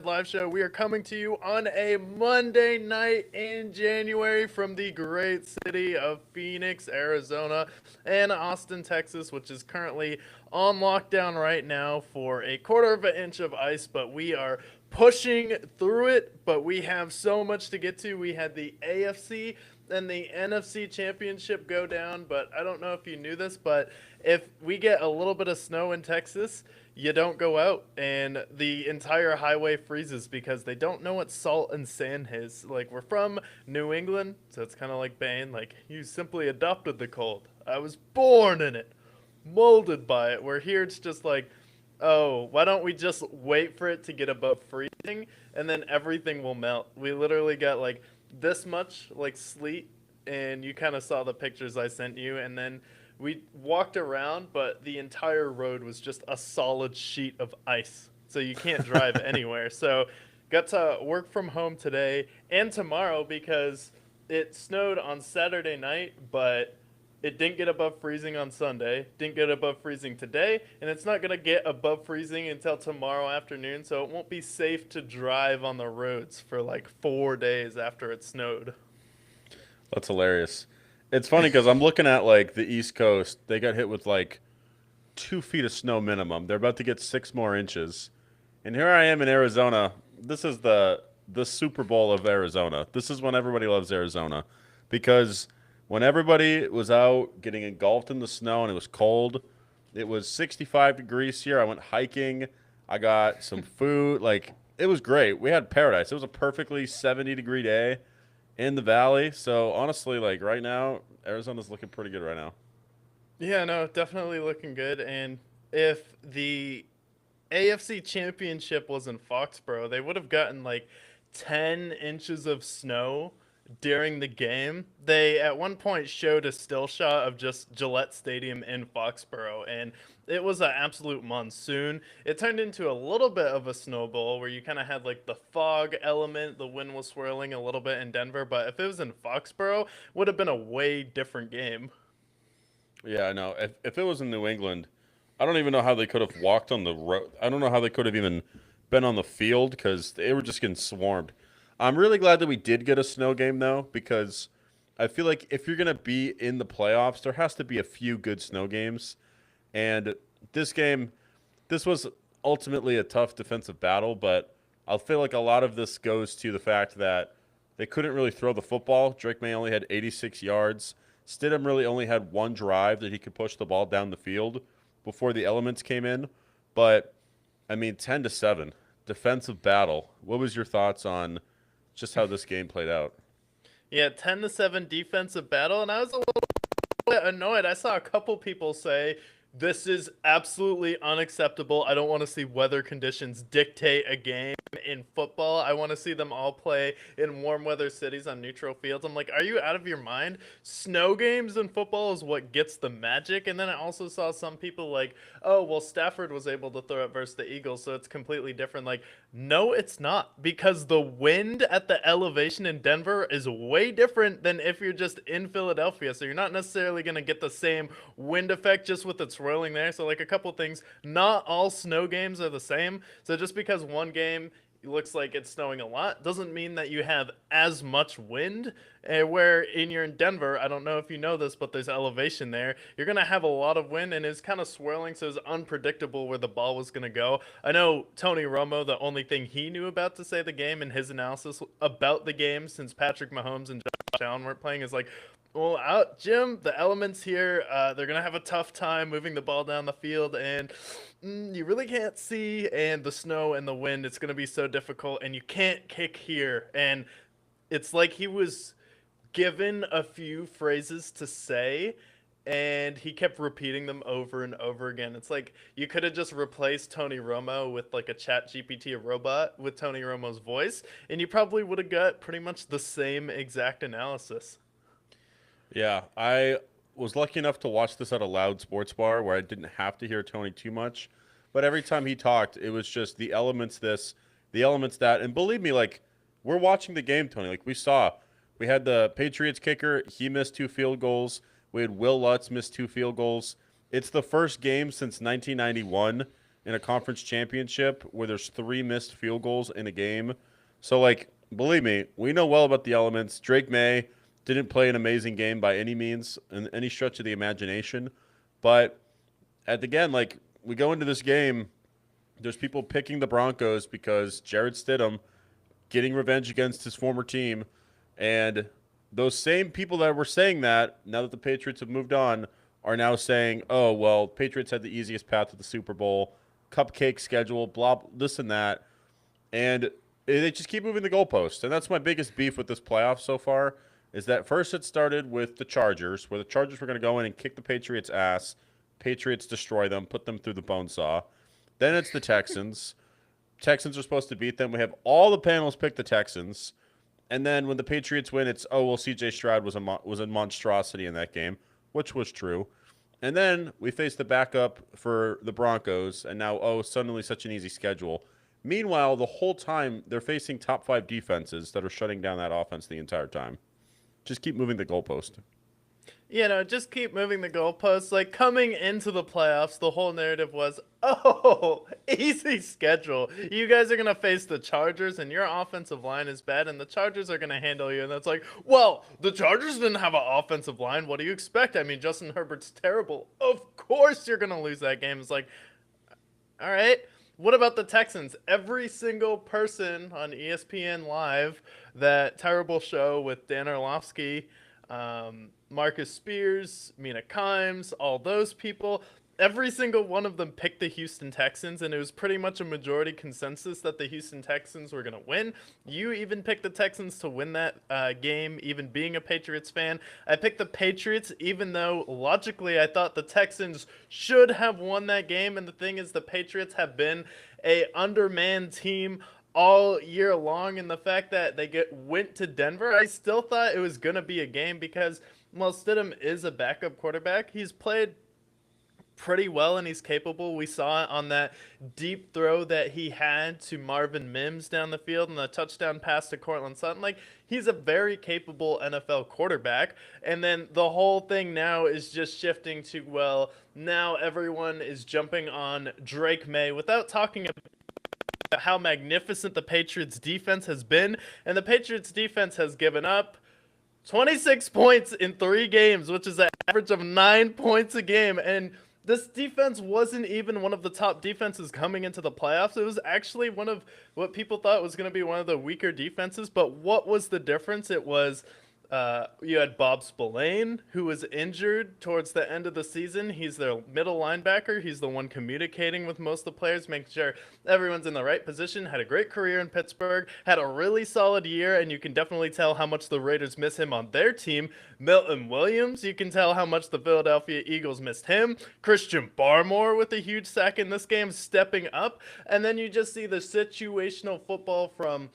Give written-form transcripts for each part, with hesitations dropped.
live show. We are coming to you on a Monday night in January from the great city of Phoenix, Arizona, and Austin, Texas, which is currently on lockdown right now for a quarter of an inch of ice, but we are pushing through it. But we have so much to get to. We had the AFC and the NFC championship go down, but I don't know if you knew this, but if we get a little bit of snow in Texas, you don't go out and the entire highway freezes because they don't know what salt and sand is. Like, we're from New England, so it's kind of like Bane. Like, you simply adopted the cold. I was born in it, molded by it. Where here it's just like, oh, why don't we just wait for it to get above freezing and then everything will melt? We literally got like this much like sleet, and you kind of saw the pictures I sent you, and then we walked around, but the entire road was just a solid sheet of ice. So you can't drive anywhere. So got to work from home today and tomorrow because it snowed on Saturday night, but it didn't get above freezing on Sunday, didn't get above freezing today, and it's not going to get above freezing until tomorrow afternoon, so it won't be safe to drive on the roads for like 4 days after it snowed. That's hilarious. It's funny because I'm looking at like the East Coast. They got hit with like 2 feet of snow minimum. They're about to get 6 more inches, and here I am in Arizona. This is the Super Bowl of Arizona. This is when everybody loves Arizona, because when everybody was out getting engulfed in the snow and it was cold, it was 65 degrees here. I went hiking. I got some food. Like, it was great. We had paradise. It was a perfectly 70-degree day in the valley. So honestly, like right now, Arizona's looking pretty good right now. Yeah, no, definitely looking good. And if the AFC Championship was in Foxborough, they would have gotten like 10 inches of snow during the game. They at one point showed a still shot of just Gillette Stadium in Foxborough, and it was an absolute monsoon. It turned into a little bit of a snowball where you kind of had like the fog element, the wind was swirling a little bit in Denver, but if it was in Foxborough, would have been a way different game. Yeah, I know. If it was in New England, I don't even know how they could have walked on the road. I don't know how they could have even been on the field because they were just getting swarmed. I'm really glad that we did get a snow game though, because I feel like if you're gonna be in the playoffs, there has to be a few good snow games. And this game, this was ultimately a tough defensive battle, but I feel like a lot of this goes to the fact that they couldn't really throw the football. Drake May only had 86 yards. Stidham really only had one drive that he could push the ball down the field before the elements came in. But I mean, 10-7, defensive battle. What was your thoughts on just how this game played out? Yeah, 10-7 defensive battle, and I was a little bit annoyed. I saw a couple people say this is absolutely unacceptable. I don't want to see weather conditions dictate a game in football. I want to see them all play in warm weather cities on neutral fields. I'm like, are you out of your mind? Snow games in football is what gets the magic. And then I also saw some people like, oh, well, Stafford was able to throw it versus the Eagles, so it's completely different. Like, no, it's not, because the wind at the elevation in Denver is way different than if you're just in Philadelphia. So you're not necessarily going to get the same wind effect just with it swirling there. So, like, a couple things, not all snow games are the same. So just because one game looks like it's snowing a lot doesn't mean that you have as much wind. Where in you're in Denver, I don't know if you know this, but there's elevation there. You're gonna have a lot of wind, and it's kind of swirling, so it's unpredictable where the ball was gonna go. I know Tony Romo, the only thing he knew about to say the game in his analysis about the game, since Patrick Mahomes and Josh Allen weren't playing, is like, well, out, Jim, the elements here, they're going to have a tough time moving the ball down the field, and you really can't see, and the snow and the wind, it's going to be so difficult, and you can't kick here. And it's like he was given a few phrases to say, and he kept repeating them over and over again. It's like you could have just replaced Tony Romo with like a chat GPT robot with Tony Romo's voice, and you probably would have got pretty much the same exact analysis. Yeah, I was lucky enough to watch this at a loud sports bar where I didn't have to hear Tony too much. But every time he talked, it was just the elements this, the elements that. And believe me, like, we're watching the game, Tony. Like, we saw, we had the Patriots kicker, he missed 2 field goals. We had Will Lutz miss 2 field goals. It's the first game since 1991 in a conference championship where there's 3 missed field goals in a game. So, like, believe me, we know well about the elements. Drake May didn't play an amazing game by any means, in any stretch of the imagination. But again, like, we go into this game, there's people picking the Broncos because Jarrett Stidham getting revenge against his former team. And those same people that were saying that, now that the Patriots have moved on, are now saying, oh, well, Patriots had the easiest path to the Super Bowl, cupcake schedule, blah, this and that. And they just keep moving the goalpost. And that's my biggest beef with this playoff so far, is that first it started with the Chargers, where the Chargers were going to go in and kick the Patriots' ass. Patriots destroy them, put them through the bone saw. Then it's the Texans. Texans are supposed to beat them. We have all the panels pick the Texans. And then when the Patriots win, it's, oh, well, C.J. Stroud was a monstrosity in that game, which was true. And then we face the backup for the Broncos, and now, oh, suddenly such an easy schedule. Meanwhile, the whole time, they're facing top 5 defenses that are shutting down that offense the entire time. Just keep moving the goalpost. Just keep moving the goalposts. Like, coming into the playoffs, the whole narrative was, oh, easy schedule. You guys are going to face the Chargers, and your offensive line is bad, and the Chargers are going to handle you. And that's like, well, the Chargers didn't have an offensive line. What do you expect? I mean, Justin Herbert's terrible. Of course you're going to lose that game. It's like, all right. What about the Texans? Every single person on ESPN Live, that terrible show with Dan Orlovsky, Marcus Spears, Mina Kimes, all those people, every single one of them picked the Houston Texans, and it was pretty much a majority consensus that the Houston Texans were going to win. You even picked the Texans to win that game, even being a Patriots fan. I picked the Patriots, even though logically I thought the Texans should have won that game, and the thing is, the Patriots have been a undermanned team all year long, and the fact that they went to Denver, I still thought it was going to be a game because, while Stidham is a backup quarterback, he's played pretty well and he's capable. We saw it on that deep throw that he had to Marvin Mims down the field and the touchdown pass to Cortland Sutton. Like, he's a very capable NFL quarterback. And then the whole thing now is just shifting to, well, now everyone is jumping on Drake May without talking about how magnificent the Patriots defense has been. And the Patriots defense has given up 26 points in 3 games, which is an average of 9 points a game. And this defense wasn't even one of the top defenses coming into the playoffs. It was actually one of what people thought was going to be one of the weaker defenses. But what was the difference? It was you had Bob Spillane, who was injured towards the end of the season. He's their middle linebacker. He's the one communicating with most of the players, making sure everyone's in the right position. Had a great career in Pittsburgh. Had a really solid year, and you can definitely tell how much the Raiders miss him on their team. Milton Williams, you can tell how much the Philadelphia Eagles missed him. Christian Barmore with a huge sack in this game, stepping up. And then you just see the situational football from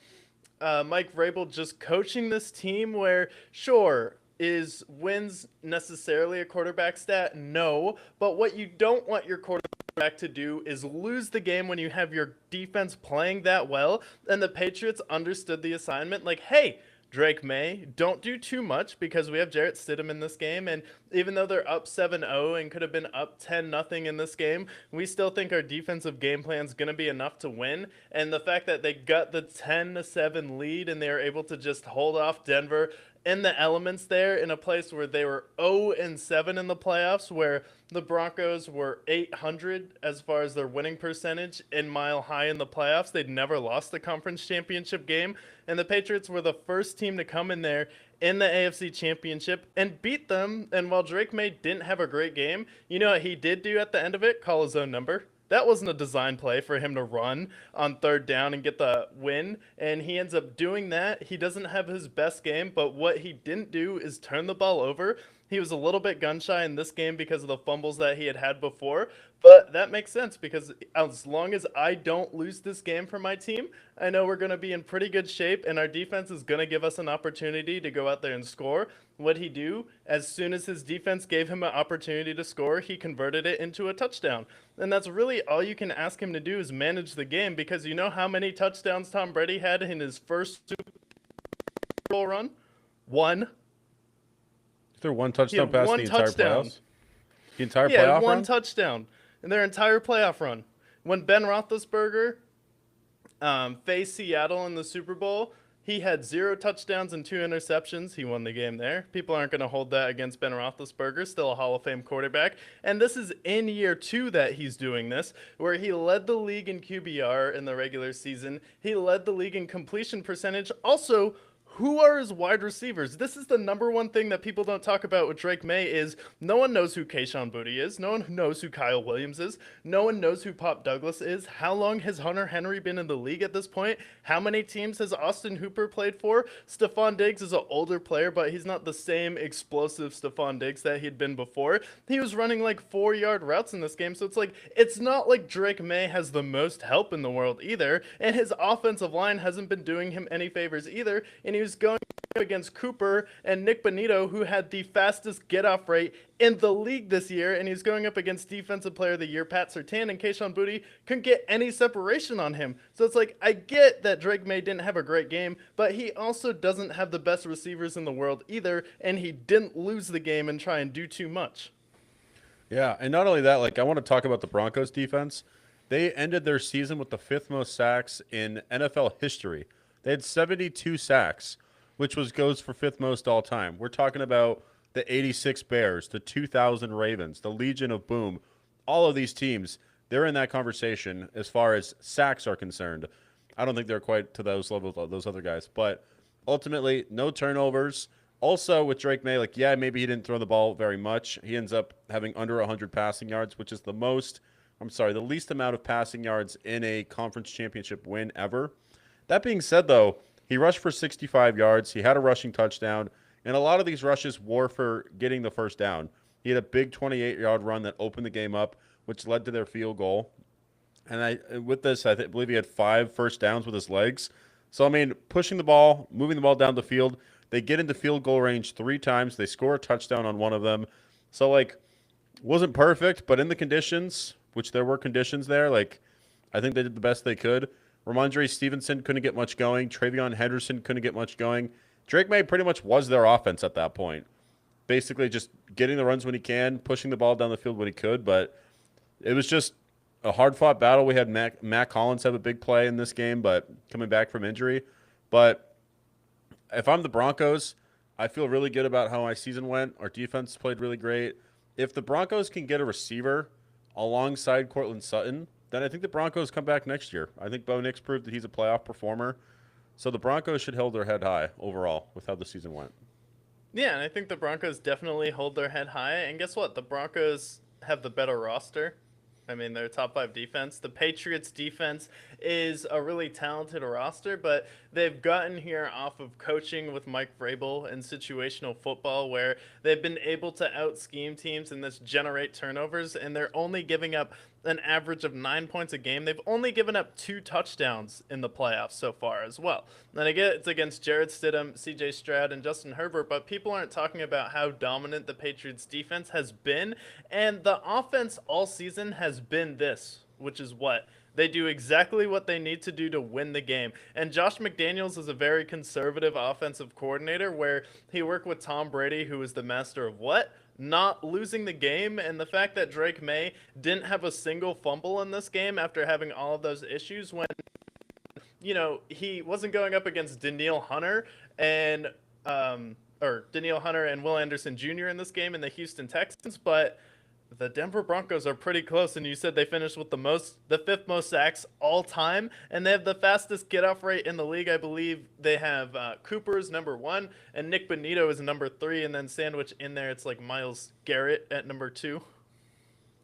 Mike Vrabel just coaching this team where, sure, is wins necessarily a quarterback stat? No. But what you don't want your quarterback to do is lose the game when you have your defense playing that well. And the Patriots understood the assignment. Like, hey, Drake May, don't do too much because we have Jarrett Stidham in this game. And even though they're up 7-0 and could have been up 10-0 in this game, we still think our defensive game plan is going to be enough to win. And the fact that they got the 10-7 lead and they were able to just hold off Denver in the elements there, in a place where they were 0-7 in the playoffs, where the Broncos were 800 as far as their winning percentage and mile high in the playoffs. They'd never lost the conference championship game. And the Patriots were the first team to come in there in the AFC Championship and beat them. And while Drake May didn't have a great game, you know what he did do at the end of it? Call his own number. That wasn't a design play for him to run on 3rd down and get the win, and he ends up doing that. He doesn't have his best game, but what he didn't do is turn the ball over. He was a little bit gun-shy in this game because of the fumbles that he had before, but that makes sense because as long as I don't lose this game for my team, I know we're going to be in pretty good shape, and our defense is going to give us an opportunity to go out there and score. What'd he do? As soon as his defense gave him an opportunity to score, he converted it into a touchdown. And that's really all you can ask him to do is manage the game, because you know how many touchdowns Tom Brady had in his first Super Bowl run? 1. Is there one touchdown pass the entire playoffs? The entire playoff one run? touchdown in their entire playoff run. when Ben Roethlisberger faced Seattle in the Super Bowl, he had 0 touchdowns and 2 interceptions. He won the game there. People aren't going to hold that against Ben Roethlisberger, still a Hall of Fame quarterback. And this is in year 2 that he's doing this, where he led the league in QBR in the regular season. He led the league in completion percentage. Also, who are his wide receivers? This is the number one thing that people don't talk about with Drake May is no one knows who Kayshon Boutte is. No one knows who Kyle Williams is. No one knows who Pop Douglas is. How long has Hunter Henry been in the league at this point? How many teams has Austin Hooper played for? Stephon Diggs is an older player, but he's not the same explosive Stephon Diggs that he'd been before. He was running like 4-yard routes in this game, so it's not like Drake May has the most help in the world either, and his offensive line hasn't been doing him any favors either, and he was going against Cooper and Nick Bonito, who had the fastest get-off rate in the league this year, and he's going up against Defensive Player of the Year Pat Surtain, and Kayshon Boutte couldn't get any separation on him. So it's like, I get that Drake May didn't have a great game, but he also doesn't have the best receivers in the world either, and he didn't lose the game and try and do too much. Yeah, and not only that, like I want to talk about the Broncos defense. They ended their season with the 5th most sacks in NFL history. They had 72 sacks, which goes for 5th most all time. We're talking about the 86 Bears, the 2000 Ravens, the Legion of Boom. All of these teams, they're in that conversation as far as sacks are concerned. I don't think they're quite to those levels of those other guys, but ultimately, no turnovers. Also, with Drake May, like, yeah, maybe he didn't throw the ball very much. He ends up having under 100 passing yards, which is the least amount of passing yards in a conference championship win ever. That being said, though, he rushed for 65 yards. He had a rushing touchdown, and a lot of these rushes were for getting the first down. He had a big 28-yard run that opened the game up, which led to their field goal. And with this, I believe he had 5 first downs with his legs. So, I mean, pushing the ball, moving the ball down the field, they get into field goal range 3 times. They score a touchdown on one of them. So, like, wasn't perfect, but in the conditions, which there were conditions there, like, I think they did the best they could. Ramondre Stevenson couldn't get much going. Travion Henderson couldn't get much going. Drake May pretty much was their offense at that point. Basically just getting the runs when he can, pushing the ball down the field when he could, but it was just a hard-fought battle. We had Matt Collins have a big play in this game, but coming back from injury. But if I'm the Broncos, I feel really good about how my season went. Our defense played really great. If the Broncos can get a receiver alongside Courtland Sutton, then I think the Broncos come back next year. I think Bo Nix proved that he's a playoff performer. So the Broncos should hold their head high overall with how the season went. Yeah, and I think the Broncos definitely hold their head high. And guess what? The Broncos have the better roster. I mean, they're top 5 defense. The Patriots defense is a really talented roster, but they've gotten here off of coaching with Mike Vrabel and situational football, where they've been able to out-scheme teams and this generate turnovers, and they're only giving up an average of 9 points a game. They've only given up 2 touchdowns in the playoffs so far as well. And again, it's against Jarrett Stidham, CJ Stroud, and Justin Herbert, but people aren't talking about how dominant the Patriots defense has been, and the offense all season has been this, which is what? They do exactly what they need to do to win the game. And Josh McDaniels is a very conservative offensive coordinator, where he worked with Tom Brady, who is the master of what? Not losing the game. And the fact that Drake May didn't have a single fumble in this game after having all of those issues, when, you know, he wasn't going up against Danielle Hunter and Will Anderson Jr. in this game in the Houston Texans, but the Denver Broncos are pretty close, and you said they finished with the 5th most sacks all time, and they have the fastest get-off rate in the league. I believe they have Cooper's number 1, and Nick Bonito is number 3, and then sandwich in there, it's like Myles Garrett at number 2.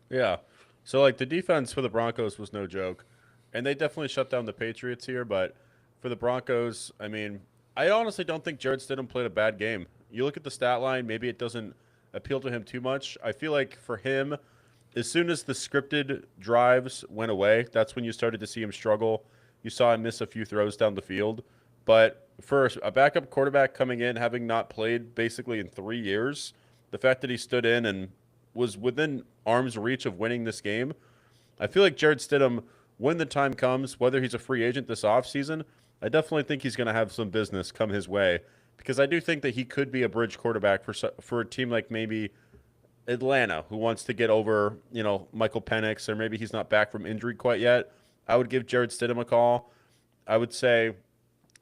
Yeah. So, like, the defense for the Broncos was no joke, and they definitely shut down the Patriots here, but for the Broncos, I mean, I honestly don't think Jarrett Stidham played a bad game. You look at the stat line, maybe it doesn't appeal to him too much. I feel like for him, as soon as the scripted drives went away, that's when you started to see him struggle. You saw him miss a few throws down the field. But for a backup quarterback coming in, having not played basically in 3 years, the fact that he stood in and was within arm's reach of winning this game, I feel like Jarrett Stidham, when the time comes, whether he's a free agent this offseason, I definitely think he's going to have some business come his way, because I do think that he could be a bridge quarterback for a team like maybe Atlanta, who wants to get over, Michael Penix, or maybe he's not back from injury quite yet, I would give Jared Stidham a call. I would say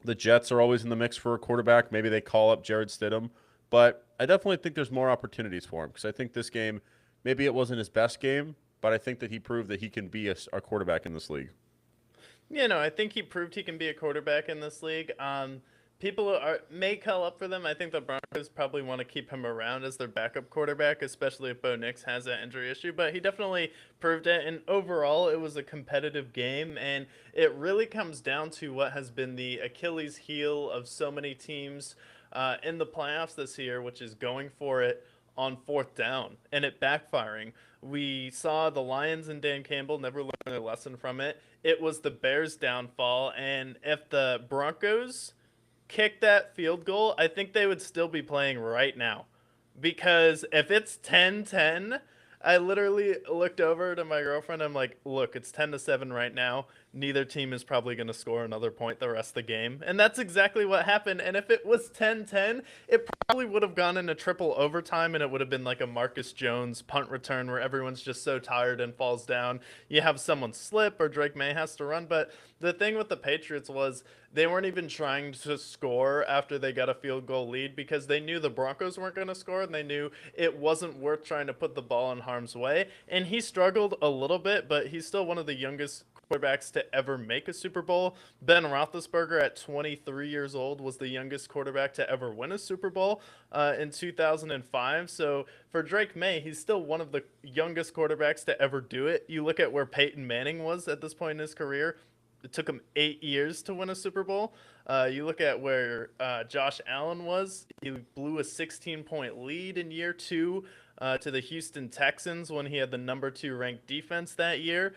the Jets are always in the mix for a quarterback. Maybe they call up Jared Stidham. But I definitely think there's more opportunities for him because I think this game, maybe it wasn't his best game, but I think that he proved that he can be a quarterback in this league. I think he proved he can be a quarterback in this league. People may call up for them. I think the Broncos probably want to keep him around as their backup quarterback, especially if Bo Nix has that injury issue. But he definitely proved it. And overall, it was a competitive game. And it really comes down to what has been the Achilles heel of so many teams in the playoffs this year, which is going for it on fourth down and it backfiring. We saw the Lions and Dan Campbell never learn their lesson from it. It was the Bears' downfall. And if the Broncos kick that field goal, I think they would still be playing right now. Because if it's 10-10, I literally looked over to my girlfriend. I'm like, look, it's 10-7 right now. Neither team is probably going to score another point the rest of the game. And that's exactly what happened. And if it was 10-10, it probably would have gone into triple overtime and it would have been like a Marcus Jones punt return where everyone's just so tired and falls down. You have someone slip or Drake May has to run. But the thing with the Patriots was they weren't even trying to score after they got a field goal lead because they knew the Broncos weren't going to score and they knew it wasn't worth trying to put the ball in harm's way. And he struggled a little bit, but he's still one of the youngest quarterbacks to ever make a Super Bowl. Ben Roethlisberger at 23 years old was the youngest quarterback to ever win a Super Bowl in 2005. So for Drake May, he's still one of the youngest quarterbacks to ever do it. You look at where Peyton Manning was at this point in his career. It took him 8 years to win a Super Bowl. You look at where Josh Allen was. He blew a 16-point lead in year two to the Houston Texans when he had the number 2 ranked defense that year.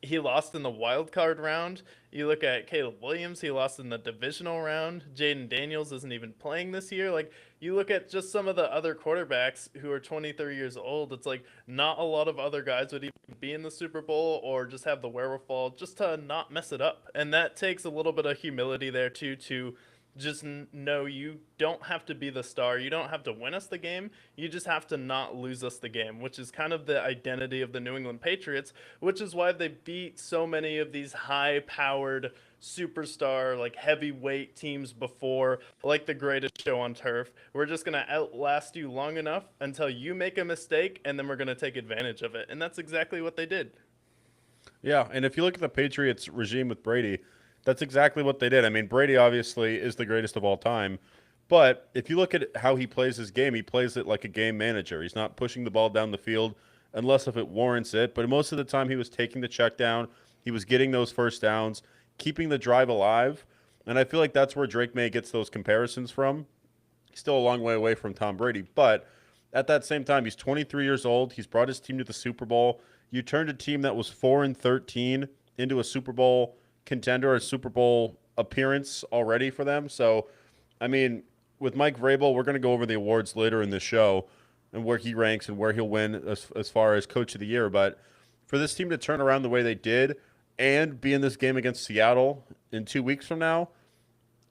He lost in the wild card round. You look at Caleb Williams, he lost in the divisional round. Jaden Daniels isn't even playing this year. Like, you look at just some of the other quarterbacks who are 23 years old, it's like not a lot of other guys would even be in the Super Bowl or just have the wherewithal just to not mess it up. And that takes a little bit of humility there too, to just know you don't have to be the star. You don't have to win us the game. You just have to not lose us the game, which is kind of the identity of the New England Patriots, which is why they beat so many of these high-powered superstar, like heavyweight teams before, like the greatest show on turf. We're just going to outlast you long enough until you make a mistake, and then we're going to take advantage of it. And that's exactly what they did. Yeah, and if you look at the Patriots regime with Brady, that's exactly what they did. I mean, Brady obviously is the greatest of all time, but if you look at how he plays his game, he plays it like a game manager. He's not pushing the ball down the field unless if it warrants it, but most of the time he was taking the check down, he was getting those first downs, keeping the drive alive, and I feel like that's where Drake May gets those comparisons from. He's still a long way away from Tom Brady, but at that same time, he's 23 years old. He's brought his team to the Super Bowl. You turned a team that was 4-13 into a Super Bowl contender, a Super Bowl appearance already for them. So, I mean, with Mike Vrabel, we're going to go over the awards later in the show and where he ranks and where he'll win as far as Coach of the Year. But for this team to turn around the way they did and be in this game against Seattle in 2 weeks from now,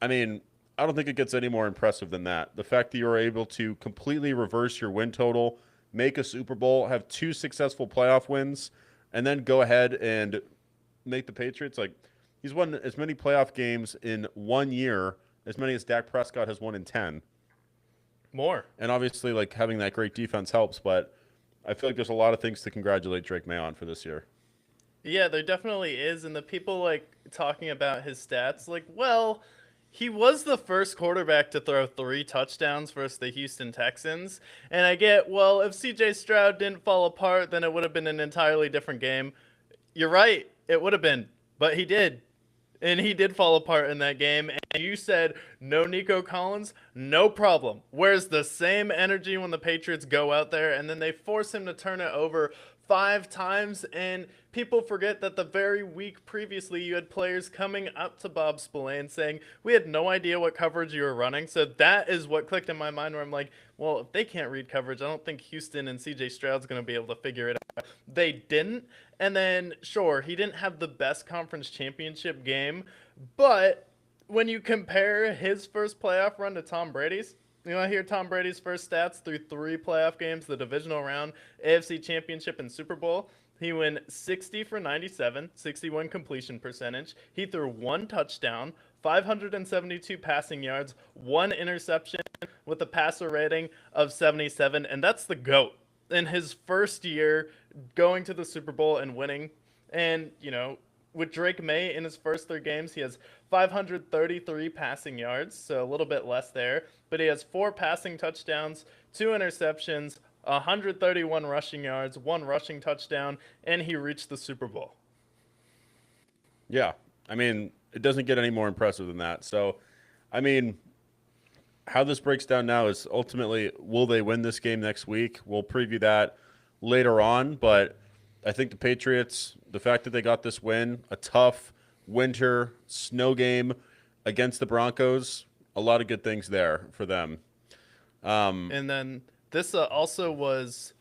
I mean, I don't think it gets any more impressive than that. The fact that you were able to completely reverse your win total, make a Super Bowl, have 2 successful playoff wins, and then go ahead and make the Patriots, like, he's won as many playoff games in 1 year as many as Dak Prescott has won in 10. More. And obviously, like, having that great defense helps, but I feel like there's a lot of things to congratulate Drake May on for this year. Yeah, there definitely is. And the people like talking about his stats, like, well, he was the first quarterback to throw 3 touchdowns versus the Houston Texans. And I get, well, if CJ Stroud didn't fall apart, then it would have been an entirely different game. You're right. It would have been. But he did. And he did fall apart in that game. And you said, no Nico Collins, no problem. Where's the same energy when the Patriots go out there and then they force him to turn it over 5 times? And people forget that the very week previously you had players coming up to Bob Spillane saying, we had no idea what coverage you were running. So that is what clicked in my mind where I'm like, well, if they can't read coverage, I don't think Houston and CJ Stroud's going to be able to figure it out. They didn't. And then, sure, he didn't have the best conference championship game, but when you compare his first playoff run to Tom Brady's, You want to hear Tom Brady's first stats through 3 playoff games, the divisional round, AFC Championship, and Super Bowl? He went 60 for 97, 61 completion percentage. He threw 1 touchdown, 572 passing yards, 1 interception with a passer rating of 77, and that's the GOAT in his first year going to the Super Bowl and winning. And, with Drake May in his first 3 games, he has 533 passing yards, so a little bit less there. But he has 4 passing touchdowns, 2 interceptions, 131 rushing yards, 1 rushing touchdown, and he reached the Super Bowl. Yeah. I mean, it doesn't get any more impressive than that. So, I mean, how this breaks down now is ultimately, will they win this game next week? We'll preview that later on, but I think the Patriots, the fact that they got this win, a tough winter snow game against the Broncos, a lot of good things there for them. And then this also was,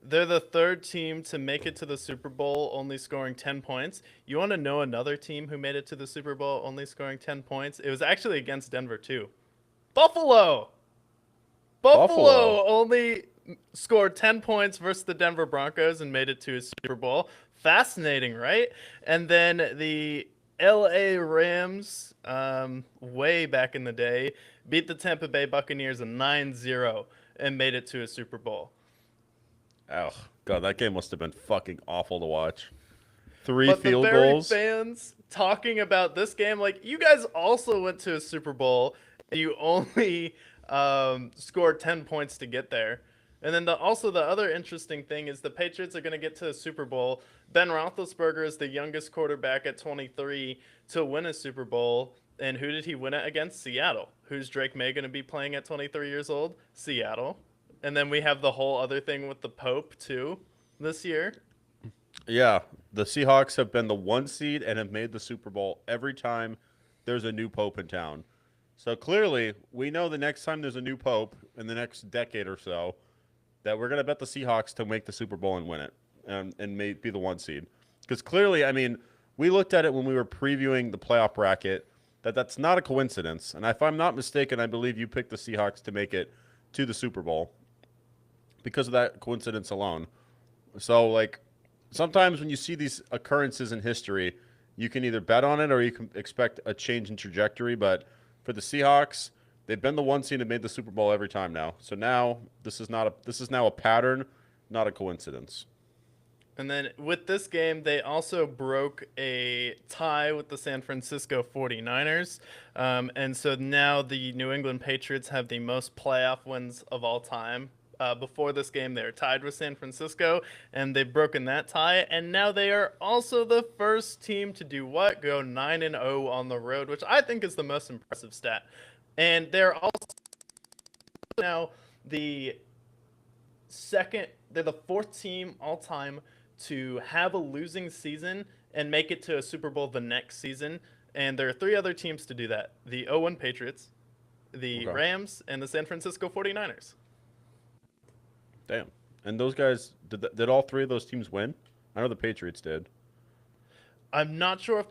they're the 3rd team to make it to the Super Bowl, only scoring 10 points. You want to know another team who made it to the Super Bowl, only scoring 10 points? It was actually against Denver, too. Buffalo! Buffalo only scored 10 points versus the Denver Broncos and made it to a Super Bowl. Fascinating, right? And then the LA Rams, way back in the day, beat the Tampa Bay Buccaneers 9-0 and made it to a Super Bowl. Oh, God, that game must have been fucking awful to watch. 3 but field the very goals. Fans talking about this game, like, you guys also went to a Super Bowl and you only scored 10 points to get there. And then the other interesting thing is the Patriots are going to get to the Super Bowl. Ben Roethlisberger is the youngest quarterback at 23 to win a Super Bowl. And who did he win it against? Seattle. Who's Drake May going to be playing at 23 years old? Seattle. And then we have the whole other thing with the Pope, too, this year. Yeah, the Seahawks have been the 1 seed and have made the Super Bowl every time there's a new Pope in town. So clearly, we know the next time there's a new Pope in the next decade or so, that we're going to bet the Seahawks to make the Super Bowl and win it and may be the 1 seed. Because clearly, I mean, we looked at it when we were previewing the playoff bracket, that's not a coincidence. And if I'm not mistaken, I believe you picked the Seahawks to make it to the Super Bowl because of that coincidence alone. So, like, sometimes when you see these occurrences in history, you can either bet on it or you can expect a change in trajectory. But for the Seahawks, they've been the 1 seed and made the Super Bowl every time now. So now this is now a pattern, not a coincidence. And then with this game, they also broke a tie with the San Francisco 49ers. And so now the New England Patriots have the most playoff wins of all time. Before this game, they were tied with San Francisco, and they've broken that tie. And now they are also the first team to do what? Go 9-0 on the road, which I think is the most impressive stat. And they're also now they're the 4th team all time to have a losing season and make it to a Super Bowl the next season. And there are 3 other teams to do that: the 0-1 Patriots, the Rams, and the San Francisco 49ers. Damn. And those guys, did all 3 of those teams win? I know the Patriots did. I'm not sure if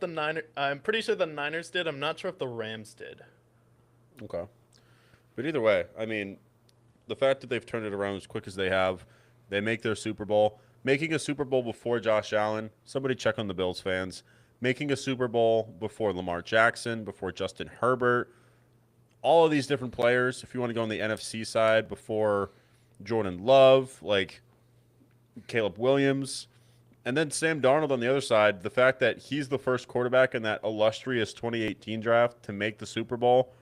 I'm pretty sure the Niners did. I'm not sure if the Rams did. Okay. But either way, I mean, the fact that they've turned it around as quick as they have, they make their Super Bowl. Making a Super Bowl before Josh Allen, somebody check on the Bills fans. Making a Super Bowl before Lamar Jackson, before Justin Herbert. All of these different players, if you want to go on the NFC side, before Jordan Love, like Caleb Williams, and then Sam Darnold on the other side. The fact that he's the first quarterback in that illustrious 2018 draft to make the Super Bowl.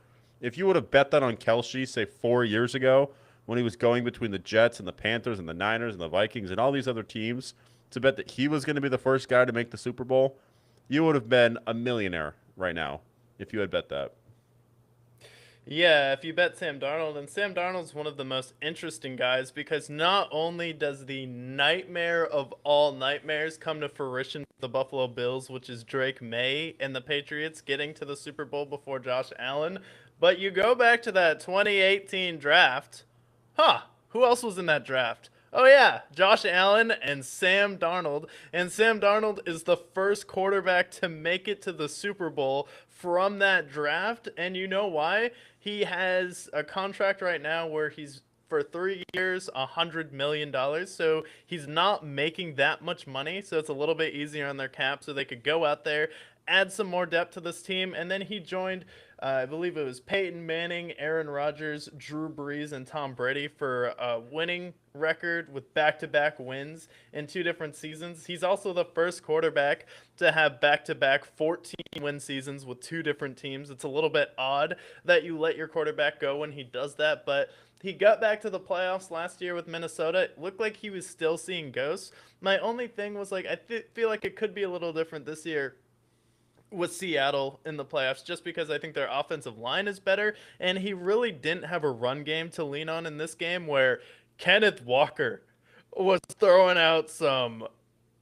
If you would have bet that on Kelce, say 4 years ago, when he was going between the Jets and the Panthers and the Niners and the Vikings and all these other teams, to bet that he was going to be the first guy to make the Super Bowl, you would have been a millionaire right now if you had bet that. Yeah, if you bet Sam Darnold, and Sam Darnold's one of the most interesting guys because not only does the nightmare of all nightmares come to fruition with the Buffalo Bills, which is Drake May and the Patriots getting to the Super Bowl before Josh Allen, but you go back to that 2018 draft. Who else was in that draft? Oh yeah, Josh Allen and Sam Darnold. And Sam Darnold is the first quarterback to make it to the Super Bowl from that draft. And you know why? He has a contract right now where he's for 3 years, $100 million. So he's not making that much money. So it's a little bit easier on their cap. So they could go out there, add some more depth to this team. And then he joined, I believe it was Peyton Manning, Aaron Rodgers, Drew Brees, and Tom Brady for a winning record with back-to-back wins in 2 different seasons. He's also the first quarterback to have back-to-back 14-win seasons with 2 different teams. It's a little bit odd that you let your quarterback go when he does that, but he got back to the playoffs last year with Minnesota. It looked like he was still seeing ghosts. My only thing was like I feel like it could be a little different this year with Seattle in the playoffs just because I think their offensive line is better, and he really didn't have a run game to lean on in this game where Kenneth Walker was throwing out some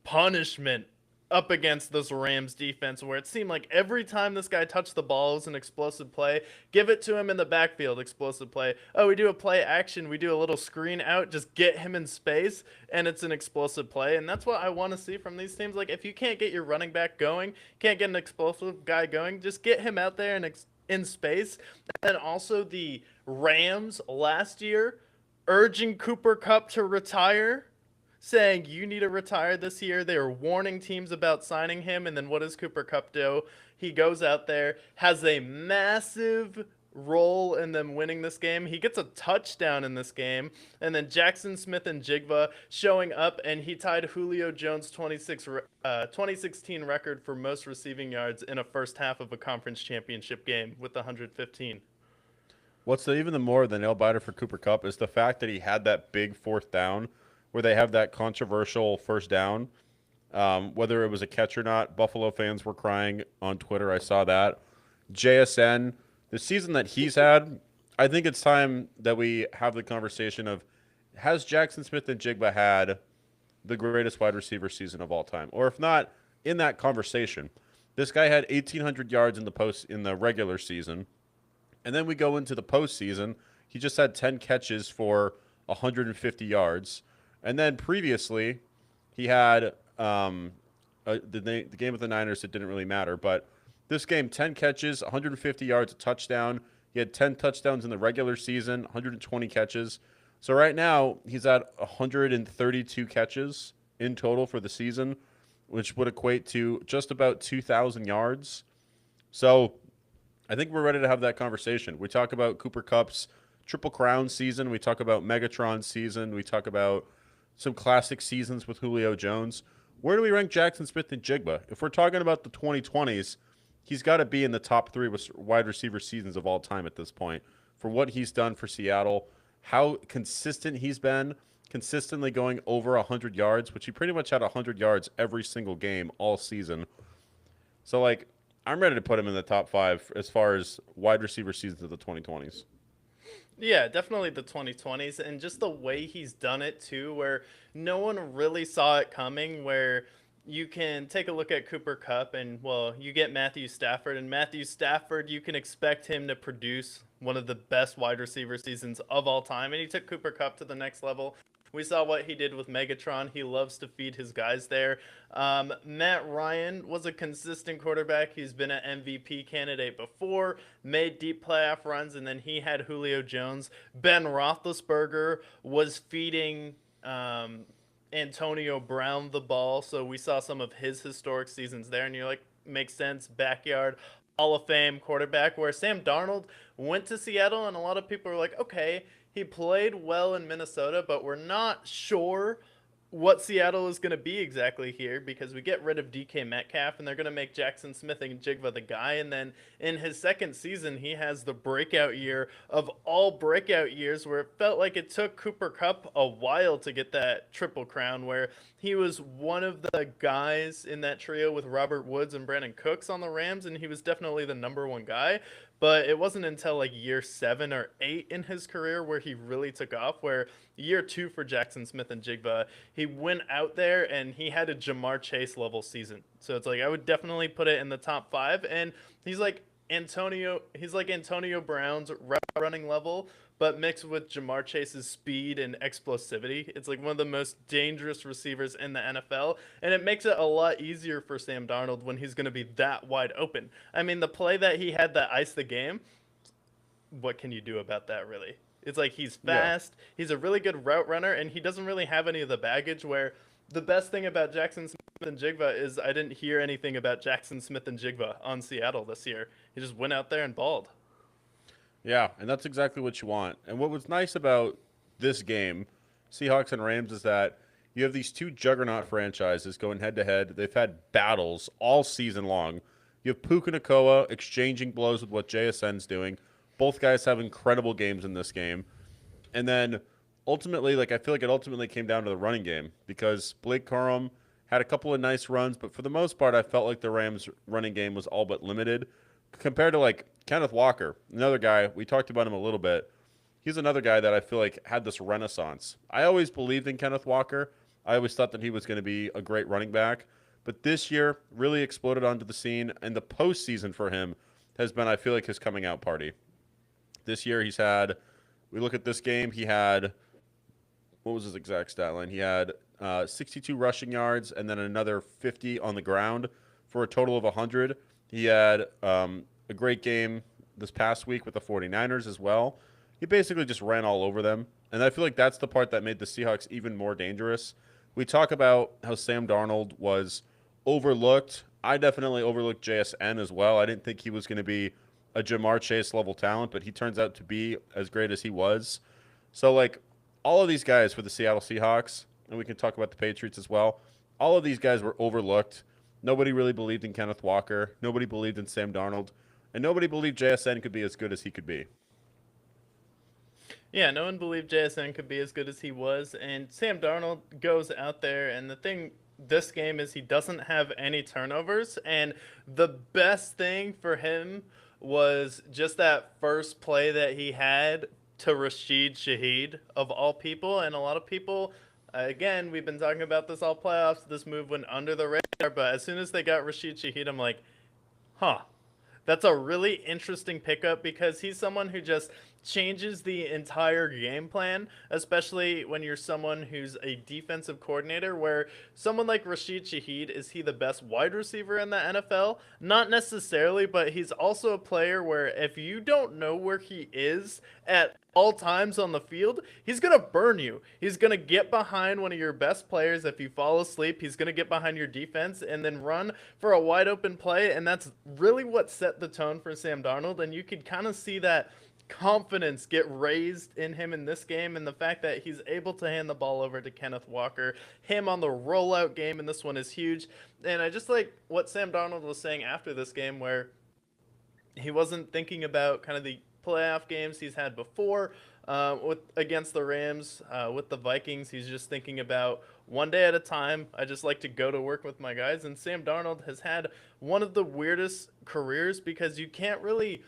punishment up against this Rams defense where it seemed like every time this guy touched the ball was an explosive play. Give it to him in the backfield, explosive play. Oh, we do a play action, we do a little screen out, just get him in space, and it's an explosive play. And that's what I want to see from these teams. Like, if you can't get your running back going, can't get an explosive guy going, just get him out there and in space. And also the Rams last year urging Cooper Kupp to retire, saying you need to retire this year. They were warning teams about signing him, and then what does Cooper Kupp do? He goes out there, has a massive role in them winning this game. He gets a touchdown in this game, and then Jackson Smith and Jigba showing up, and he tied Julio Jones' 2016 record for most receiving yards in a first half of a conference championship game with 115. What's even the more the nail biter for Cooper Kupp is the fact that he had that big fourth down where they have that controversial first down. Whether it was a catch or not, Buffalo fans were crying on Twitter. I saw that. JSN, the season that he's had, I think it's time that we have the conversation of, has Jackson Smith and Jigba had the greatest wide receiver season of all time? Or if not, in that conversation, this guy had 1,800 yards in the regular season. And then we go into the postseason. He just had 10 catches for 150 yards. And then previously, he had the game with the Niners. It didn't really matter. But this game, 10 catches, 150 yards, a touchdown. He had 10 touchdowns in the regular season, 120 catches. So right now, he's at 132 catches in total for the season, which would equate to just about 2,000 yards. So I think we're ready to have that conversation. We talk about Cooper Kupp's Triple Crown season. We talk about Megatron season. We talk about some classic seasons with Julio Jones. Where do we rank Jackson Smith and Jigba? If we're talking about the 2020s, he's got to be in the top 3 wide receiver seasons of all time at this point for what he's done for Seattle, how consistent he's been, consistently going over 100 yards, which he pretty much had 100 yards every single game all season. So, like, I'm ready to put him in the top 5 as far as wide receiver seasons of the 2020s. Yeah, definitely the 2020s, and just the way he's done it too, where no one really saw it coming, where you can take a look at Cooper Kupp and, well, you get Matthew Stafford, and Matthew Stafford, you can expect him to produce one of the best wide receiver seasons of all time, and he took Cooper Kupp to the next level. We saw what he did with Megatron. He loves to feed his guys there. Matt Ryan was a consistent quarterback. He's been an MVP candidate before, made deep playoff runs, and then he had Julio Jones. Ben Roethlisberger was feeding Antonio Brown the ball, so we saw some of his historic seasons there, and you're like, makes sense, backyard Hall of Fame quarterback, where Sam Darnold went to Seattle, and a lot of people are like, okay, he played well in Minnesota, but we're not sure what Seattle is going to be exactly here because we get rid of DK Metcalf and they're going to make Jackson Smith and Jigba the guy. And then in his second season, he has the breakout year of all breakout years where it felt like it took Cooper Kupp a while to get that triple crown, where he was one of the guys in that trio with Robert Woods and Brandon Cooks on the Rams, and he was definitely the number one guy. But it wasn't until like year 7 or 8 in his career where he really took off, where year 2 for Jackson Smith and Jigba, he went out there and he had a Jamar Chase level season. So it's like, I would definitely put it in the top 5. And he's like Antonio Brown's route running level but mixed with Jamar Chase's speed and explosivity, it's like one of the most dangerous receivers in the NFL, and it makes it a lot easier for Sam Darnold when he's going to be that wide open. I mean, the play that he had that iced the game, what can you do about that, really? It's like he's Yeah. fast, he's a really good route runner, and he doesn't really have any of the baggage where the best thing about Jackson Smith and Jigba is I didn't hear anything about Jackson Smith and Jigba on Seattle this year. He just went out there and balled. Yeah, and that's exactly what you want. And what was nice about this game, Seahawks and Rams, is that you have these two juggernaut franchises going head to head. They've had battles all season long. You have Puka Nacua exchanging blows with what JSN's doing. Both guys have incredible games in this game. And then ultimately, like I feel like it ultimately came down to the running game because Blake Corum had a couple of nice runs, but for the most part, I felt like the Rams' running game was all but limited compared to like Kenneth Walker, another guy. We talked about him a little bit. He's another guy that I feel like had this renaissance. I always believed in Kenneth Walker. I always thought that he was going to be a great running back, but this year really exploded onto the scene, and the postseason for him has been, I feel like, his coming out party. This year he's had, we look at this game, he had, what was his exact stat line? He had 62 rushing yards and then another 50 on the ground for a total of 100. He had a great game this past week with the 49ers as well. He basically just ran all over them. And I feel like that's the part that made the Seahawks even more dangerous. We talk about how Sam Darnold was overlooked. I definitely overlooked JSN as well. I didn't think he was going to be a Jamar Chase level talent, but he turns out to be as great as he was. So, like, all of these guys for the Seattle Seahawks, and we can talk about the Patriots as well, all of these guys were overlooked. Nobody really believed in Kenneth Walker. Nobody believed in Sam Darnold. And nobody believed JSN could be as good as he could be. Yeah, no one believed JSN could be as good as he was, and Sam Darnold goes out there, and the thing this game is he doesn't have any turnovers, and the best thing for him was just that first play that he had to Rashid Shaheed, of all people, and a lot of people, again, we've been talking about this all playoffs, this move went under the radar, but as soon as they got Rashid Shaheed, I'm like, huh, that's a really interesting pickup because he's someone who just changes the entire game plan, especially when you're someone who's a defensive coordinator. Where someone like Rashid Shaheed, is he the best wide receiver in the NFL? Not necessarily, but he's also a player where if you don't know where he is at all times on the field, he's going to burn you. He's going to get behind one of your best players. If you fall asleep, he's going to get behind your defense and then run for a wide open play. And that's really what set the tone for Sam Darnold. And you could kind of see that confidence get raised in him in this game, and the fact that he's able to hand the ball over to Kenneth Walker, him on the rollout game in this one is huge. And I just like what Sam Darnold was saying after this game, where he wasn't thinking about kind of the playoff games he's had before with against the Rams, with the Vikings. He's just thinking about one day at a time. I just like to go to work with my guys. And Sam Darnold has had one of the weirdest careers because you can't really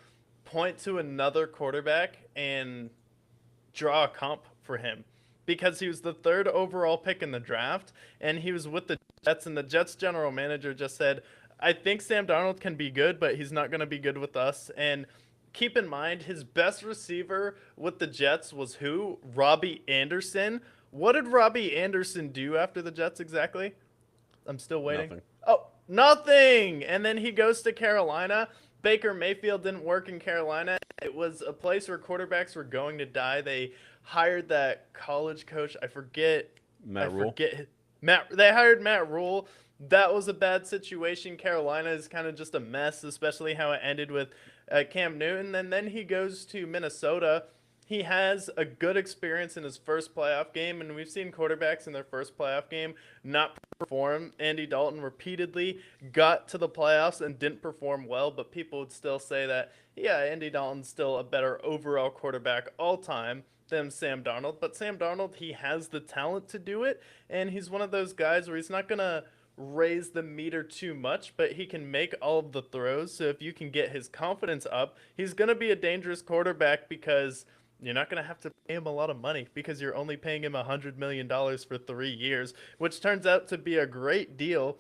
point to another quarterback and draw a comp for him because he was the third overall pick in the draft and he was with the Jets, and the Jets general manager just said, I think Sam Darnold can be good, but he's not going to be good with us. And keep in mind, his best receiver with the Jets was who? Robbie Anderson. What did Robbie Anderson do after the Jets exactly? I'm still waiting. Nothing. Oh, nothing. And then he goes to Carolina. Baker Mayfield didn't work in Carolina. It was a place where quarterbacks were going to die. They hired that college coach. I forget. Matt Rule. They hired Matt Rule. That was a bad situation. Carolina is kind of just a mess, especially how it ended with Cam Newton. And then he goes to Minnesota. He has a good experience in his first playoff game, and we've seen quarterbacks in their first playoff game not perform. Andy Dalton repeatedly got to the playoffs and didn't perform well, but people would still say that, yeah, Andy Dalton's still a better overall quarterback all time than Sam Darnold. But Sam Darnold, he has the talent to do it, and he's one of those guys where he's not going to raise the meter too much, but he can make all of the throws. So if you can get his confidence up, he's going to be a dangerous quarterback because you're not going to have to pay him a lot of money because you're only paying him $100 million for 3 years, which turns out to be a great deal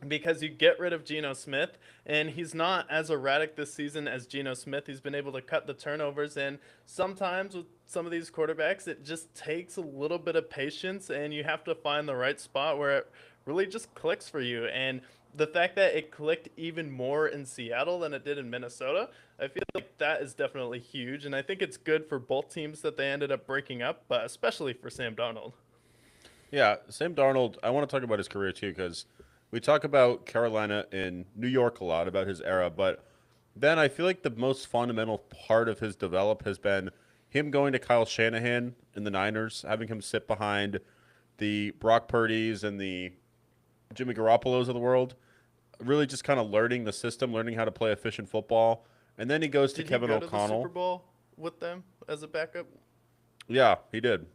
because you get rid of Geno Smith, and he's not as erratic this season as Geno Smith. He's been able to cut the turnovers, and sometimes with some of these quarterbacks, it just takes a little bit of patience, and you have to find the right spot where it really just clicks for you. And the fact that it clicked even more in Seattle than it did in Minnesota, I feel like that is definitely huge, and I think it's good for both teams that they ended up breaking up, but especially for Sam Darnold. Yeah, Sam Darnold, I want to talk about his career too because we talk about Carolina and New York a lot about his era, but then I feel like the most fundamental part of his develop has been him going to Kyle Shanahan in the Niners, having him sit behind the Brock Purdy's and the Jimmy Garoppolo's of the world, really just kind of learning the system, learning how to play efficient football. And then he goes to Did he Kevin go to the Super O'Connell. Bowl with them as a backup? Yeah, he did.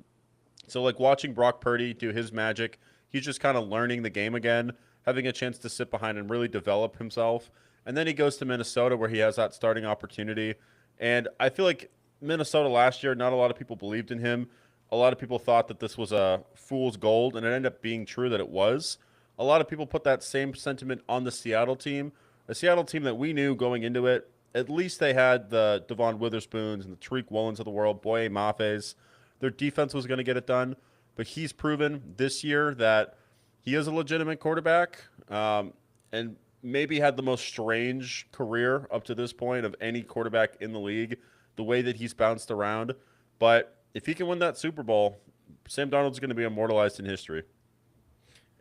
So like watching Brock Purdy do his magic, he's just kind of learning the game again, having a chance to sit behind and really develop himself. And then he goes to Minnesota where he has that starting opportunity. And I feel like Minnesota last year, not a lot of people believed in him. A lot of people thought that this was a fool's gold, and it ended up being true that it was. A lot of people put that same sentiment on the Seattle team, a Seattle team that we knew going into it. At least they had the Devon Witherspoons and the Tariq Woolens of the world, Boye Mafes. Their defense was going to get it done, but he's proven this year that he is a legitimate quarterback, and maybe had the most strange career up to this point of any quarterback in the league, the way that he's bounced around. But if he can win that Super Bowl, Sam Darnold's going to be immortalized in history.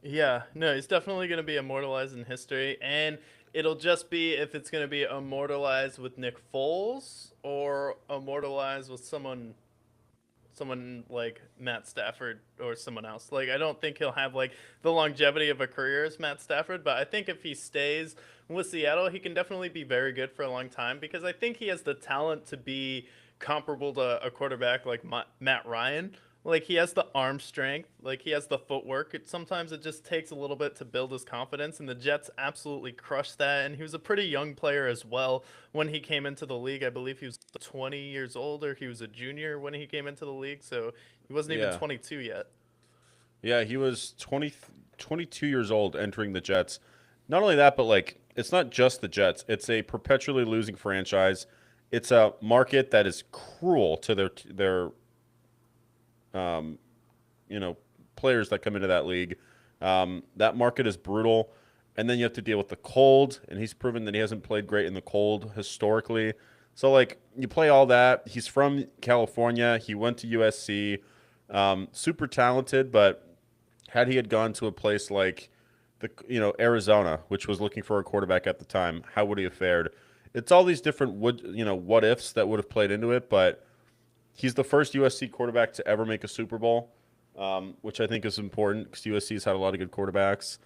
Yeah, no, he's definitely going to be immortalized in history, and it'll just be if it's going to be immortalized with Nick Foles or immortalized with someone like Matt Stafford or someone else. Like I don't think he'll have like the longevity of a career as Matt Stafford, but I think if he stays with Seattle, he can definitely be very good for a long time because I think he has the talent to be comparable to a quarterback like Matt Ryan. Like he has the arm strength, like he has the footwork. Sometimes it just takes a little bit to build his confidence, and the Jets absolutely crushed that. And he was a pretty young player as well when he came into the league. I believe he was 20 years old, or he was a junior when he came into the league, so he wasn't even Yeah. 22 yet. Yeah, he was 22 years old entering the Jets. Not only that, but like it's not just the Jets. It's a perpetually losing franchise. It's a market that is cruel to their um, you know, players that come into that league. That market is brutal, and then you have to deal with the cold. And he's proven that he hasn't played great in the cold historically. So like you play all that. He's from California. He went to USC. Super talented, but had he had gone to a place like Arizona, which was looking for a quarterback at the time, how would he have fared? It's all these different what ifs that would have played into it, but he's the first USC quarterback to ever make a Super Bowl, which I think is important because USC's had a lot of good quarterbacks.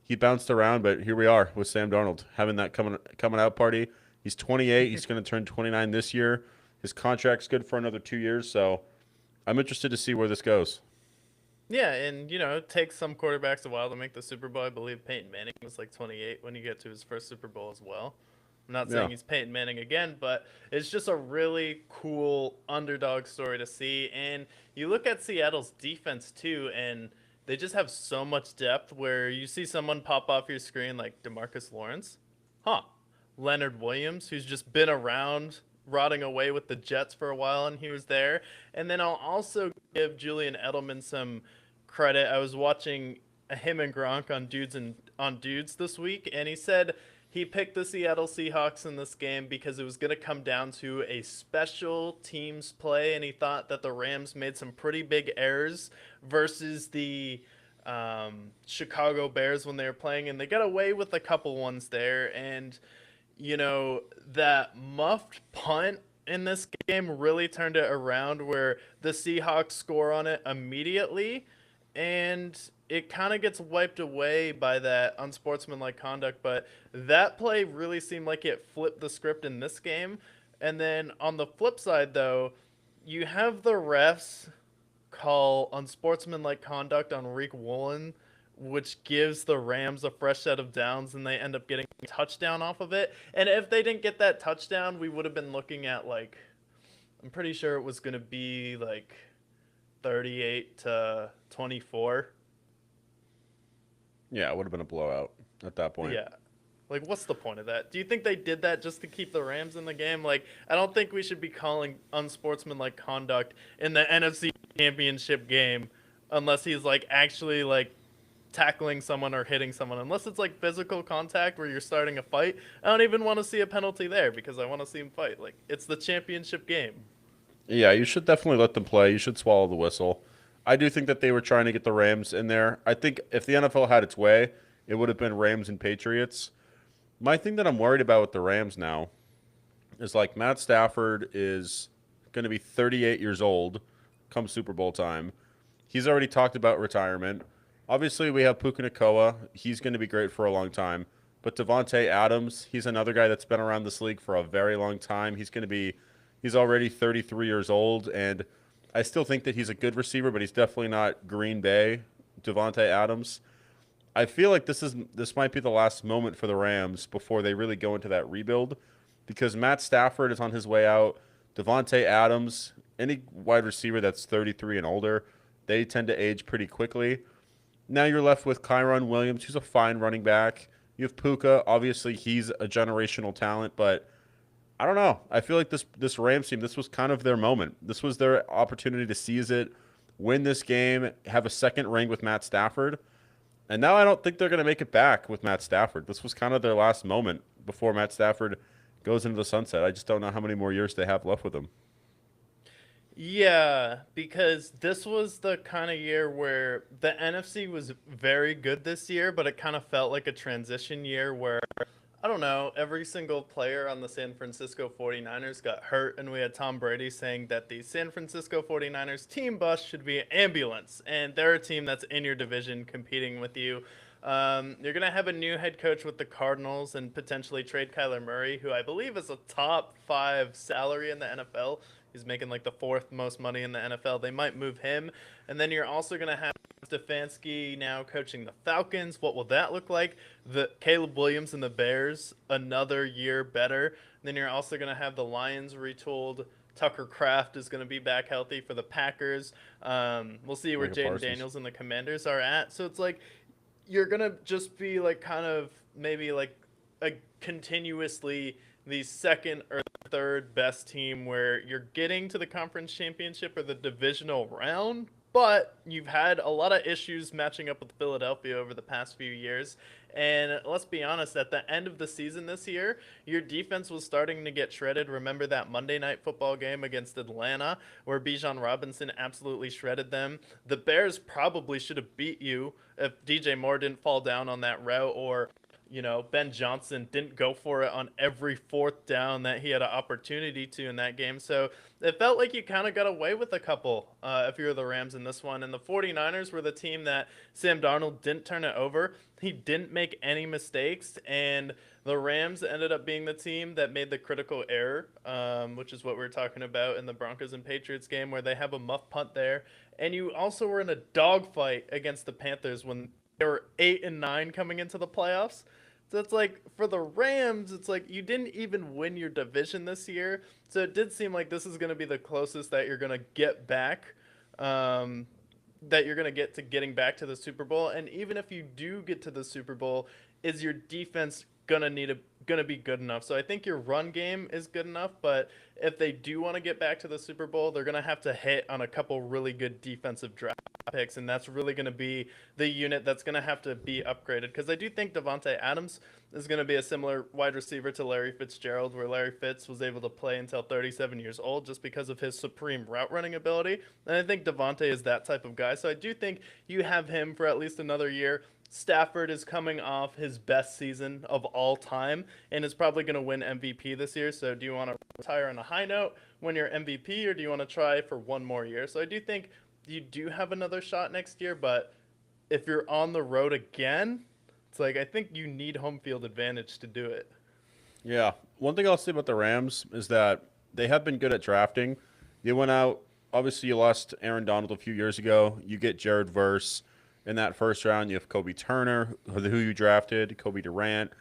He bounced around, but here we are with Sam Darnold having that coming out party. He's 28. He's going to turn 29 this year. His contract's good for another 2 years, so I'm interested to see where this goes. Yeah, and it takes some quarterbacks a while to make the Super Bowl. I believe Peyton Manning was like 28 when he get to his first Super Bowl as well. I'm not saying Yeah, he's Peyton Manning again, but it's just a really cool underdog story to see. And you look at Seattle's defense too, and they just have so much depth where you see someone pop off your screen like Demarcus Lawrence, huh? Leonard Williams, who's just been around rotting away with the Jets for a while, and he was there. And then I'll also give Julian Edelman some credit. I was watching him and Gronk on Dudes this week, and he said he picked the Seattle Seahawks in this game because it was going to come down to a special teams play, and he thought that the Rams made some pretty big errors versus the Chicago Bears when they were playing, and they got away with a couple ones there. And that muffed punt in this game really turned it around where the Seahawks score on it immediately, and it kind of gets wiped away by that unsportsmanlike conduct. But that play really seemed like it flipped the script in this game. And then on the flip side, though, you have the refs call unsportsmanlike conduct on Rick Woolen, which gives the Rams a fresh set of downs, and they end up getting a touchdown off of it. And if they didn't get that touchdown, we would have been looking at like, I'm pretty sure it was going to be like 38-24. yeah, it would have been a blowout. at that point. Yeah. Like, what's the point of that? Do you think they did that just to keep the Rams in the game? Like, I don't think we should be calling unsportsmanlike conduct in the NFC Championship game unless he's like actually like tackling someone or hitting someone. Unless it's like physical contact where you're starting a fight, I don't even want to see a penalty there because I want to see him fight. Like, it's the championship game. Yeah, you should definitely let them play. You should swallow the whistle. I do think that they were trying to get the Rams in there. I think if the NFL had its way, it would have been Rams and Patriots. My thing that I'm worried about with the Rams now is like Matt Stafford is going to be 38 years old come Super Bowl time. He's already talked about retirement. Obviously, we have Puka Nacua. He's going to be great for a long time. But Devontae Adams, he's another guy that's been around this league for a very long time. He's already 33 years old, and I still think that he's a good receiver, but he's definitely not Green Bay Devontae Adams. I feel like this might be the last moment for the Rams before they really go into that rebuild, because Matt Stafford is on his way out. Devontae Adams, any wide receiver that's 33 and older, they tend to age pretty quickly. Now you're left with Kyron Williams, who's a fine running back. You have Puka. Obviously, he's a generational talent, but I don't know. I feel like this Rams team, this was kind of their moment. This was their opportunity to seize it, win this game, have a second ring with Matt Stafford. And now I don't think they're going to make it back with Matt Stafford. This was kind of their last moment before Matt Stafford goes into the sunset. I just don't know how many more years they have left with him. Yeah, because this was the kind of year where the NFC was very good this year, but it kind of felt like a transition year where, I don't know, every single player on the San Francisco 49ers got hurt, and we had Tom Brady saying that the San Francisco 49ers team bus should be an ambulance, and they're a team that's in your division competing with you. You're going to have a new head coach with the Cardinals and potentially trade Kyler Murray, who I believe is a top 5 salary in the NFL. He's making like the 4th most money in the NFL. They might move him. And then you're also going to have Stefanski now coaching the Falcons. What will that look like? The Caleb Williams and the Bears, another year better. And then you're also going to have the Lions retooled. Tucker Kraft is going to be back healthy for the Packers. We'll see where Jaden Daniels and the Commanders are at. So it's like you're going to just be like kind of maybe like a continuously the second or third best team where you're getting to the conference championship or the divisional round, but you've had a lot of issues matching up with Philadelphia over the past few years. And let's be honest, at the end of the season this year, your defense was starting to get shredded. Remember that Monday Night Football game against Atlanta where Bijan Robinson absolutely shredded them? The Bears probably should have beat you if DJ Moore didn't fall down on that route, or Ben Johnson didn't go for it on every 4th down that he had an opportunity to in that game. So it felt like you kind of got away with a couple if you were the Rams in this one. And the 49ers were the team that Sam Darnold didn't turn it over. He didn't make any mistakes. And the Rams ended up being the team that made the critical error, which is what we were talking about in the Broncos and Patriots game where they have a muff punt there. And you also were in a dogfight against the Panthers when they were 8-9 coming into the playoffs. So it's like for the Rams, it's like you didn't even win your division this year. So it did seem like this is going to be the closest that you're going to get back, that you're going to get to getting back to the Super Bowl. And even if you do get to the Super Bowl, is your defense gonna be good enough? So I think your run game is good enough, but if they do want to get back to the Super Bowl, they're gonna have to hit on a couple really good defensive draft picks, and that's really gonna be the unit that's gonna have to be upgraded. Because I do think Devontae Adams is gonna be a similar wide receiver to Larry Fitzgerald, where Larry Fitz was able to play until 37 years old just because of his supreme route running ability. And I think Devontae is that type of guy. So I do think you have him for at least another year. Stafford is coming off his best season of all time and is probably going to win MVP this year. So do you want to retire on a high note, win your MVP, or do you want to try for one more year? So I do think you do have another shot next year, but if you're on the road again, it's like I think you need home field advantage to do it. Yeah. One thing I'll say about the Rams is that they have been good at drafting. They went out, obviously, you lost Aaron Donald a few years ago. You get Jared Verse. In that first round, you have Kobe Turner, who you drafted, Kobe Durant.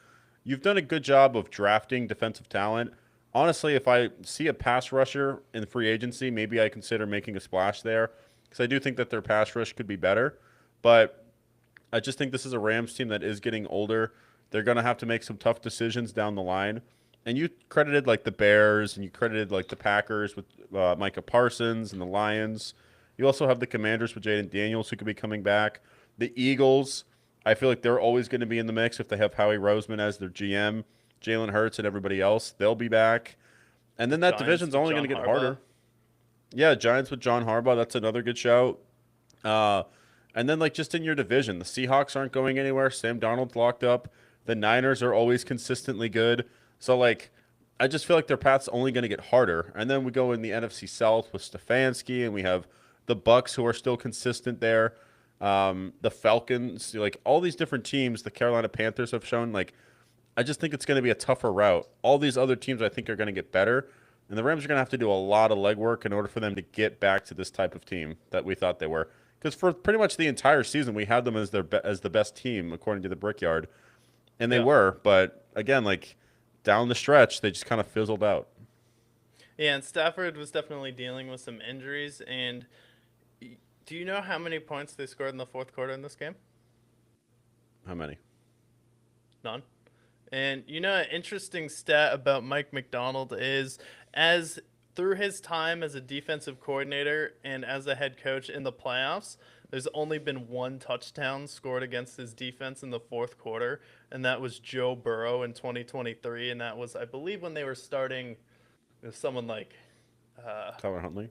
You've done a good job of drafting defensive talent. Honestly, if I see a pass rusher in free agency, maybe I consider making a splash there because I do think that their pass rush could be better. But I just think this is a Rams team that is getting older. They're going to have to make some tough decisions down the line. And you credited like the Bears and you credited like the Packers with Micah Parsons and the Lions. You also have the Commanders with Jaden Daniels who could be coming back. The Eagles, I feel like they're always going to be in the mix if they have Howie Roseman as their GM, Jalen Hurts and everybody else. They'll be back. And then that Giants division's with only John going to get Harbaugh. harder. Yeah, Giants with John Harbaugh. That's another good shout. Uh, and then, like, just in your division, the Seahawks aren't going anywhere. Sam Darnold's locked up. The Niners are always consistently good. So, like, I just feel like their path's only going to get harder. And then we go in the NFC South with Stefanski, and we have the Bucks who are still consistent there. The Falcons, like, all these different teams, the Carolina Panthers have shown, like, I just think it's going to be a tougher route. All these other teams I think are going to get better. And the Rams are going to have to do a lot of legwork in order for them to get back to this type of team that we thought they were. Because for pretty much the entire season, we had them as as the best team according to the Brickyard, and they were. But again, like down the stretch, they just kind of fizzled out. Yeah, and Stafford was definitely dealing with some injuries. And do you know how many points they scored in the fourth quarter in this game? How many? None. And you know, an interesting stat about Mike McDonald is as through his time as a defensive coordinator and as a head coach in the playoffs, there's only been one touchdown scored against his defense in the fourth quarter, and that was Joe Burrow in 2023, and that was, I believe, when they were starting someone like Tyler Huntley.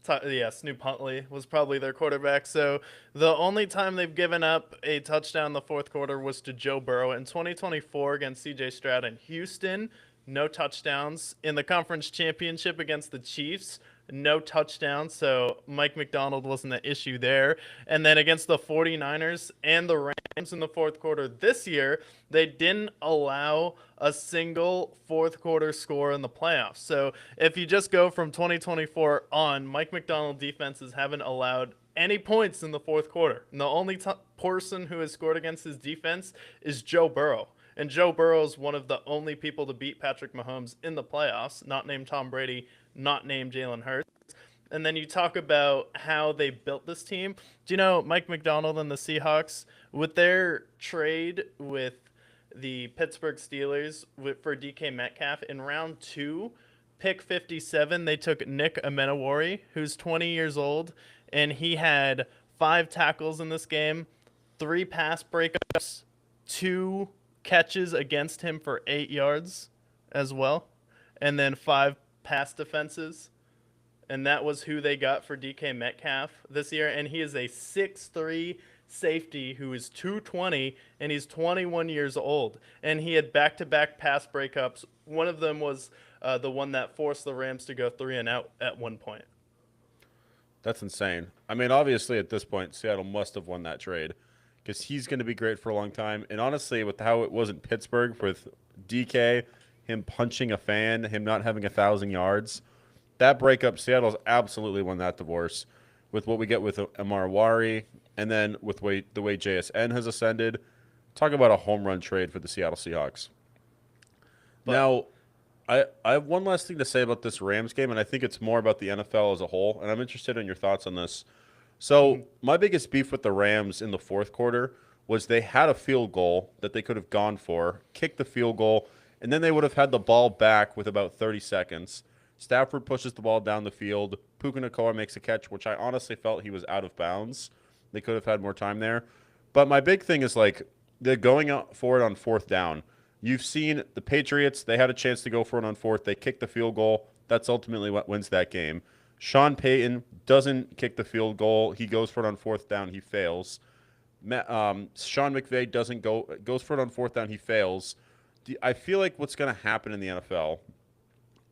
Snoop Huntley was probably their quarterback. So the only time they've given up a touchdown in the fourth quarter was to Joe Burrow in 2024 against C.J. Stroud in Houston. No touchdowns. In the conference championship against the Chiefs, no touchdowns. So Mike McDonald wasn't the issue there. And then against the 49ers and the Rams in the fourth quarter this year, they didn't allow a single fourth quarter score in the playoffs. So if you just go from 2024 on, Mike McDonald defenses haven't allowed any points in the fourth quarter. And the only person who has scored against his defense is Joe Burrow. And Joe Burrow is one of the only people to beat Patrick Mahomes in the playoffs, not named Tom Brady, not named Jalen Hurts. And then you talk about how they built this team. Do you know Mike McDonald and the Seahawks, with their trade with the Pittsburgh Steelers for DK Metcalf in round 2, pick 57, they took Nick Amenawari, who's 20 years old, and he had 5 tackles in this game, 3 pass breakups, 2 catches against him for 8 yards as well, and then 5 pass defenses. And that was who they got for DK Metcalf this year. And he is a 6'3" safety who is 220, and he's 21 years old. And he had back-to-back pass breakups. One of them was the one that forced the Rams to go 3-and-out at one point. That's insane. I mean, obviously at this point, Seattle must have won that trade because he's going to be great for a long time. And honestly, with how it was in Pittsburgh with DK, him punching a fan, him not having 1,000 yards, that breakup, Seattle's absolutely won that divorce with what we get with Amenawari and then with the way JSN has ascended. Talk about a home run trade for the Seattle Seahawks. But now, I have one last thing to say about this Rams game, and I think it's more about the NFL as a whole, and I'm interested in your thoughts on this. So my biggest beef with the Rams in the fourth quarter was they had a field goal that they could have gone for, kicked the field goal, and then they would have had the ball back with about 30 seconds. Stafford pushes the ball down the field. Puka Nacua makes a catch, which I honestly felt he was out of bounds. They could have had more time there. But my big thing is, like, they're going out for it on fourth down. You've seen the Patriots. They had a chance to go for it on fourth. They kicked the field goal. That's ultimately what wins that game. Sean Payton doesn't kick the field goal. He goes for it on fourth down. He fails. Sean McVay goes for it on fourth down. He fails. I feel like what's going to happen in the NFL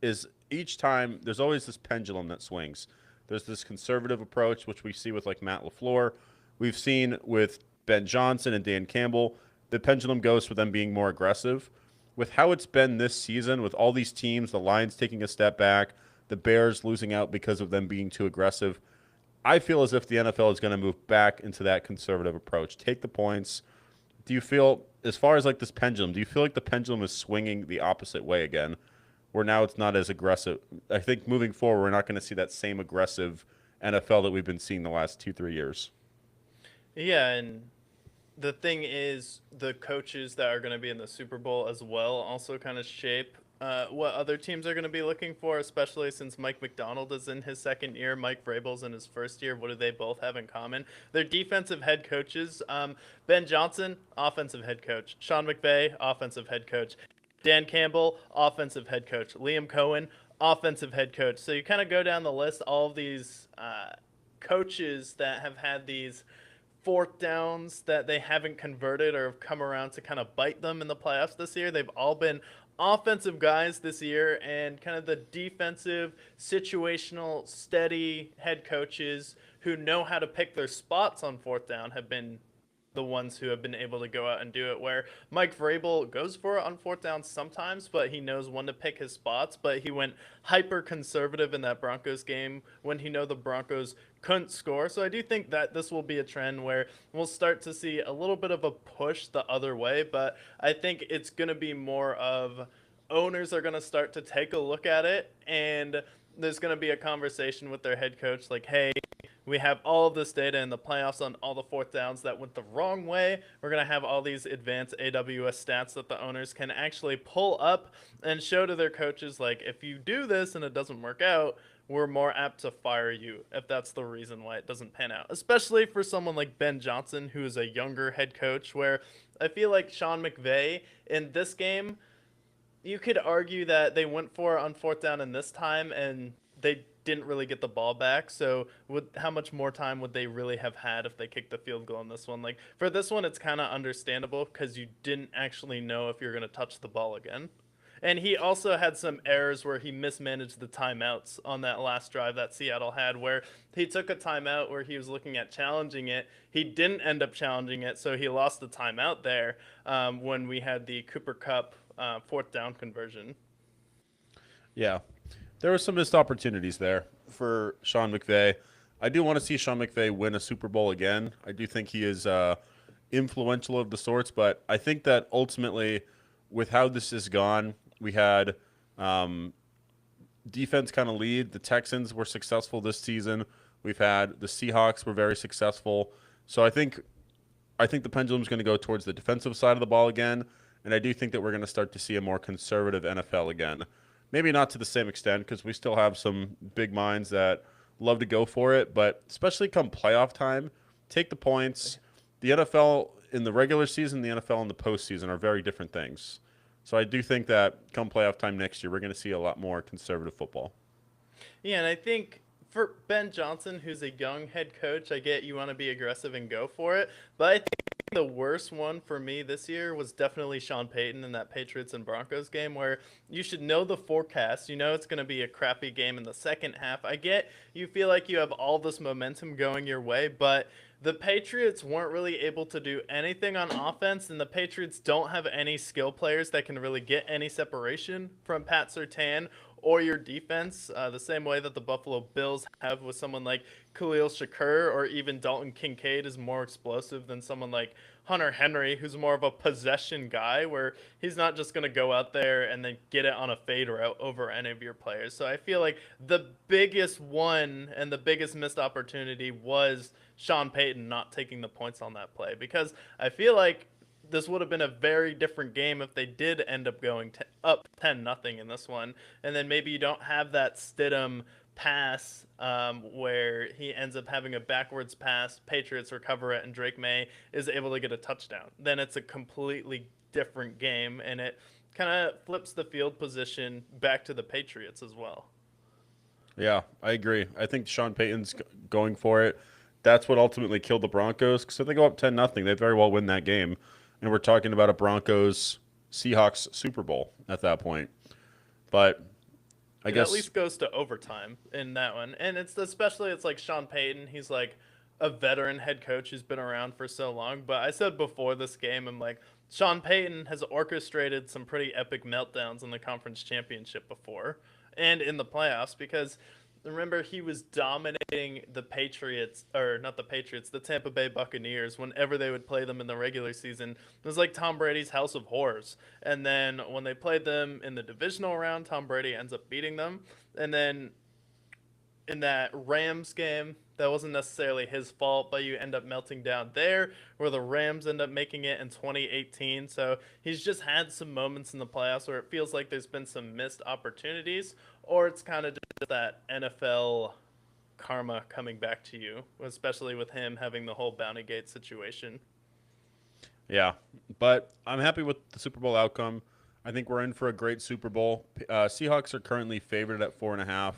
is each time there's always this pendulum that swings. There's this conservative approach, which we see with like Matt LaFleur. We've seen with Ben Johnson and Dan Campbell. The pendulum goes for them being more aggressive. With how it's been this season, with all these teams, the Lions taking a step back, the Bears losing out because of them being too aggressive, I feel as if the NFL is going to move back into that conservative approach. Take the points. Do you feel, as far as like this pendulum, do you feel like the pendulum is swinging the opposite way again, where now it's not as aggressive? I think moving forward, we're not going to see that same aggressive NFL that we've been seeing the last 2-3 years. Yeah, and the thing is, the coaches that are going to be in the Super Bowl as well also kind of shape what other teams are going to be looking for, especially since Mike McDonald is in his second year, Mike Vrabel's in his first year. What do they both have in common? They're defensive head coaches. Ben Johnson, offensive head coach. Sean McVay, offensive head coach. Dan Campbell, offensive head coach. Liam Cohen, offensive head coach. So you kind of go down the list, all of these coaches that have had these fourth downs that they haven't converted or have come around to kind of bite them in the playoffs this year. They've all been offensive guys this year, and kind of the defensive, situational, steady head coaches who know how to pick their spots on fourth down have been the ones who have been able to go out and do it. Where Mike Vrabel goes for it on fourth down sometimes, but he knows when to pick his spots. But he went hyper conservative in that Broncos game when he knew the Broncos couldn't score. So I do think that this will be a trend where we'll start to see a little bit of a push the other way. But I think it's going to be more of owners are going to start to take a look at it, and there's going to be a conversation with their head coach like, hey, we have all of this data in the playoffs on all the fourth downs that went the wrong way. We're going to have all these advanced AWS stats that the owners can actually pull up and show to their coaches, like, if you do this and it doesn't work out, we're more apt to fire you if that's the reason why it doesn't pan out. Especially for someone like Ben Johnson, who is a younger head coach, where I feel like Sean McVay in this game, you could argue that they went for it on fourth down in this time and they didn't really get the ball back. So how much more time would they really have had if they kicked the field goal in this one? Like, for this one, it's kind of understandable because you didn't actually know if you're going to touch the ball again. And he also had some errors where he mismanaged the timeouts on that last drive that Seattle had, where he took a timeout where he was looking at challenging it. He didn't end up challenging it, so he lost the timeout there when we had the Cooper Kupp fourth down conversion. Yeah, there were some missed opportunities there for Sean McVay. I do want to see Sean McVay win a Super Bowl again. I do think he is influential of the sorts, but I think that ultimately, with how this has gone, we had defense kind of lead. The Texans were successful this season. We've had the Seahawks were very successful. So I think the pendulum's going to go towards the defensive side of the ball again, and I do think that we're going to start to see a more conservative NFL again. Maybe not to the same extent because we still have some big minds that love to go for it, but especially come playoff time, take the points. The NFL in the regular season, the NFL in the postseason are very different things. So I do think that come playoff time next year, we're going to see a lot more conservative football. Yeah, and I think for Ben Johnson, who's a young head coach, I get you want to be aggressive and go for it, but I think the worst one for me this year was definitely Sean Payton in that Patriots and Broncos game, where you should know the forecast. You know it's going to be a crappy game in the second half. I get you feel like you have all this momentum going your way, but the Patriots weren't really able to do anything on offense, and the Patriots don't have any skill players that can really get any separation from Pat Surtain or your defense, the same way that the Buffalo Bills have with someone like Khalil Shakur, or even Dalton Kincaid is more explosive than someone like Hunter Henry, who's more of a possession guy, where he's not just going to go out there and then get it on a fade route over any of your players. So I feel like the biggest one and the biggest missed opportunity was Sean Payton not taking the points on that play, because I feel like this would have been a very different game if they did end up going up 10-0 in this one. And then maybe you don't have that Stidham pass where he ends up having a backwards pass, Patriots recover it, and Drake May is able to get a touchdown. Then it's a completely different game, and it kind of flips the field position back to the Patriots as well. Yeah, I agree. I think Sean Payton's going for it. That's what ultimately killed the Broncos, because if they go up 10-0, they very well win that game. And we're talking about a Broncos-Seahawks Super Bowl at that point. But I guess at least goes to overtime in that one. And it's like Sean Payton. He's like a veteran head coach who's been around for so long. But I said before this game, I'm like, Sean Payton has orchestrated some pretty epic meltdowns in the conference championship before and in the playoffs, because remember, he was dominating the Patriots, or not the Patriots, the Tampa Bay Buccaneers whenever they would play them in the regular season. It was like Tom Brady's House of Horrors. And then when they played them in the divisional round, Tom Brady ends up beating them. And then in that Rams game That wasn't necessarily his fault, but you end up melting down there, where the Rams end up making it in 2018. So he's just had some moments in the playoffs where it feels like there's been some missed opportunities, or it's kind of just that NFL karma coming back to you, especially with him having the whole Bounty Gate situation. Yeah, but I'm happy with the Super Bowl outcome. I think we're in for a great Super Bowl. Seahawks are currently favored at 4.5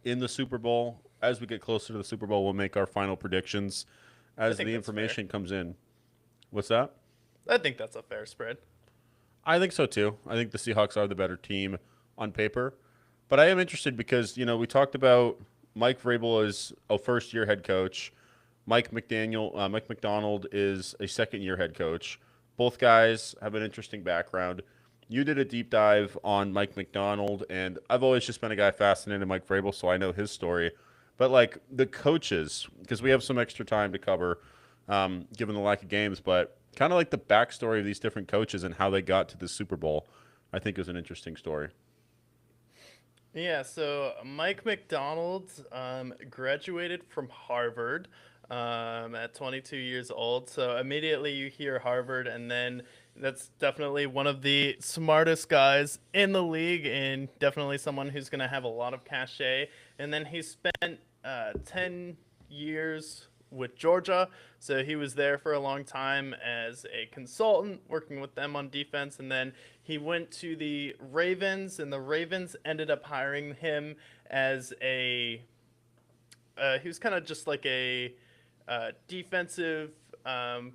in the Super Bowl. As we get closer to the Super Bowl, we'll make our final predictions I as think the that's fair. information comes in. What's that? I think that's a fair spread. I think so too. I think the Seahawks are the better team on paper. But I am interested because, we talked about Mike Vrabel is a first-year head coach. Mike McDonald is a second-year head coach. Both guys have an interesting background. You did a deep dive on Mike McDonald, and I've always just been a guy fascinated in Mike Vrabel, so I know his story. But like the coaches, because we have some extra time to cover, given the lack of games, but kind of like the backstory of these different coaches and how they got to the Super Bowl, I think is an interesting story. Yeah, so Mike McDonald graduated from Harvard at 22 years old. So immediately you hear Harvard, and then that's definitely one of the smartest guys in the league, and definitely someone who's going to have a lot of cachet. And then he spent 10 years with Georgia. So he was there for a long time as a consultant, working with them on defense. And then he went to the Ravens, and the Ravens ended up hiring him as he was kind of just like a defensive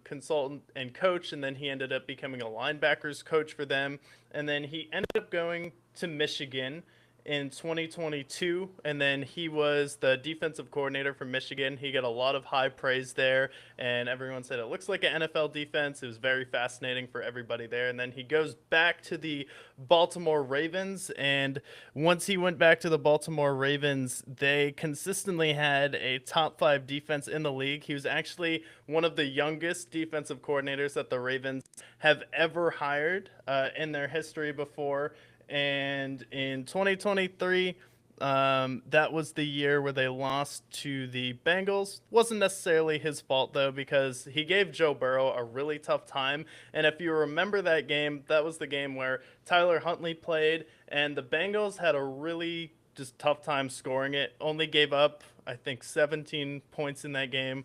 consultant and coach, and then he ended up becoming a linebackers coach for them. And then he ended up going to Michigan in 2022, and then he was the defensive coordinator for Michigan. He got a lot of high praise there, and everyone said it looks like an NFL defense. It was very fascinating for everybody there. And then he goes back to the Baltimore Ravens, and once he went back to the Baltimore Ravens, they consistently had a top 5 defense in the league. He was actually one of the youngest defensive coordinators that the Ravens have ever hired in their history before. And in 2023, that was the year where they lost to the Bengals. Wasn't necessarily his fault, though, because he gave Joe Burrow a really tough time. And if you remember that game, that was the game where Tyler Huntley played, and the Bengals had a really just tough time scoring it. Only gave up, I think, 17 points in that game.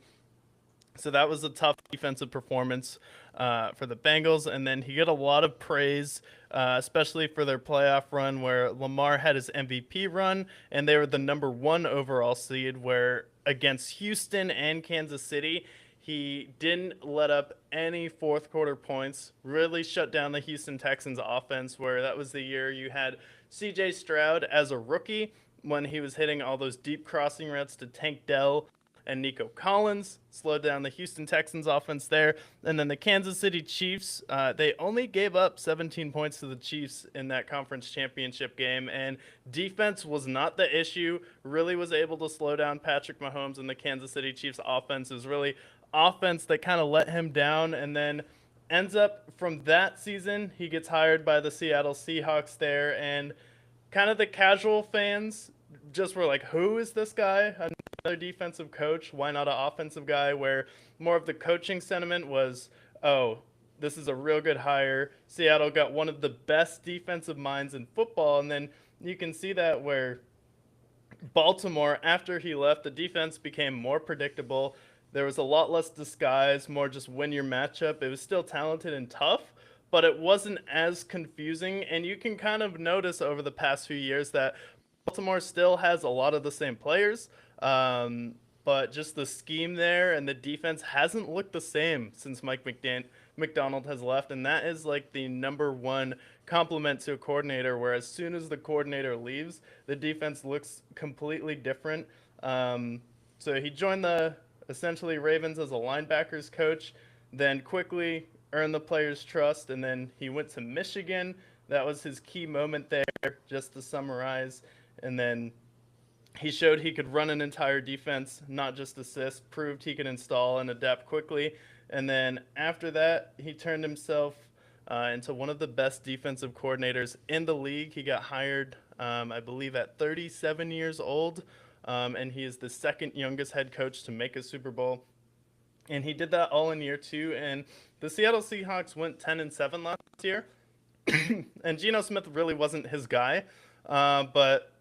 So that was a tough defensive performance for the Bengals. And then he got a lot of praise, especially for their playoff run where Lamar had his MVP run and they were the #1 overall seed, where against Houston and Kansas City, he didn't let up any fourth quarter points, really shut down the Houston Texans offense, where that was the year you had CJ Stroud as a rookie when he was hitting all those deep crossing routes to Tank Dell and Nico Collins, slowed down the Houston Texans offense there. And then the Kansas City Chiefs, they only gave up 17 points to the Chiefs in that conference championship game. And defense was not the issue, really was able to slow down Patrick Mahomes and the Kansas City Chiefs offense. It was really offense that kind of let him down. And then ends up from that season, he gets hired by the Seattle Seahawks there. And kind of the casual fans just were like, who is this guy? Another defensive coach? Why not an offensive guy? Where more of the coaching sentiment was, oh, this is a real good hire. Seattle got one of the best defensive minds in football. And then you can see that where Baltimore, after he left, the defense became more predictable. There was a lot less disguise, more just win your matchup. It was still talented and tough, but it wasn't as confusing. And you can kind of notice over the past few years that Baltimore still has a lot of the same players, but just the scheme there and the defense hasn't looked the same since McDonald has left. And that is like the #1 compliment to a coordinator, where as soon as the coordinator leaves, the defense looks completely different. So he joined the essentially Ravens as a linebackers coach, then quickly earned the players' trust, and then he went to Michigan. That was his key moment there, just to summarize. And then he showed he could run an entire defense, not just assist, proved he could install and adapt quickly. And then after that, he turned himself into one of the best defensive coordinators in the league. He got hired, I believe, at 37 years old and he is the second youngest head coach to make a Super Bowl. And he did that all in year 2. And the Seattle Seahawks went 10-7 last year. And Geno Smith really wasn't his guy, but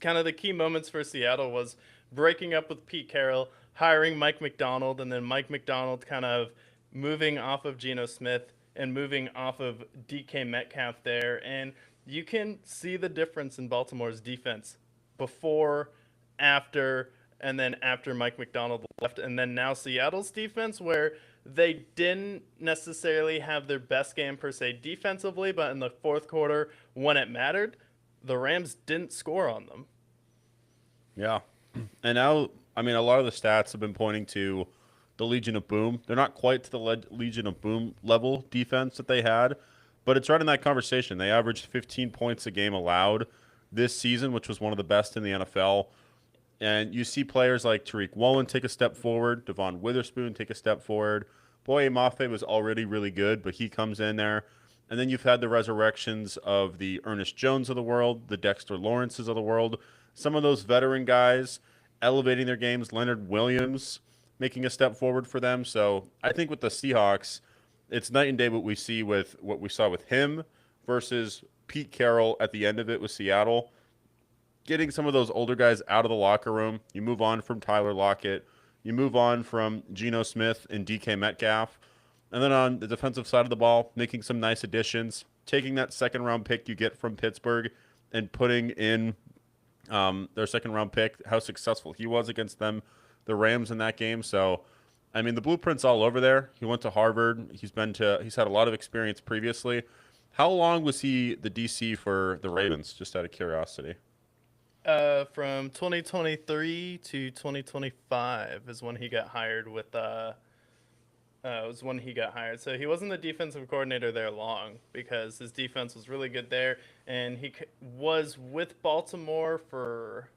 kind of the key moments for Seattle was breaking up with Pete Carroll, hiring Mike Macdonald, and then Mike Macdonald kind of moving off of Geno Smith and moving off of DK Metcalf there. And you can see the difference in Baltimore's defense before, after, and then after Mike Macdonald left. And then now Seattle's defense, where they didn't necessarily have their best game per se defensively, but in the fourth quarter, when it mattered, the Rams didn't score on them. Yeah. And now, I mean, a lot of the stats have been pointing to the Legion of Boom. They're not quite to the Legion of Boom level defense that they had, but it's right in that conversation. They averaged 15 points a game allowed this season, which was one of the best in the NFL. And you see players like Tariq Woolen take a step forward, Devon Witherspoon take a step forward. Boye Mafe was already really good, but he comes in there. And then you've had the resurrections of the Ernest Jones of the world, the Dexter Lawrences of the world. Some of those veteran guys elevating their games. Leonard Williams making a step forward for them. So I think with the Seahawks, it's night and day what we see with what we saw with him versus Pete Carroll at the end of it with Seattle. Getting some of those older guys out of the locker room. You move on from Tyler Lockett. You move on from Geno Smith and DK Metcalf. And then on the defensive side of the ball, making some nice additions, taking that second-round pick you get from Pittsburgh and putting in their second-round pick, how successful he was against them, the Rams in that game. So, I mean, the blueprint's all over there. He went to Harvard. He's had a lot of experience previously. How long was he the DC for the Ravens, just out of curiosity? From 2023 to 2025 is when he got hired with was when he got hired. So he wasn't the defensive coordinator there long because his defense was really good there, and he was with Baltimore for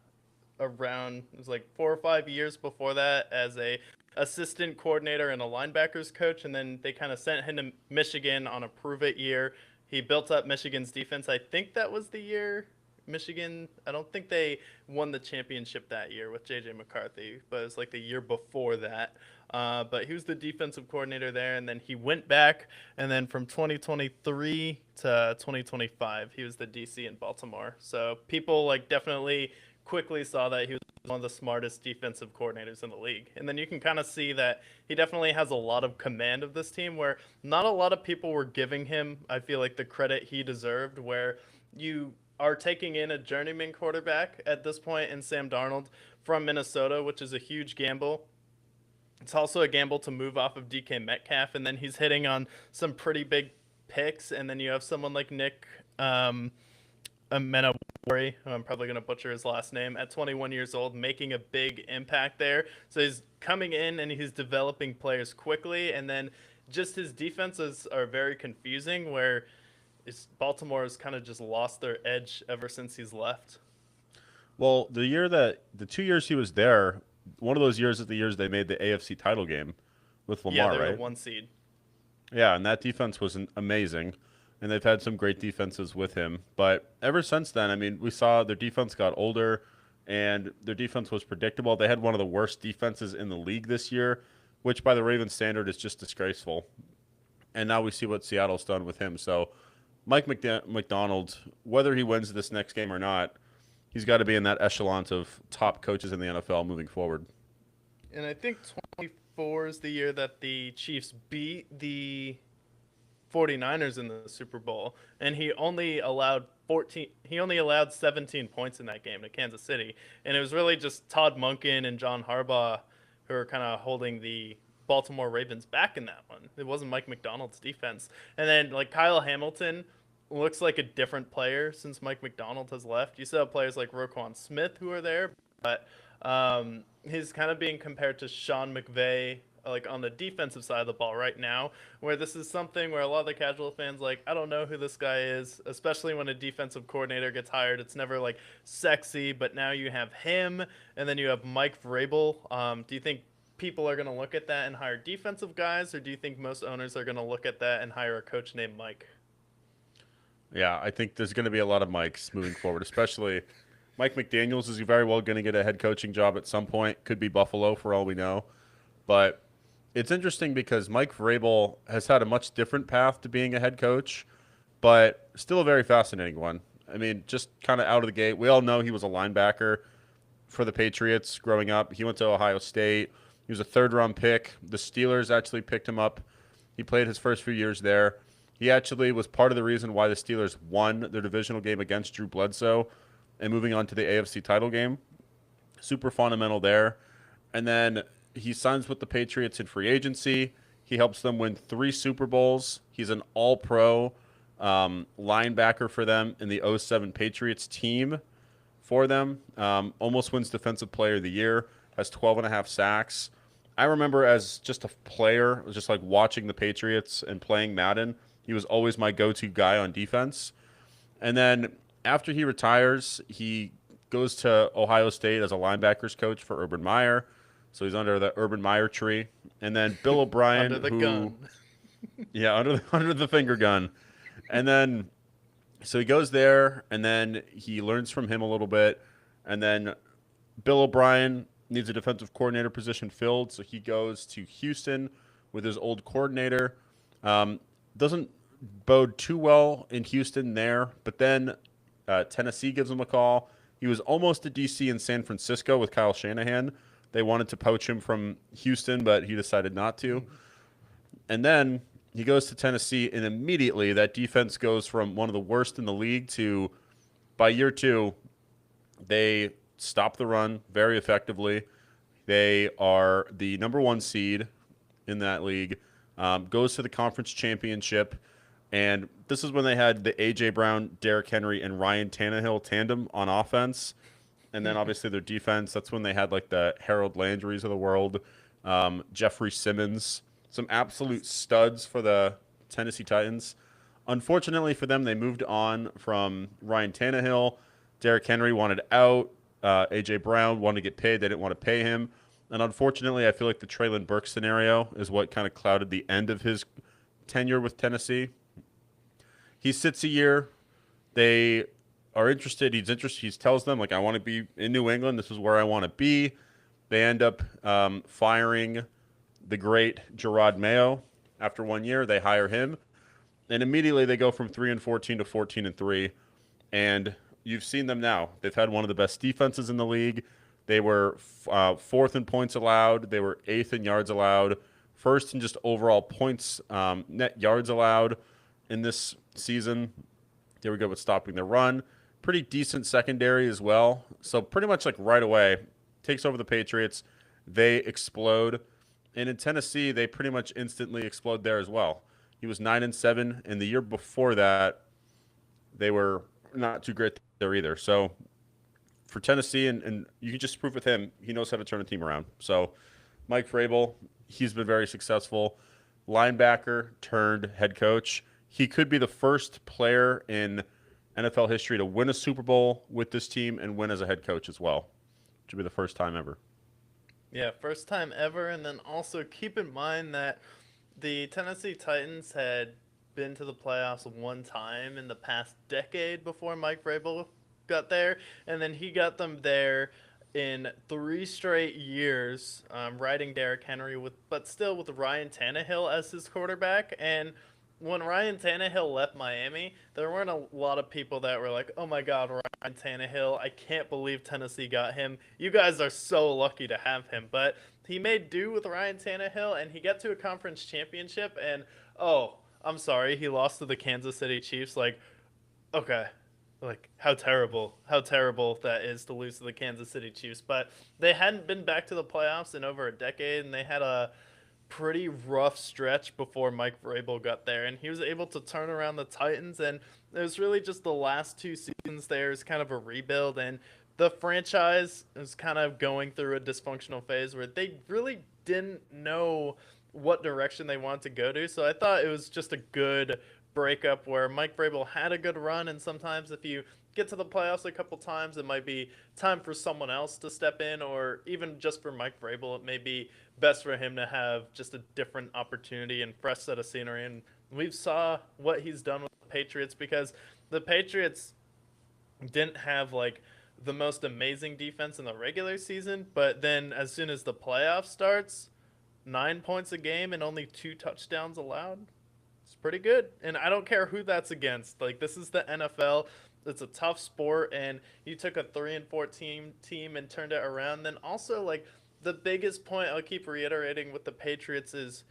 around, it was like 4 or 5 years before that as a assistant coordinator and a linebackers coach, and then they kind of sent him to Michigan on a prove it year. He built up Michigan's defense. I think that was the year Michigan, I don't think they won the championship that year with J.J. McCarthy, but it was like the year before that. But he was the defensive coordinator there, and then he went back, and then from 2023 to 2025, he was the DC in Baltimore. So people like definitely quickly saw that he was one of the smartest defensive coordinators in the league. And then you can kind of see that he definitely has a lot of command of this team, where not a lot of people were giving him, I feel like, the credit he deserved, where you are taking in a journeyman quarterback at this point in Sam Darnold from Minnesota, which is a huge gamble. It's also a gamble to move off of DK Metcalf, and then he's hitting on some pretty big picks. And then you have someone like Nick Amenawari, who I'm probably going to butcher his last name, at 21 years old, making a big impact there. So he's coming in and he's developing players quickly, and then just his defenses are very confusing, where Baltimore has kind of just lost their edge ever since he's left. Well, the 2 years he was there, one of those years is the years they made the AFC title game with Lamar, yeah, they were right? the 1 seed. Yeah, and that defense was amazing, and they've had some great defenses with him. But ever since then, I mean, we saw their defense got older, and their defense was predictable. They had one of the worst defenses in the league this year, which by the Ravens standard is just disgraceful. And now we see what Seattle's done with him. So Mike Macdonald, whether he wins this next game or not, he's got to be in that echelon of top coaches in the NFL moving forward. And I think 24 is the year that the Chiefs beat the 49ers in the Super Bowl, and he only allowed 17 points in that game to Kansas City. And it was really just Todd Monken and John Harbaugh who are kind of holding the Baltimore Ravens back in that one. It wasn't Mike Macdonald's defense. And then like Kyle Hamilton looks like a different player since Mike Macdonald has left. You still have players like Roquan Smith who are there, but he's kind of being compared to Sean McVay, like on the defensive side of the ball right now, where this is something where a lot of the casual fans like, I don't know who this guy is, especially when a defensive coordinator gets hired. It's never like sexy, but now you have him, and then you have Mike Vrabel. Do you think people are going to look at that and hire defensive guys, or do you think most owners are going to look at that and hire a coach named Mike? Yeah, I think there's going to be a lot of Mikes moving forward, especially Mike McDaniels is very well going to get a head coaching job at some point. Could be Buffalo for all we know. But it's interesting because Mike Vrabel has had a much different path to being a head coach, but still a very fascinating one. I mean, just kind of out of the gate. We all know he was a linebacker for the Patriots growing up. He went to Ohio State. He was a third-round pick. The Steelers actually picked him up. He played his first few years there. He actually was part of the reason why the Steelers won their divisional game against Drew Bledsoe and moving on to the AFC title game. Super fundamental there. And then he signs with the Patriots in free agency. He helps them win 3 Super Bowls. He's an all-pro linebacker for them in the 07 Patriots team for them. Almost wins Defensive Player of the Year. Has 12.5 sacks. I remember as just a player, just like watching the Patriots and playing Madden, he was always my go-to guy on defense. And then after he retires, he goes to Ohio State as a linebackers coach for Urban Meyer. So he's under the Urban Meyer tree. And then Bill O'Brien, Under the gun. Yeah, under the finger gun. And then so he goes there, and then he learns from him a little bit. And then Bill O'Brien needs a defensive coordinator position filled, so he goes to Houston with his old coordinator. Doesn't bode too well in Houston there, but then Tennessee gives him a call. He was almost to D.C. and San Francisco with Kyle Shanahan. They wanted to poach him from Houston, but he decided not to. And then he goes to Tennessee, and immediately that defense goes from one of the worst in the league to, by year 2, they stop the run very effectively. They are the number 1 seed in that league. Goes to the conference championship. And this is when they had the A.J. Brown, Derrick Henry, and Ryan Tannehill tandem on offense. And then obviously their defense, that's when they had like the Harold Landrys of the world, Jeffrey Simmons, some absolute studs for the Tennessee Titans. Unfortunately for them, they moved on from Ryan Tannehill. Derrick Henry wanted out. A.J. Brown wanted to get paid. They didn't want to pay him. And unfortunately, I feel like the Treylon Burks scenario is what kind of clouded the end of his tenure with Tennessee. He sits a year. They are interested. He's interested. He tells them, like, I want to be in New England. This is where I want to be. They end up firing the great Gerard Mayo. After 1 year, they hire him. And immediately they go from 3-14 to 14-3. And you've seen them now. They've had one of the best defenses in the league. They were 4th in points allowed. They were 8th in yards allowed. 1st in just overall points, net yards allowed in this season. They were good with stopping the run. Pretty decent secondary as well. So pretty much like right away, takes over the Patriots. They explode. And in Tennessee, they pretty much instantly explode there as well. He was 9-7, and the year before that, they were not too great there either. So for Tennessee, and you can just prove with him, he knows how to turn a team around. So Mike Vrabel, he's been very successful. Linebacker turned head coach. He could be the first player in NFL history to win a Super Bowl with this team and win as a head coach as well. Which would be the first time ever. Yeah, first time ever. And then also keep in mind that the Tennessee Titans had been to the playoffs one time in the past decade before Mike Vrabel got there. And then he got them there in 3 straight years, riding Derrick Henry, but still with Ryan Tannehill as his quarterback. And when Ryan Tannehill left Miami, there weren't a lot of people that were like, oh my God, Ryan Tannehill, I can't believe Tennessee got him. You guys are so lucky to have him. But he made do with Ryan Tannehill, and he got to a conference championship, and, oh, I'm sorry, he lost to the Kansas City Chiefs. Like, okay, like, how terrible that is to lose to the Kansas City Chiefs. But they hadn't been back to the playoffs in over a decade, and they had a pretty rough stretch before Mike Vrabel got there, and he was able to turn around the Titans. And it was really just the last 2 seasons there is kind of a rebuild, and the franchise is kind of going through a dysfunctional phase where they really didn't know what direction they wanted to go to. So I thought it was just a good breakup where Mike Vrabel had a good run, and sometimes if you get to the playoffs a couple times, it might be time for someone else to step in, or even just for Mike Vrabel, it may be best for him to have just a different opportunity and fresh set of scenery. And we've saw what he's done with the Patriots, because the Patriots didn't have like the most amazing defense in the regular season, but then as soon as the playoff starts, 9 points a game and only 2 touchdowns allowed. It's pretty good. And I don't care who that's against. Like, this is the NFL. It's a tough sport, and you took a 3-14 team and turned it around. Then also, like, the biggest point I'll keep reiterating with the Patriots is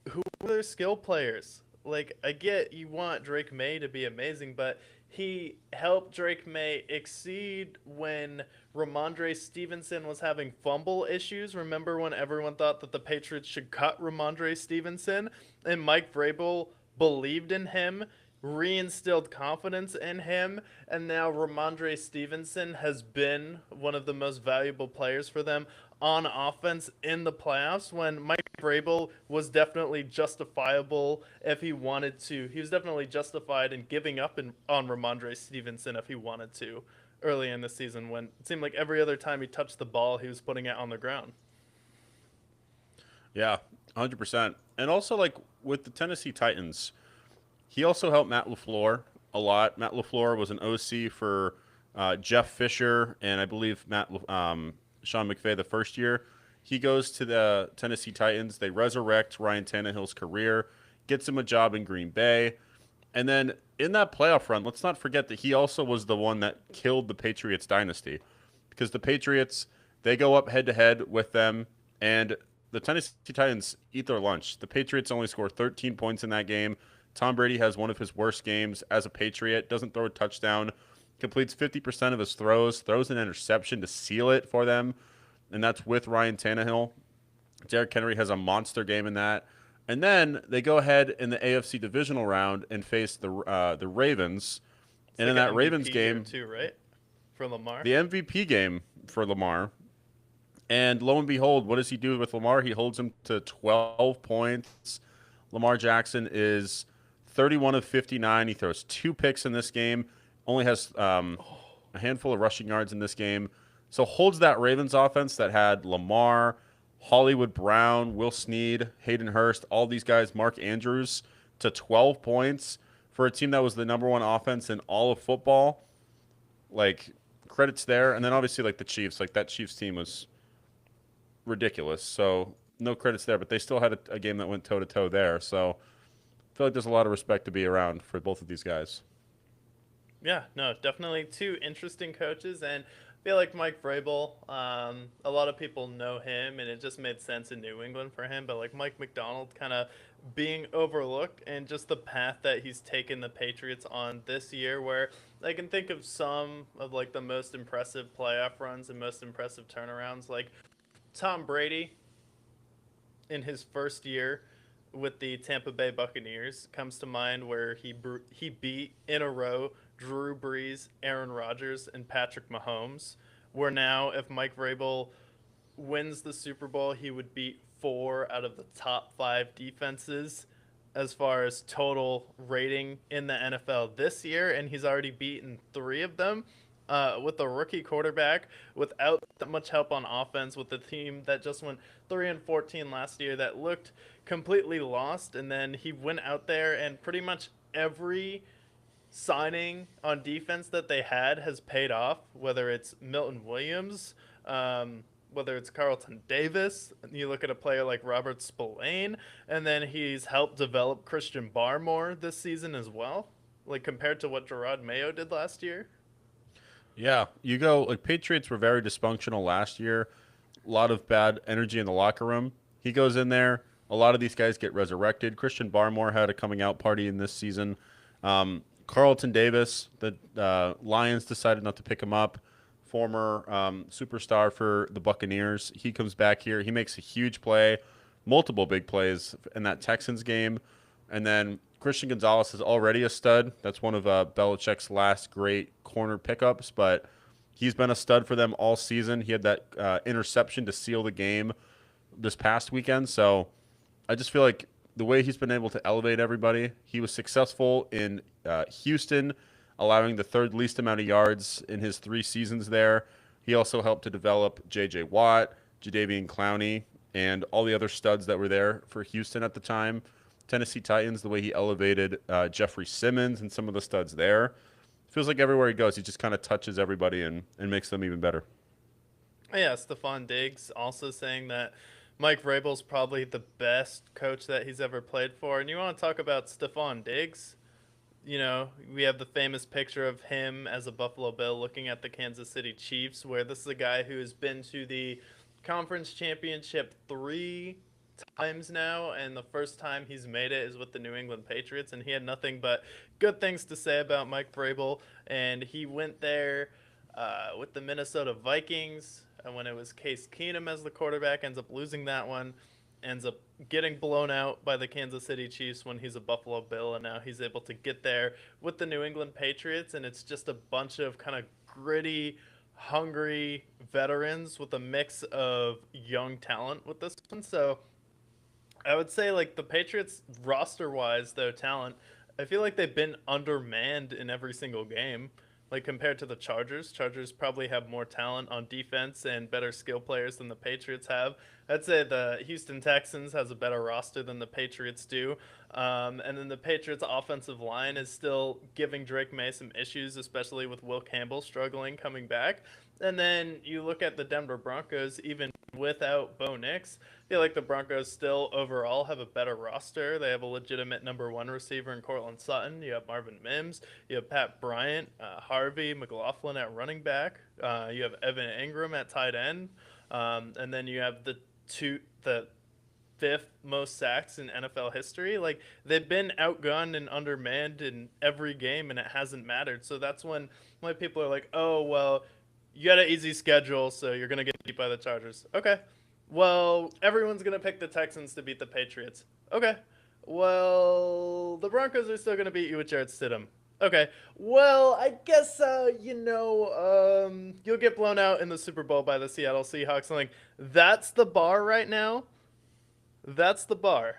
who are their skill players? Like, I get you want Drake May to be amazing, but he helped Drake May exceed when Ramondre Stevenson was having fumble issues. Remember when everyone thought that the Patriots should cut Ramondre Stevenson? And Mike Vrabel believed in him, reinstilled confidence in him, and now Ramondre Stevenson has been one of the most valuable players for them on offense in the playoffs when Mike Vrabel was definitely justifiable if he wanted to. He was definitely justified in giving up on Ramondre Stevenson if he wanted to early in the season when it seemed like every other time he touched the ball, he was putting it on the ground. Yeah, 100%. And also, like, with the Tennessee Titans, he also helped Matt LaFleur a lot. Matt LaFleur was an OC for Jeff Fisher and I believe Sean McVay the first year. He goes to the Tennessee Titans. They resurrect Ryan Tannehill's career, gets him a job in Green Bay. And then in that playoff run, let's not forget that he also was the one that killed the Patriots dynasty because the Patriots, they go up head to head with them and the Tennessee Titans eat their lunch. The Patriots only score 13 points in that game. Tom Brady has one of his worst games as a Patriot, doesn't throw a touchdown, completes 50% of his throws an interception to seal it for them, and that's with Ryan Tannehill. Derrick Henry has a monster game in that. And then they go ahead in the AFC divisional round and face the Ravens. It's And like in an that Ravens MVP game, year too, right? For Lamar. the MVP game for Lamar. And lo and behold, what does he do with Lamar? He holds him to 12 points. Lamar Jackson is 31 of 59. He throws 2 picks in this game. Only has a handful of rushing yards in this game. So holds that Ravens offense that had Lamar, Hollywood Brown, Will Snead, Hayden Hurst, all these guys, Mark Andrews, to 12 points for a team that was the number 1 offense in all of football. Like, credits there. And then obviously, like, the Chiefs. Like, that Chiefs team was ridiculous. So no credits there, but they still had a game that went toe-to-toe there. So I feel like there's a lot of respect to be around for both of these guys. Yeah, no, definitely 2 interesting coaches, and I feel like Mike Vrabel, a lot of people know him, and it just made sense in New England for him, but like Mike McDonald kind of being overlooked, and just the path that he's taken the Patriots on this year, where I can think of some of like the most impressive playoff runs and most impressive turnarounds, like Tom Brady in his first year with the Tampa Bay Buccaneers comes to mind, where he beat in a row Drew Brees, Aaron Rodgers, and Patrick Mahomes. Where now, if Mike Vrabel wins the Super Bowl, he would beat 4 out of the top 5 defenses as far as total rating in the NFL this year, and he's already beaten 3 of them. With a rookie quarterback, without that much help on offense, with a team that just went 3-14 last year that looked completely lost, and then he went out there and pretty much every signing on defense that they had has paid off, whether it's Milton Williams, whether it's Carlton Davis. You look at a player like Robert Spillane, and then he's helped develop Christian Barmore this season as well, like compared to what Gerard Mayo did last year. Yeah, you go like Patriots were very dysfunctional last year. A lot of bad energy in the locker room. He goes in there. A lot of these guys get resurrected. Christian Barmore had a coming out party in this season. Carlton Davis, the Lions decided not to pick him up. Former superstar for the Buccaneers. He comes back here. He makes a huge play, multiple big plays in that Texans game. And then Christian Gonzalez is already a stud. That's one of Belichick's last great corner pickups, but he's been a stud for them all season. He had that interception to seal the game this past weekend. So I just feel like the way he's been able to elevate everybody, he was successful in Houston, allowing the 3rd least amount of yards in his 3 seasons there. He also helped to develop J.J. Watt, Jadeveon Clowney, and all the other studs that were there for Houston at the time. Tennessee Titans, the way he elevated Jeffrey Simmons and some of the studs there. feels like everywhere he goes, he just kind of touches everybody and makes them even better. Yeah, Stephon Diggs also saying that Mike Vrabel's probably the best coach that he's ever played for. And you want to talk about Stephon Diggs? We have the famous picture of him as a Buffalo Bill looking at the Kansas City Chiefs, where this is a guy who has been to the conference championship 3 times now, and the first time he's made it is with the New England Patriots, and he had nothing but good things to say about Mike Vrabel, and he went there with the Minnesota Vikings, and when it was Case Keenum as the quarterback, ends up losing that one, ends up getting blown out by the Kansas City Chiefs when he's a Buffalo Bill, and now he's able to get there with the New England Patriots, and it's just a bunch of kind of gritty, hungry veterans with a mix of young talent with this one. So I would say like the Patriots roster wise, their talent, I feel like they've been undermanned in every single game. Like compared to the Chargers, Chargers probably have more talent on defense and better skill players than the Patriots have. I'd say the Houston Texans has a better roster than the Patriots do. And then the Patriots' offensive line is still giving Drake May some issues, especially with Will Campbell struggling coming back. And then you look at the Denver Broncos, even without Bo Nix, I feel like the Broncos still overall have a better roster. They have a legitimate number one receiver in Cortland Sutton. You have Marvin Mims. You have Pat Bryant, Harvey, McLaughlin at running back. You have Evan Ingram at tight end. And then you have the fifth most sacks in NFL history. Like they've been outgunned and undermanned in every game, and it hasn't mattered. So that's when people are like, "Oh well, you got an easy schedule, so you're gonna get beat by the Chargers." Okay, well everyone's gonna pick the Texans to beat the Patriots. Okay, well the Broncos are still gonna beat you with Jarrett Stidham. Okay, well I guess you'll get blown out in the Super Bowl by the Seattle Seahawks. Like that's the bar right now. That's the bar.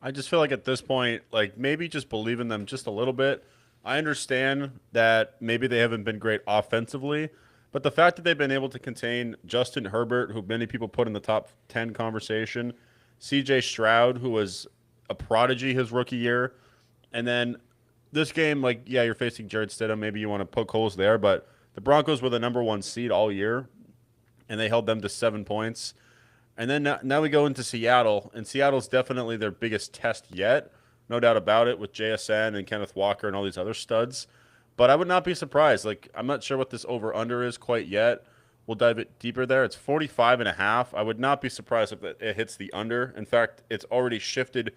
I just feel like at this point, like maybe just believe in them just a little bit. I understand that maybe they haven't been great offensively, but the fact that they've been able to contain Justin Herbert, who many people put in the top 10 conversation, CJ Stroud, who was a prodigy his rookie year, and then this game, like, yeah, you're facing Jared Stidham. Maybe you want to poke holes there, but the Broncos were the number one seed all year, and they held them to 7 points. And then now we go into Seattle, and Seattle's definitely their biggest test yet, no doubt about it, with JSN and Kenneth Walker and all these other studs. But I would not be surprised. Like, I'm not sure what this over-under is quite yet. We'll dive it deeper there. It's 45.5. I would not be surprised if it hits the under. In fact, it's already shifted.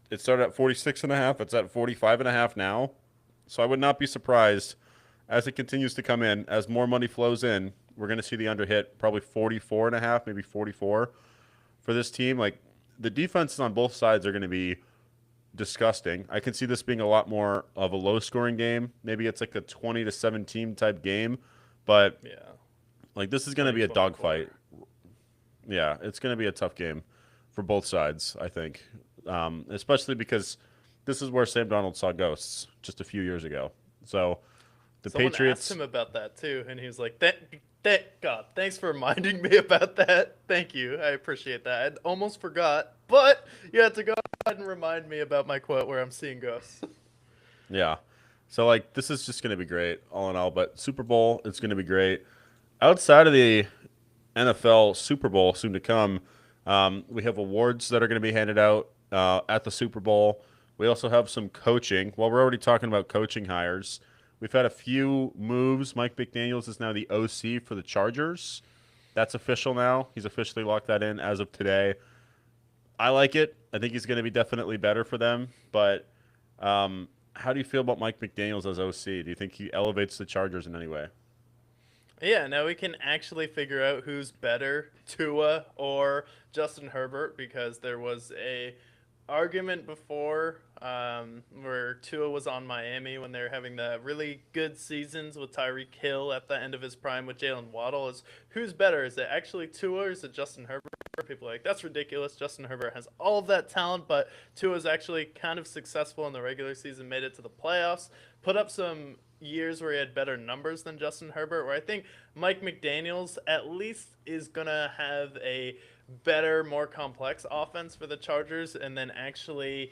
It started at 46.5. It's at 45.5 now. So I would not be surprised as it continues to come in, as more money flows in. We're going to see the under hit probably 44.5, maybe 44 for this team. Like the defenses on both sides are going to be disgusting. I can see this being a lot more of a low-scoring game. Maybe it's like a 20-17 type game, but Yeah. like this is going to be a dogfight. Yeah, it's going to be a tough game for both sides, I think, especially because this is where Sam Darnold saw ghosts just a few years ago. So Someone Patriots asked him about that too, and he was like, "Thank God, thanks for reminding me about that. Thank you, I appreciate that. I almost forgot, but you had to go ahead and remind me about my quote where I'm seeing ghosts." Yeah. So like this is just going to be great all in all, but Super Bowl it's going to be great. Outside of the NFL Super Bowl soon to come, we have awards that are going to be handed out at the Super Bowl. We also have some coaching. Well, we're already talking about coaching hires. We've had a few moves. Mike McDaniels is now the OC for the Chargers. That's official now. He's officially locked that in as of today. I like it. I think he's going to be definitely better for them. But how do you feel about Mike McDaniels as OC? Do you think he elevates the Chargers in any way? Yeah, now we can actually figure out who's better, Tua or Justin Herbert, because there was a argument before where Tua was on Miami when they were having the really good seasons with Tyreek Hill at the end of his prime with Jalen Waddle. Is who's better? Is it actually Tua or is it Justin Herbert? People are like, that's ridiculous. Justin Herbert has all of that talent, but Tua is actually kind of successful in the regular season, made it to the playoffs, put up some years where he had better numbers than Justin Herbert, where I think Mike McDaniels at least is going to have a better, more complex offense for the Chargers and then actually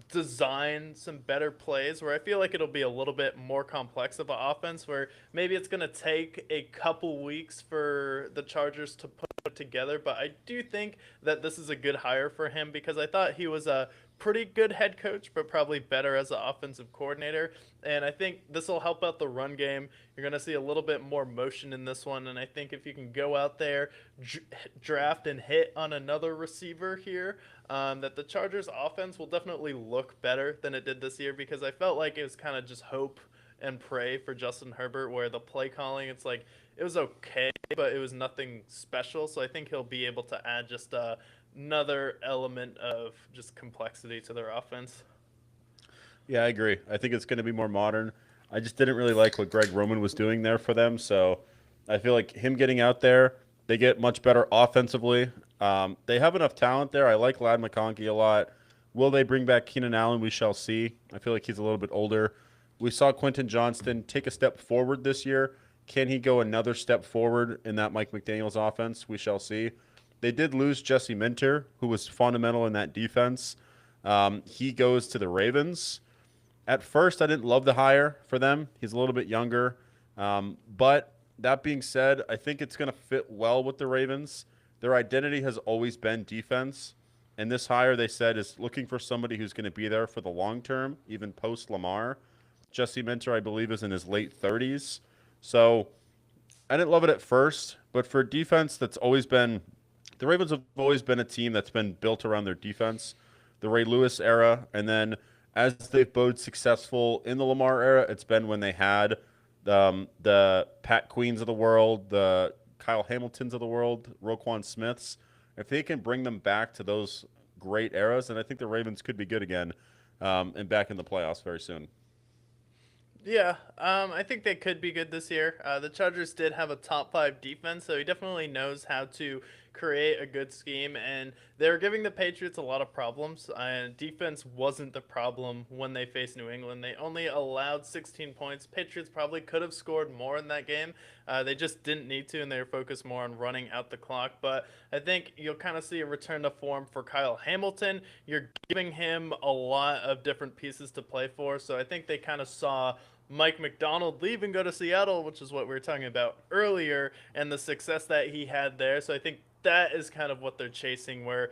design some better plays where I feel like it'll be a little bit more complex of an offense where maybe it's going to take a couple weeks for the Chargers to put together. But I do think that this is a good hire for him because I thought he was a pretty good head coach, but probably better as an offensive coordinator. And I think this will help out the run game. You're going to see a little bit more motion in this one. And I think if you can go out there, draft and hit on another receiver here, that the Chargers offense will definitely look better than it did this year because I felt like it was kind of just hope and pray for Justin Herbert where the play calling, it's like it was okay, but it was nothing special. So I think he'll be able to add just another element of just complexity to their offense. Yeah, I agree. I think it's going to be more modern. I just didn't really like what Greg Roman was doing there for them. So I feel like him getting out there, they get much better offensively. They have enough talent there. I like Lad McConkey a lot. Will they bring back Keenan Allen? We shall see. I feel like he's a little bit older. We saw Quentin Johnston take a step forward this year. Can he go another step forward in that Mike McDaniels offense? We shall see. They did lose Jesse Minter, who was fundamental in that defense. He goes to the Ravens. At first, I didn't love the hire for them. He's a little bit younger. But that being said, I think it's going to fit well with the Ravens. Their identity has always been defense. And this hire, they said, is looking for somebody who's going to be there for the long term, even post Lamar. Jesse Minter, I believe, is in his late 30s. So I didn't love it at first. But for defense, that's always been the Ravens have always been a team that's been built around their defense. The Ray Lewis era, and then as they've both successful in the Lamar era, it's been when they had the Pat Queens of the world, the Kyle Hamiltons of the world, Roquan Smiths. If they can bring them back to those great eras, then I think the Ravens could be good again and back in the playoffs very soon. Yeah, I think they could be good this year. The Chargers did have a top five defense, so he definitely knows how to create a good scheme. And they were giving the Patriots a lot of problems. And defense wasn't the problem when they faced New England. They only allowed 16 points. Patriots probably could have scored more in that game. They just didn't need to, and they were focused more on running out the clock. But I think you'll kind of see a return to form for Kyle Hamilton. You're giving him a lot of different pieces to play for, so I think they kind of saw Mike McDonald leave and go to Seattle, which is what we were talking about earlier, and the success that he had there. So I think that is kind of what they're chasing, where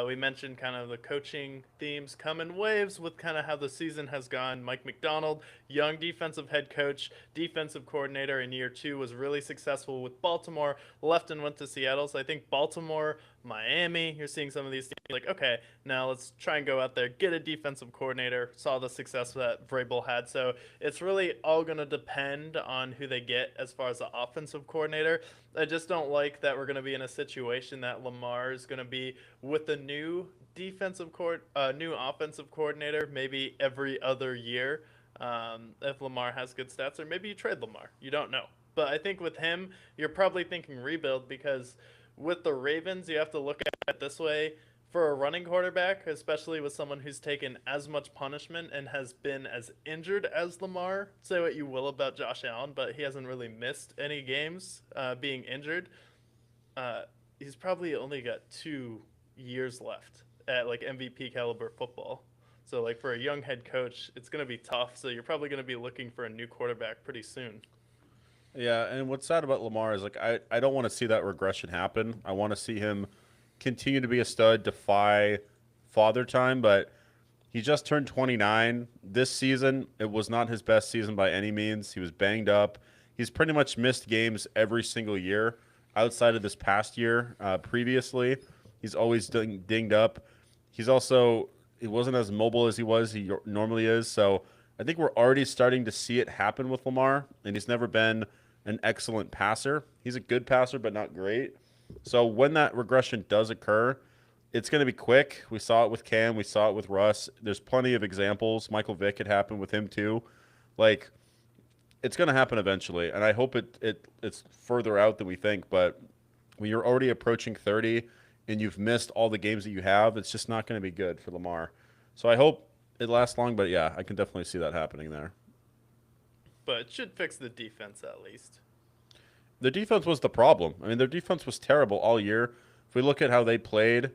we mentioned kind of the coaching themes come in waves with kind of how the season has gone. Mike McDonald, young defensive head coach, defensive coordinator in year two, was really successful with Baltimore, left and went to Seattle. So I think Baltimore, Miami, you're seeing some of these teams like, okay, now let's try and go out there, get a defensive coordinator, saw the success that Vrabel had. So it's really all going to depend on who they get as far as the offensive coordinator. I just don't like that we're going to be in a situation that Lamar is going to be with a new new offensive coordinator maybe every other year. If Lamar has good stats, or maybe you trade Lamar, you don't know. But I think with him, you're probably thinking rebuild because with the Ravens, you have to look at it this way. For a running quarterback, especially with someone who's taken as much punishment and has been as injured as Lamar, say what you will about Josh Allen, but he hasn't really missed any games being injured. He's probably only got 2 years left at like MVP caliber football. So like for a young head coach, it's going to be tough. So you're probably going to be looking for a new quarterback pretty soon. Yeah, and what's sad about Lamar is like I don't want to see that regression happen. I want to see him continue to be a stud, defy father time, but he just turned 29 this season. It was not his best season by any means. He was banged up. He's pretty much missed games every single year outside of this past year. Previously, he's always dinged up. He wasn't as mobile as he normally is. So I think we're already starting to see it happen with Lamar, and he's never been an excellent passer. He's a good passer, but not great. So when that regression does occur, it's going to be quick. We saw it with Cam. We saw it with Russ. There's plenty of examples. Michael Vick had happened with him too. Like, it's going to happen eventually, and I hope it's further out than we think. But when you're already approaching 30 and you've missed all the games that you have, it's just not going to be good for Lamar. So I hope it lasts long, but yeah, I can definitely see that happening there. But it should fix the defense at least. The defense was the problem. I mean, their defense was terrible all year. If we look at how they played,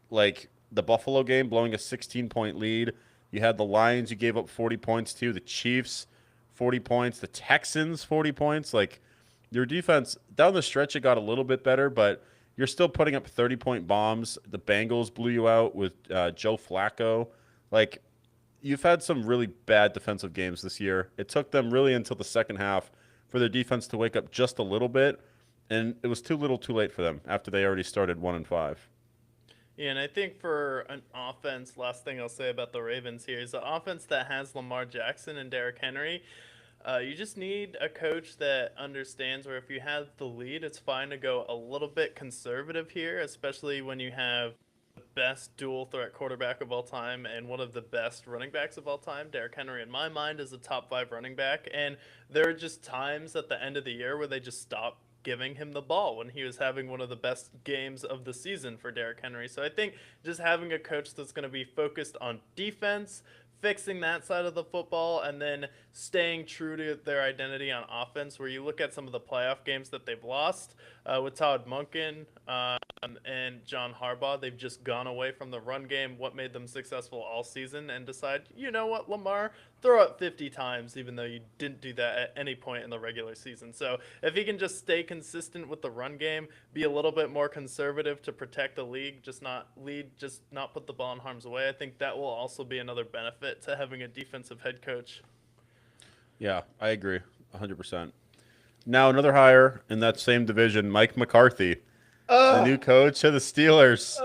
like the Buffalo game, blowing a 16-point lead, You had the Lions you gave up 40 points to, the Chiefs 40 points, the Texans 40 points. Like your defense down the stretch it got a little bit better, but you're still putting up 30-point bombs. The Bengals blew you out with Joe Flacco. Like you've had some really bad defensive games this year. It took them really until the second half for their defense to wake up just a little bit, and it was too little, too late for them after they already started 1-5. Yeah, and I think for an offense, last thing I'll say about the Ravens here is the offense that has Lamar Jackson and Derrick Henry. You just need a coach that understands where if you have the lead, it's fine to go a little bit conservative here, especially when you have the best dual threat quarterback of all time and one of the best running backs of all time. Derrick Henry, in my mind, is a top 5 running back. And there are just times at the end of the year where they just stop giving him the ball when he was having one of the best games of the season for Derrick Henry. So I think just having a coach that's going to be focused on defense, fixing that side of the football, and then staying true to their identity on offense, where you look at some of the playoff games that they've lost with Todd Monken and John Harbaugh, they've just gone away from the run game, what made them successful all season, and decide, you know what, Lamar, throw it 50 times, even though you didn't do that at any point in the regular season. So if he can just stay consistent with the run game, be a little bit more conservative to protect the league, just not put the ball in harm's way, I think that will also be another benefit to having a defensive head coach. Yeah, I agree 100%. Now another hire in that same division, Mike McCarthy, the new coach of the Steelers.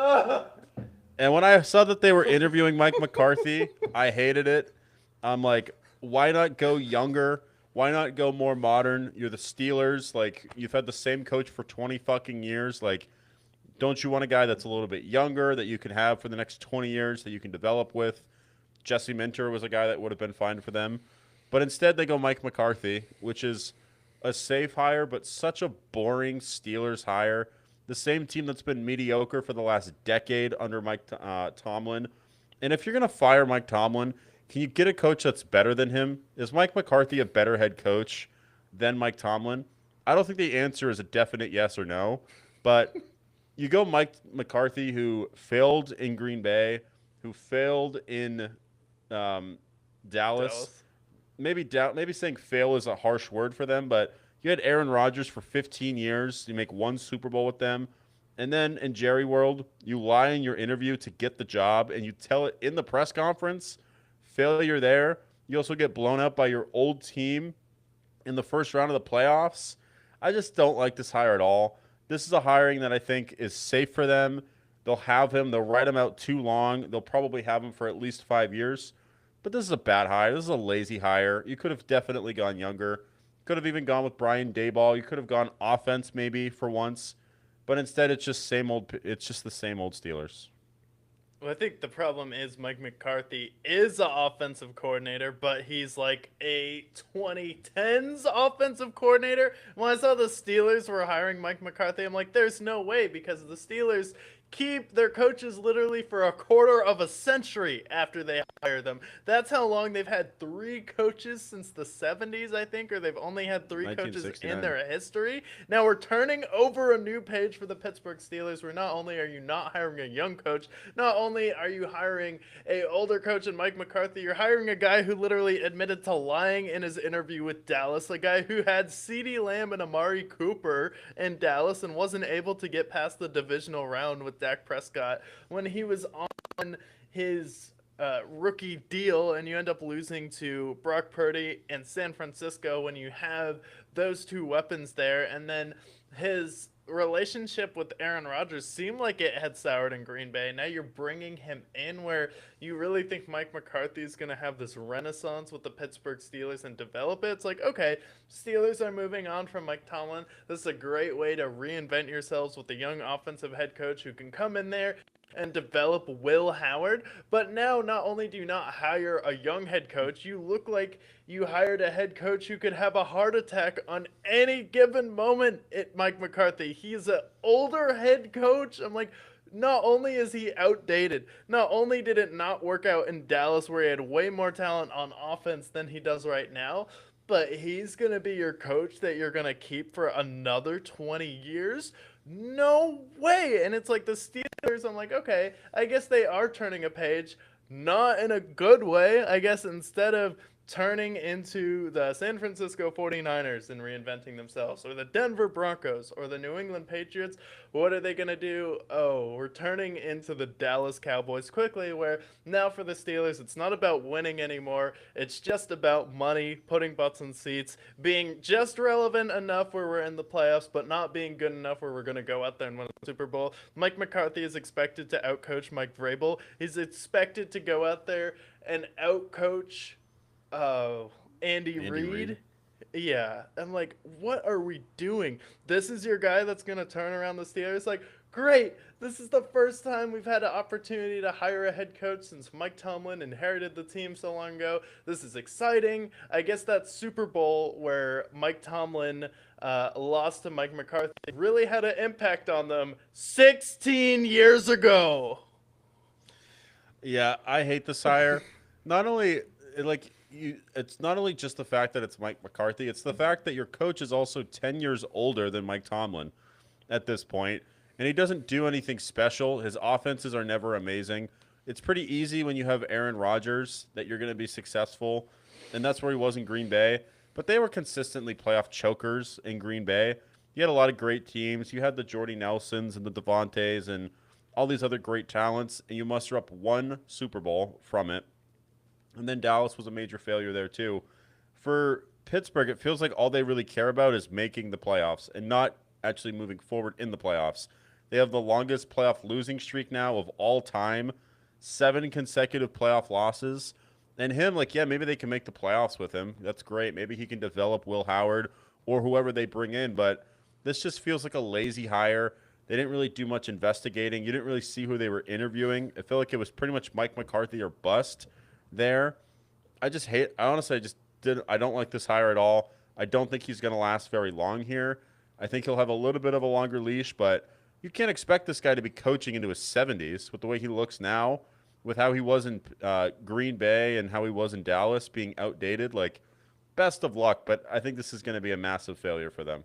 And when I saw that they were interviewing Mike McCarthy, I hated it. I'm like, why not go younger? Why not go more modern? You're the Steelers. Like, you've had the same coach for 20 fucking years. Like, don't you want a guy that's a little bit younger that you can have for the next 20 years that you can develop with? Jesse Minter was a guy that would have been fine for them. But instead, they go Mike McCarthy, which is a safe hire, but such a boring Steelers hire. The same team that's been mediocre for the last decade under Mike Tomlin. And if you're going to fire Mike Tomlin, can you get a coach that's better than him? Is Mike McCarthy a better head coach than Mike Tomlin? I don't think the answer is a definite yes or no. But you go Mike McCarthy, who failed in Green Bay, who failed in Dallas. Maybe saying fail is a harsh word for them, but you had Aaron Rodgers for 15 years. You make one Super Bowl with them. And then in Jerry World, you lie in your interview to get the job, and you tell it in the press conference. Failure there. You also get blown out by your old team in the first round of the playoffs. I just don't like this hire at all. This is a hiring that I think is safe for them. They'll have him. They'll write him out too long. They'll probably have him for at least 5 years. But this is a bad hire. This is a lazy hire. You could have definitely gone younger. Could have even gone with Brian Daboll. You could have gone offense maybe for once. But instead, it's just same old. It's just the same old Steelers. Well, I think the problem is Mike McCarthy is an offensive coordinator, but he's like a 2010s offensive coordinator. When I saw the Steelers were hiring Mike McCarthy, I'm like, there's no way, because the Steelers keep their coaches literally for a quarter of a century after they hire them. That's how long they've had 3 coaches since the 70s, I think, or they've only had 3 coaches in their history. Now we're turning over a new page for the Pittsburgh Steelers, where not only are you not hiring a young coach, not only are you hiring a older coach in Mike McCarthy, you're hiring a guy who literally admitted to lying in his interview with Dallas, a guy who had CeeDee Lamb and Amari Cooper in Dallas and wasn't able to get past the divisional round with Dak Prescott when he was on his rookie deal, and you end up losing to Brock Purdy and San Francisco when you have those 2 weapons there. And then his relationship with Aaron Rodgers seemed like it had soured in Green Bay. Now you're bringing him in where you really think Mike McCarthy is going to have this renaissance with the Pittsburgh Steelers and develop it. It's like, okay, Steelers are moving on from Mike Tomlin. This is a great way to reinvent yourselves with a young offensive head coach who can come in there and develop Will Howard. But now, not only do you not hire a young head coach, you look like you hired a head coach who could have a heart attack on any given moment at Mike McCarthy. He's an older head coach. I'm like, not only is he outdated, not only did it not work out in Dallas where he had way more talent on offense than he does right now, but he's going to be your coach that you're going to keep for another 20 years? No way. And it's like the Steelers, I'm like, okay, I guess they are turning a page. not in a good way. I guess instead of turning into the San Francisco 49ers and reinventing themselves, or the Denver Broncos, or the New England Patriots, what are they going to do? Oh, we're turning into the Dallas Cowboys quickly, where now for the Steelers, it's not about winning anymore. It's just about money, putting butts in seats, being just relevant enough where we're in the playoffs, but not being good enough where we're going to go out there and win a Super Bowl. Mike McCarthy is expected to outcoach Mike Vrabel. He's expected to go out there and outcoach Oh, Andy Andy Reid. Reid. Yeah, I'm like, what are we doing? This is your guy that's gonna turn around the Steelers. Like, great. This is the first time we've had an opportunity to hire a head coach since Mike Tomlin inherited the team so long ago. This is exciting. I guess that Super Bowl where Mike Tomlin lost to Mike McCarthy really had an impact on them 16 years ago. Yeah, I hate this hire. Not only like you, it's not only just the fact that it's Mike McCarthy. It's the fact that your coach is also 10 years older than Mike Tomlin at this point, and he doesn't do anything special. His offenses are never amazing. It's pretty easy when you have Aaron Rodgers that you're going to be successful, and that's where he was in Green Bay. But they were consistently playoff chokers in Green Bay. You had a lot of great teams. You had the Jordy Nelsons and the Devontaes and all these other great talents, and you muster up one Super Bowl from it. And then Dallas was a major failure there too. For Pittsburgh, it feels like all they really care about is making the playoffs and not actually moving forward in the playoffs. They have the longest playoff losing streak now of all time, 7 consecutive playoff losses. And him, like, yeah, maybe they can make the playoffs with him. That's great. Maybe he can develop Will Howard or whoever they bring in. But this just feels like a lazy hire. They didn't really do much investigating. You didn't really see who they were interviewing. I feel like it was pretty much Mike McCarthy or bust there. I honestly, I just didn't, I don't like this hire at all. I don't think he's going to last very long here. I think he'll have a little bit of a longer leash, but you can't expect this guy to be coaching into his 70s with the way he looks now, with how he was in Green Bay and how he was in Dallas being outdated. Like, best of luck, but I think this is going to be a massive failure for them.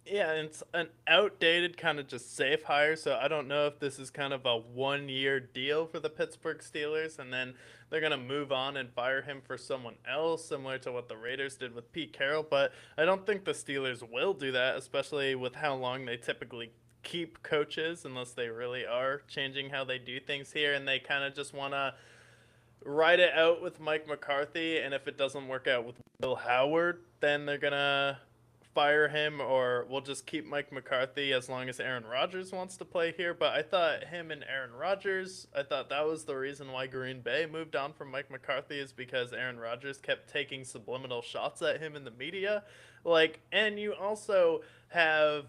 Yeah, it's an outdated kind of just safe hire, so I don't know if this is kind of a 1 year deal for the Pittsburgh Steelers and then they're going to move on and fire him for someone else, similar to what the Raiders did with Pete Carroll. But I don't think the Steelers will do that, especially with how long they typically keep coaches, unless they really are changing how they do things here and they kind of just want to ride it out with Mike McCarthy. And if it doesn't work out with Will Howard, then they're going to fire him, or we'll just keep Mike McCarthy as long as Aaron Rodgers wants to play here. But I thought him and Aaron Rodgers, I thought that was the reason why Green Bay moved on from Mike McCarthy, is because Aaron Rodgers kept taking subliminal shots at him in the media. Like, and you also have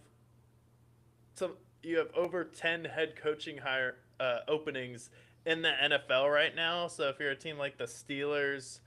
some, you have over 10 head coaching hire openings in the NFL right now. So if you're a team like the Steelers,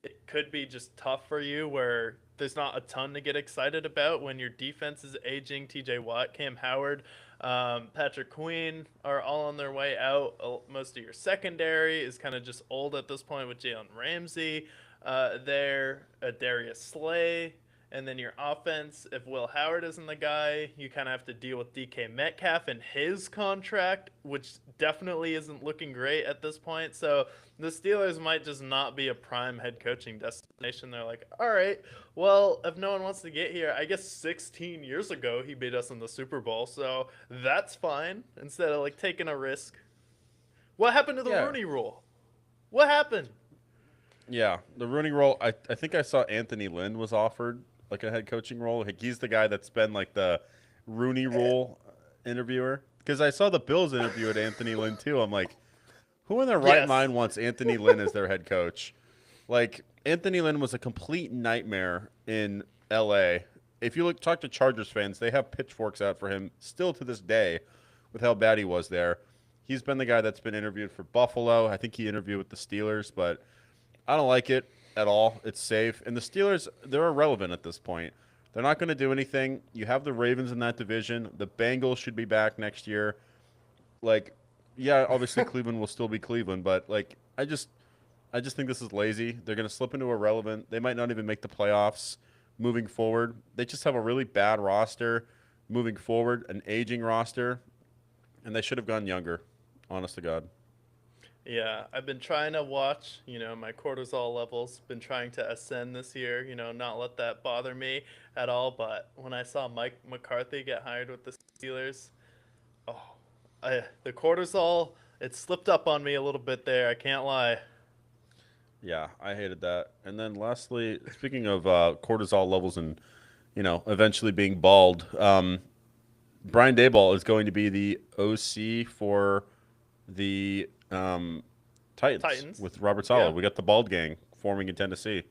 it could be just tough for you where there's not a ton to get excited about when your defense is aging. TJ Watt, Cam Howard, Patrick Queen are all on their way out. Most of your secondary is kind of just old at this point with Jalen Ramsey there, Darius Slay. And then your offense, if Will Howard isn't the guy, you kind of have to deal with DK Metcalf and his contract, which definitely isn't looking great at this point. So the Steelers might just not be a prime head coaching destination. They're like, all right, well, if no one wants to get here, I guess 16 years ago he beat us in the Super Bowl, so that's fine. Instead of like taking a risk. What happened to the Yeah. Rooney Rule? What happened? Yeah. The Rooney role, I think I saw Anthony Lynn was offered like a head coaching role. Like, he's the guy that's been like the Rooney rule interviewer. Because I saw the Bills interview at Anthony Lynn too. I'm like, who in their right Yes. mind wants Anthony Lynn as their head coach? Like, Anthony Lynn was a complete nightmare in LA. If you talk to Chargers fans, they have pitchforks out for him still to this day with how bad he was there. He's been the guy that's been interviewed for Buffalo. I think he interviewed with the Steelers, but I don't like it at all. It's safe. And the Steelers, they're irrelevant at this point. They're not going to do anything. You have the Ravens in that division. The Bengals should be back next year. Like, yeah, obviously Cleveland will still be Cleveland, but like I just think this is lazy. They're going to slip into irrelevant. They might not even make the playoffs moving forward. They just have a really bad roster moving forward, an aging roster, and they should have gone younger, honest to God. Yeah, I've been trying to watch, my cortisol levels, been trying to ascend this year, not let that bother me at all. But when I saw Mike McCarthy get hired with the Steelers, oh, the cortisol, it slipped up on me a little bit there. I can't lie. Yeah, I hated that. And then lastly, speaking of cortisol levels and eventually being bald, Brian Daboll is going to be the OC for the Titans Titans. with Robert Saleh. Yeah. We got the bald gang forming in Tennessee.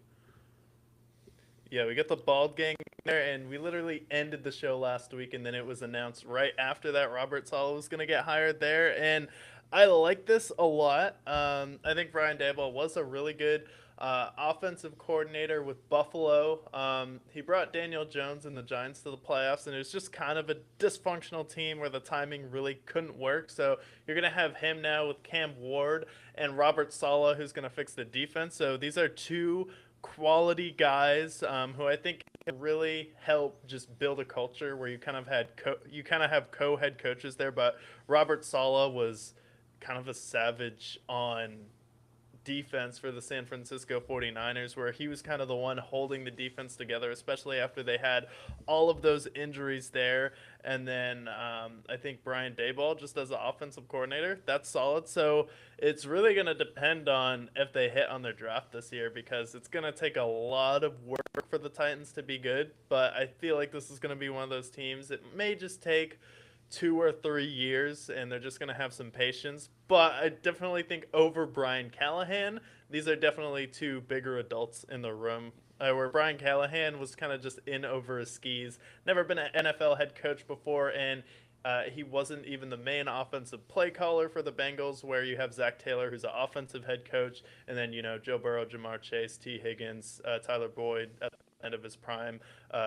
Yeah, we got the bald gang there, and we literally ended the show last week, and then it was announced right after that Robert Saleh was going to get hired there, and I like this a lot. I think Brian Daboll was a really good offensive coordinator with Buffalo. He brought Daniel Jones and the Giants to the playoffs, and it was just kind of a dysfunctional team where the timing really couldn't work. So you're going to have him now with Cam Ward and Robert Saleh, who's going to fix the defense. So these are two quality guys who I think really help just build a culture where you kind of have co-head coaches there, but Robert Saleh was kind of a savage on defense for the San Francisco 49ers, where he was kind of the one holding the defense together, especially after they had all of those injuries there. And then I think Brian Daboll, just as an offensive coordinator, that's solid. So it's really going to depend on if they hit on their draft this year, because it's going to take a lot of work for the Titans to be good. But I feel like this is going to be one of those teams. It may just take 2 or 3 years, and they're just going to have some patience. But I definitely think over Brian Callahan, these are definitely two bigger adults in the room. Where Brian Callahan was kind of just in over his skis, never been an NFL head coach before, and he wasn't even the main offensive play caller for the Bengals, where you have Zach Taylor, who's an offensive head coach, and then, Joe Burrow, Jamar Chase, T. Higgins, Tyler Boyd at the end of his prime.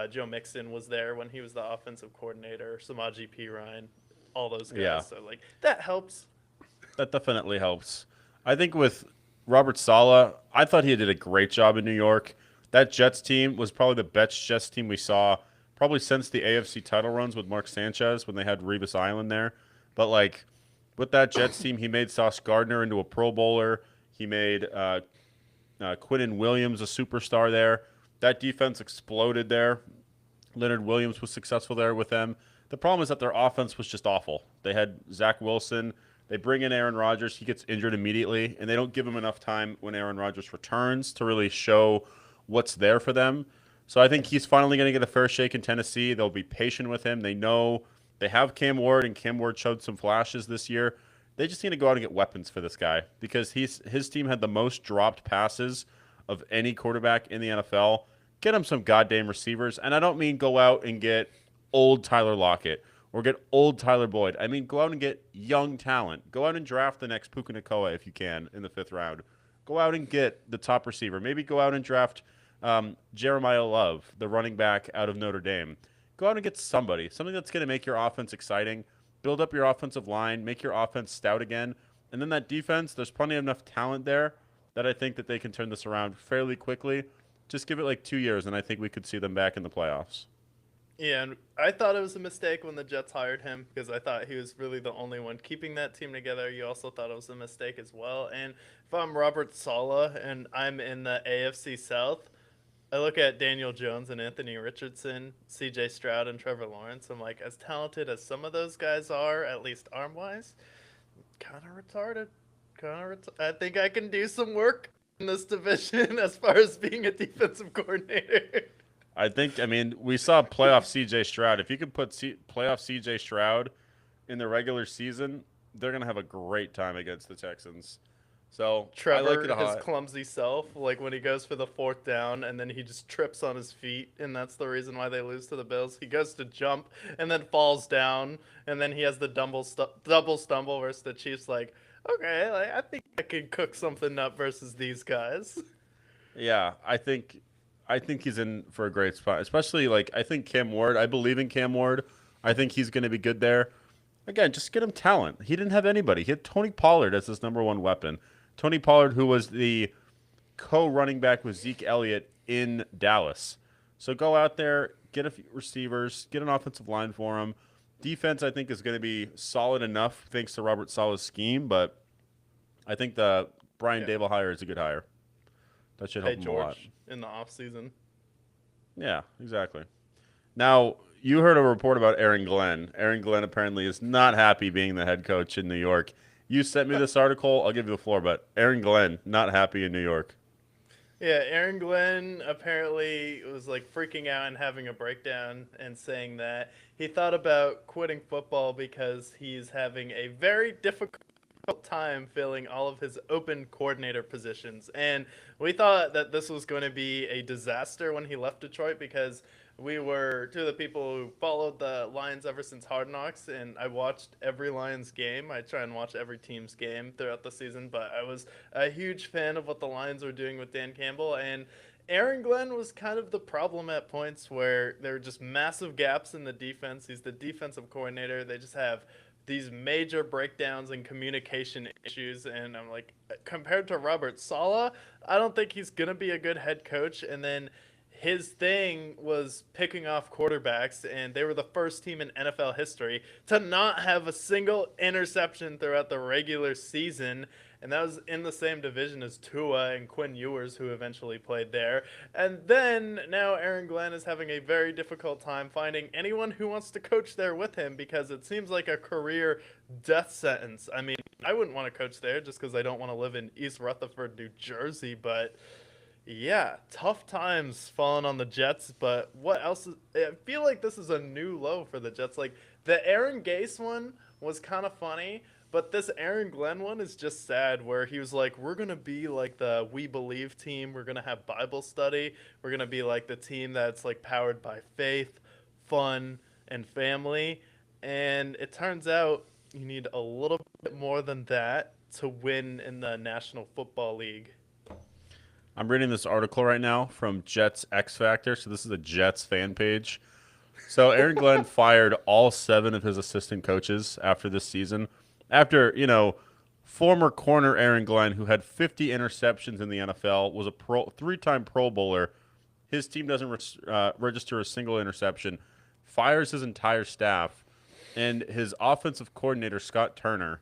Joe Mixon was there when he was the offensive coordinator, Samaje Perine, all those Yeah, guys. So, that helps. that definitely helps. I think with Robert Saleh, I thought he did a great job in New York. That Jets team was probably the best Jets team we saw probably since the AFC title runs with Mark Sanchez when they had Revis Island there. But like with that Jets team, he made Sauce Gardner into a Pro Bowler. He made Quinnen Williams a superstar there. That defense exploded there. Leonard Williams was successful there with them. The problem is that their offense was just awful. They had Zach Wilson. They bring in Aaron Rodgers. He gets injured immediately, and they don't give him enough time when Aaron Rodgers returns to really show what's there for them. So I think he's finally going to get a fair shake in Tennessee. They'll be patient with him. They know they have Cam Ward, and Cam Ward showed some flashes this year. They just need to go out and get weapons for this guy because his team had the most dropped passes of any quarterback in the NFL. Get him some goddamn receivers, and I don't mean go out and get old Tyler Lockett or get old Tyler Boyd. I mean, go out and get young talent. Go out and draft the next Puka Nacua if you can in the 5th round. Go out and get the top receiver. Maybe go out and draft Jeremiah Love, the running back out of Notre Dame. Go out and get something that's going to make your offense exciting, build up your offensive line, make your offense stout again. And then that defense, there's plenty of enough talent there that I think that they can turn this around fairly quickly. Just give it like 2 years, and I think we could see them back in the playoffs. Yeah, and I thought it was a mistake when the Jets hired him, because I thought he was really the only one keeping that team together. You also thought it was a mistake as well. And if I'm Robert Saleh and I'm in the AFC South, I look at Daniel Jones and Anthony Richardson, CJ Stroud, and Trevor Lawrence. I'm like, as talented as some of those guys are, at least arm wise, kind of retarded. I think I can do some work in this division as far as being a defensive coordinator. I mean, we saw playoff CJ Stroud. If you could put playoff CJ Stroud in the regular season, they're going to have a great time against the Texans. So I like it Trevor, a his lot. clumsy self, like when he goes for the 4th down and then he just trips on his feet, and that's the reason why they lose to the Bills. He goes to jump and then falls down, and then he has the double stumble versus the Chiefs. Like, okay, I think I can cook something up versus these guys. Yeah, I think he's in for a great spot. Especially like I think Cam Ward. I believe in Cam Ward. I think he's going to be good there. Again, just get him talent. He didn't have anybody. He had Tony Pollard as his number one weapon. Tony Pollard, who was the co-running back with Zeke Elliott in Dallas. So go out there, get a few receivers, get an offensive line for him. Defense, I think, is going to be solid enough thanks to Robert Saleh's scheme, but I think the Brian Yeah. Dable hire is a good hire. That should Pay help him a lot. George in the offseason. Yeah, exactly. Now, you heard a report about Aaron Glenn. Aaron Glenn apparently is not happy being the head coach in New York. You sent me this article. I'll give you the floor, but Aaron Glenn not happy in New York. Yeah, Aaron Glenn apparently was like freaking out and having a breakdown and saying that he thought about quitting football because he's having a very difficult time filling all of his open coordinator positions. And we thought that this was going to be a disaster when he left Detroit because we were two of the people who followed the Lions ever since Hard Knocks, and I watched every Lions game. I try and watch every team's game throughout the season, but I was a huge fan of what the Lions were doing with Dan Campbell, and Aaron Glenn was kind of the problem at points where there were just massive gaps in the defense. He's the defensive coordinator. They just have these major breakdowns and communication issues, and I'm like, compared to Robert Saleh, I don't think he's gonna be a good head coach. And then his thing was picking off quarterbacks, and they were the first team in NFL history to not have a single interception throughout the regular season. And that was in the same division as Tua and Quinn Ewers, who eventually played there. And then now Aaron Glenn is having a very difficult time finding anyone who wants to coach there with him because it seems like a career death sentence. I mean, I wouldn't want to coach there just because I don't want to live in East Rutherford, New Jersey, but yeah, tough times falling on the Jets, but what else is, I feel like this is a new low for the Jets. Like the Aaron Gase one was kind of funny, but this Aaron Glenn one is just sad where he was like, we're going to be like the We Believe team. We're going to have Bible study. We're going to be like the team that's like powered by faith, fun, and family. And it turns out you need a little bit more than that to win in the National Football League. I'm reading this article right now from Jets X Factor. So this is a Jets fan page. So Aaron Glenn fired all 7 of his assistant coaches after this season. After, former corner Aaron Glenn, who had 50 interceptions in the NFL, was a 3-time Pro Bowler. His team doesn't register a single interception, fires his entire staff, and his offensive coordinator, Scott Turner,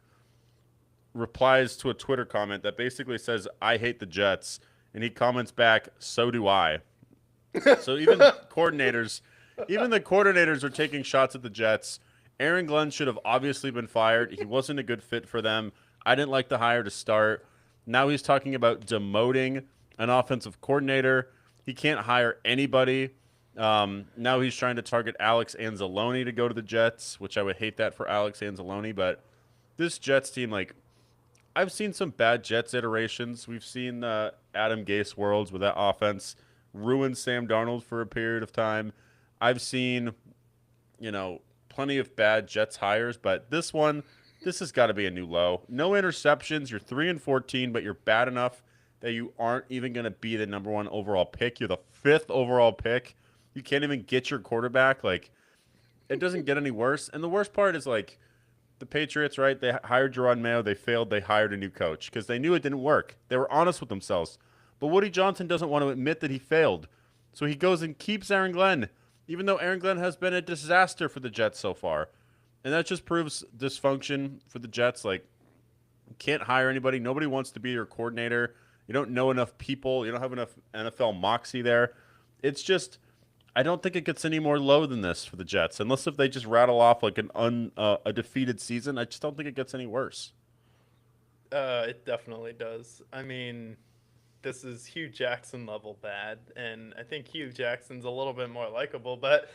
replies to a Twitter comment that basically says, I hate the Jets. And he comments back, so do I. So even the coordinators are taking shots at the Jets. Aaron Glenn should have obviously been fired. He wasn't a good fit for them. I didn't like the hire to start. Now he's talking about demoting an offensive coordinator. He can't hire anybody. Now he's trying to target Alex Anzalone to go to the Jets, which I would hate that for Alex Anzalone. But this Jets team, like, I've seen some bad Jets iterations. We've seen Adam Gase worlds where that offense ruined Sam Darnold for a period of time. I've seen, plenty of bad Jets hires, but this has got to be a new low. No interceptions. You're 3-14, but you're bad enough that you aren't even going to be the number 1 overall pick. You're the 5th overall pick. You can't even get your quarterback. Like, it doesn't get any worse. And the worst part is, like, the Patriots, right? They hired Jerron Mayo. They failed. They hired a new coach because they knew it didn't work. They were honest with themselves. But Woody Johnson doesn't want to admit that he failed. So he goes and keeps Aaron Glenn, even though Aaron Glenn has been a disaster for the Jets so far. And that just proves dysfunction for the Jets. Like, you can't hire anybody. Nobody wants to be your coordinator. You don't know enough people. You don't have enough NFL moxie there. It's just, I don't think it gets any more low than this for the Jets, unless if they just rattle off like a defeated season. I just don't think it gets any worse. It definitely does. I mean, this is Hugh Jackson level bad, and I think Hugh Jackson's a little bit more likable. But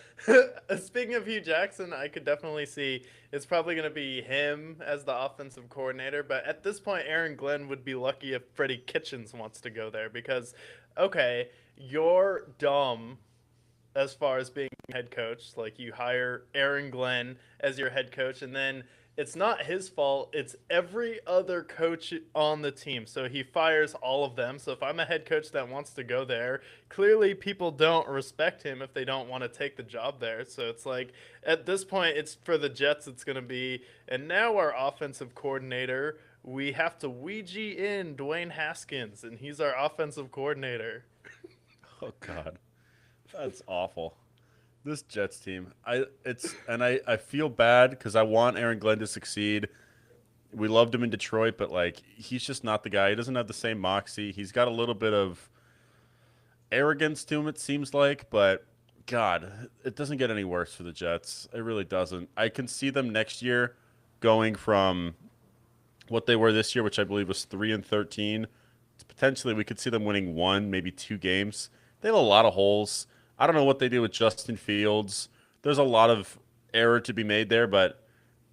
speaking of Hugh Jackson, I could definitely see it's probably going to be him as the offensive coordinator. But at this point, Aaron Glenn would be lucky if Freddie Kitchens wants to go there because, okay, you're dumb as far as being head coach. Like you hire Aaron Glenn as your head coach, and then it's not his fault. It's every other coach on the team. So he fires all of them. So if I'm a head coach that wants to go there, clearly people don't respect him if they don't want to take the job there. So it's like at this point, it's for the Jets. It's going to be, and now our offensive coordinator, we have to Ouija in Dwayne Haskins, and he's our offensive coordinator. Oh God, that's awful. This Jets team, I feel bad because I want Aaron Glenn to succeed. We loved him in Detroit, but like he's just not the guy. He doesn't have the same moxie. He's got a little bit of arrogance to him, it seems like, but God, it doesn't get any worse for the Jets. It really doesn't. I can see them next year going from what they were this year, which I believe was 3-13. Potentially, we could see them winning one, maybe two games. They have a lot of holes. I don't know what they do with Justin Fields. There's a lot of error to be made there, but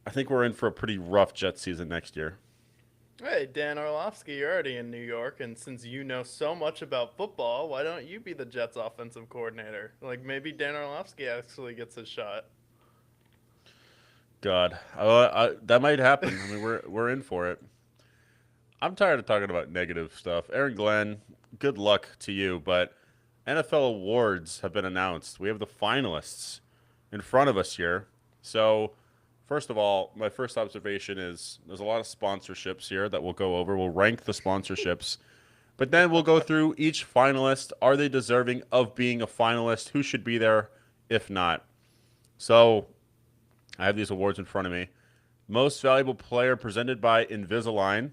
I think we're in for a pretty rough Jet season next year. Hey, Dan Orlovsky, you're already in New York, and since you know so much about football, why don't you be the Jets offensive coordinator? Like, maybe Dan Orlovsky actually gets a shot. God, that might happen. I mean, we're in for it. I'm tired of talking about negative stuff. Aaron Glenn, good luck to you, but NFL awards have been announced. We have the finalists in front of us here. So, first of all, my first observation is there's a lot of sponsorships here that we'll go over. We'll rank the sponsorships, but then we'll go through each finalist. Are they deserving of being a finalist? Who should be there if not? So, I have these awards in front of me. Most Valuable Player presented by Invisalign.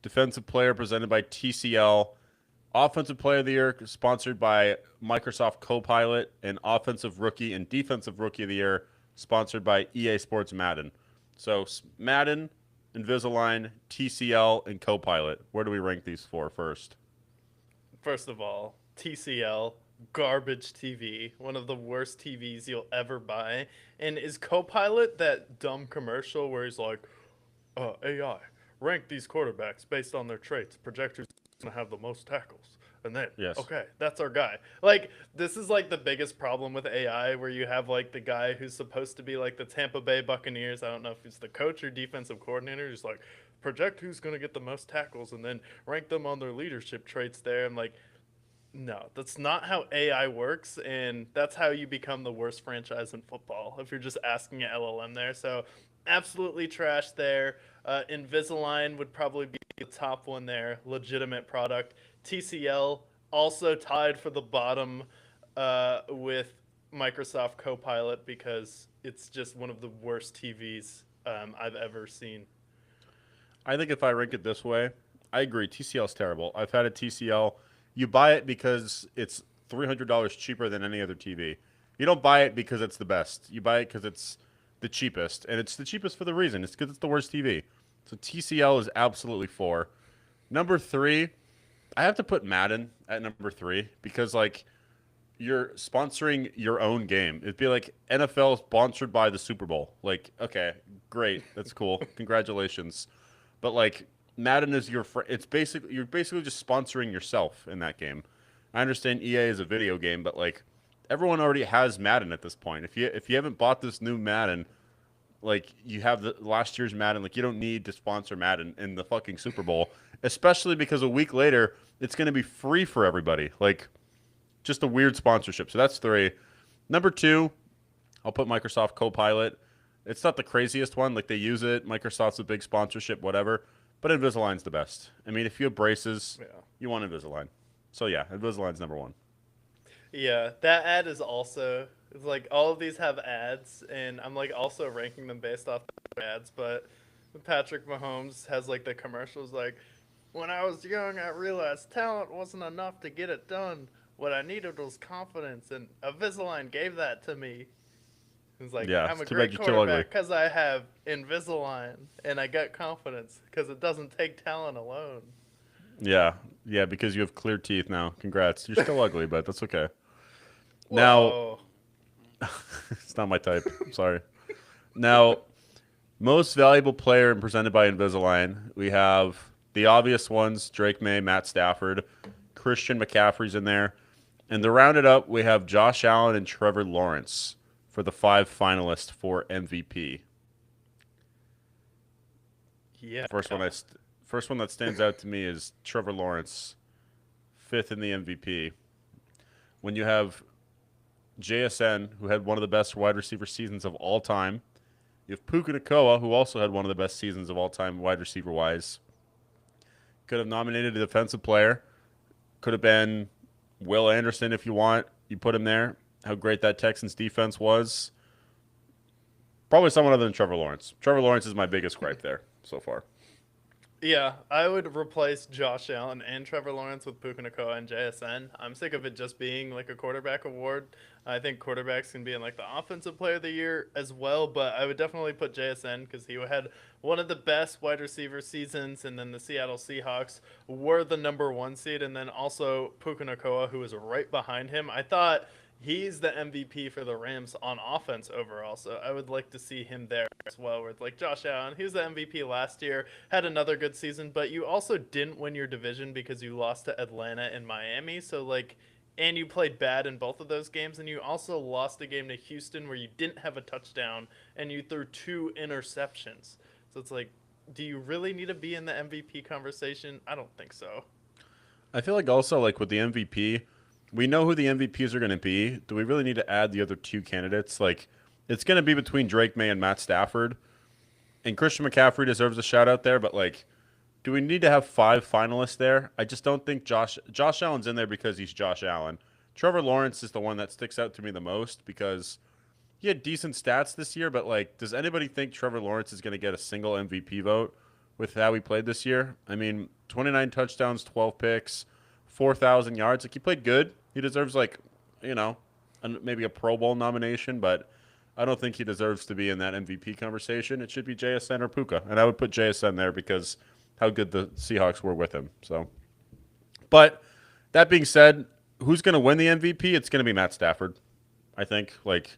Defensive Player presented by TCL. Offensive Player of the Year sponsored by Microsoft Copilot. And Offensive Rookie and Defensive Rookie of the Year sponsored by EA Sports Madden. So Madden, Invisalign, TCL, and Copilot. Where do we rank these four first? First of all, TCL, garbage TV, one of the worst TVs you'll ever buy. And is Copilot that dumb commercial where he's like, AI, rank these quarterbacks based on their traits. Project who's going to have the most tackles. And then, Yes. okay, that's our guy. Like, this is like the biggest problem with AI where you have like the guy who's supposed to be like the Tampa Bay Buccaneers. I don't know if he's the coach or defensive coordinator. He's like, project who's going to get the most tackles and then rank them on their leadership traits there. I'm like, no, that's not how AI works, and that's how you become the worst franchise in football if you're just asking an LLM there. So, absolutely trash there. Invisalign would probably be the top one there. Legitimate product. TCL also tied for the bottom with Microsoft Copilot because it's just one of the worst TVs I've ever seen. I think if I rank it this way, I agree. TCL is terrible. I've had a TCL. You buy it because it's $300 cheaper than any other TV. You don't buy it because it's the best. You buy it because it's the cheapest, and it's the cheapest for the reason. It's because it's the worst TV. So TCL is absolutely 4. Number 3, I have to put Madden at number 3 because like you're sponsoring your own game. It'd be like NFL sponsored by the Super Bowl. Like, okay, great, that's cool, congratulations. But like Madden is it's basically you're basically just sponsoring yourself in that game. I understand EA is a video game, but like everyone already has Madden at this point. If you haven't bought this new Madden, like you have the last year's Madden, like you don't need to sponsor Madden in the fucking Super Bowl, especially because a week later it's going to be free for everybody. Like just a weird sponsorship. So that's 3. Number 2, I'll put Microsoft Copilot. It's not the craziest one. Like they use it. Microsoft's a big sponsorship, whatever. But Invisalign's the best. I mean, if you have braces, you want Invisalign. So yeah, Invisalign's number 1. Yeah, that ad is also it's like all of these have ads, and I'm like also ranking them based off the ads. But Patrick Mahomes has like the commercials like, when I was young, I realized talent wasn't enough to get it done. What I needed was confidence, and Invisalign gave that to me. It's like, Yeah, I'm a it's too bad great you're too ugly. quarterback because I have Invisalign, and I got confidence because it doesn't take talent alone. Yeah, yeah, because you have clear teeth now. Congrats. You're still ugly, but that's okay. Whoa. Now, it's not my type. I'm sorry. Now, most valuable player and presented by Invisalign. We have the obvious ones: Drake May, Matt Stafford, Christian McCaffrey's in there, and to round it up, we have Josh Allen and Trevor Lawrence for the 5 finalists for MVP. Yeah. First one that stands out to me is Trevor Lawrence, 5th in the MVP. When you have JSN, who had one of the best wide receiver seasons of all time, you have Puka Nacua, who also had one of the best seasons of all time wide receiver wise. Could have nominated a defensive player. Could have been Will Anderson if you want. You put him there. How great that Texans defense was. Probably someone other than Trevor Lawrence. Trevor Lawrence is my biggest gripe there so far. Yeah, I would replace Josh Allen and Trevor Lawrence with Puka Nacua and JSN. I'm sick of it just being like a quarterback award. I think quarterbacks can be in like the offensive player of the year as well, but I would definitely put JSN because he had one of the best wide receiver seasons, and then the Seattle Seahawks were the number one seed, and then also Puka Nacua, who was right behind him. I thought he's the MVP for the Rams on offense overall. So I would like to see him there as well. With like Josh Allen, he was the MVP last year, had another good season, but you also didn't win your division because you lost to Atlanta and Miami. So like, and you played bad in both of those games, and you also lost a game to Houston where you didn't have a touchdown and you threw two interceptions. So it's like, do you really need to be in the MVP conversation? I don't think so. I feel like also like with the MVP, we know who the MVPs are going to be. Do we really need to add the other two candidates? Like, it's going to be between Drake May and Matt Stafford, and Christian McCaffrey deserves a shout out there. But like, do we need to have five finalists there? I just don't think Josh Allen's in there because he's Josh Allen. Trevor Lawrence is the one that sticks out to me the most because he had decent stats this year. But like, does anybody think Trevor Lawrence is going to get a single MVP vote with how he played this year? I mean, 29 touchdowns, 12 picks, 4,000 yards. Like, he played good. He deserves like, you know, maybe a Pro Bowl nomination, but I don't think he deserves to be in that MVP conversation. It should be JSN or Puka, and I would put JSN there because how good the Seahawks were with him. So, but that being said, who's going to win the MVP? It's going to be Matt Stafford. I think like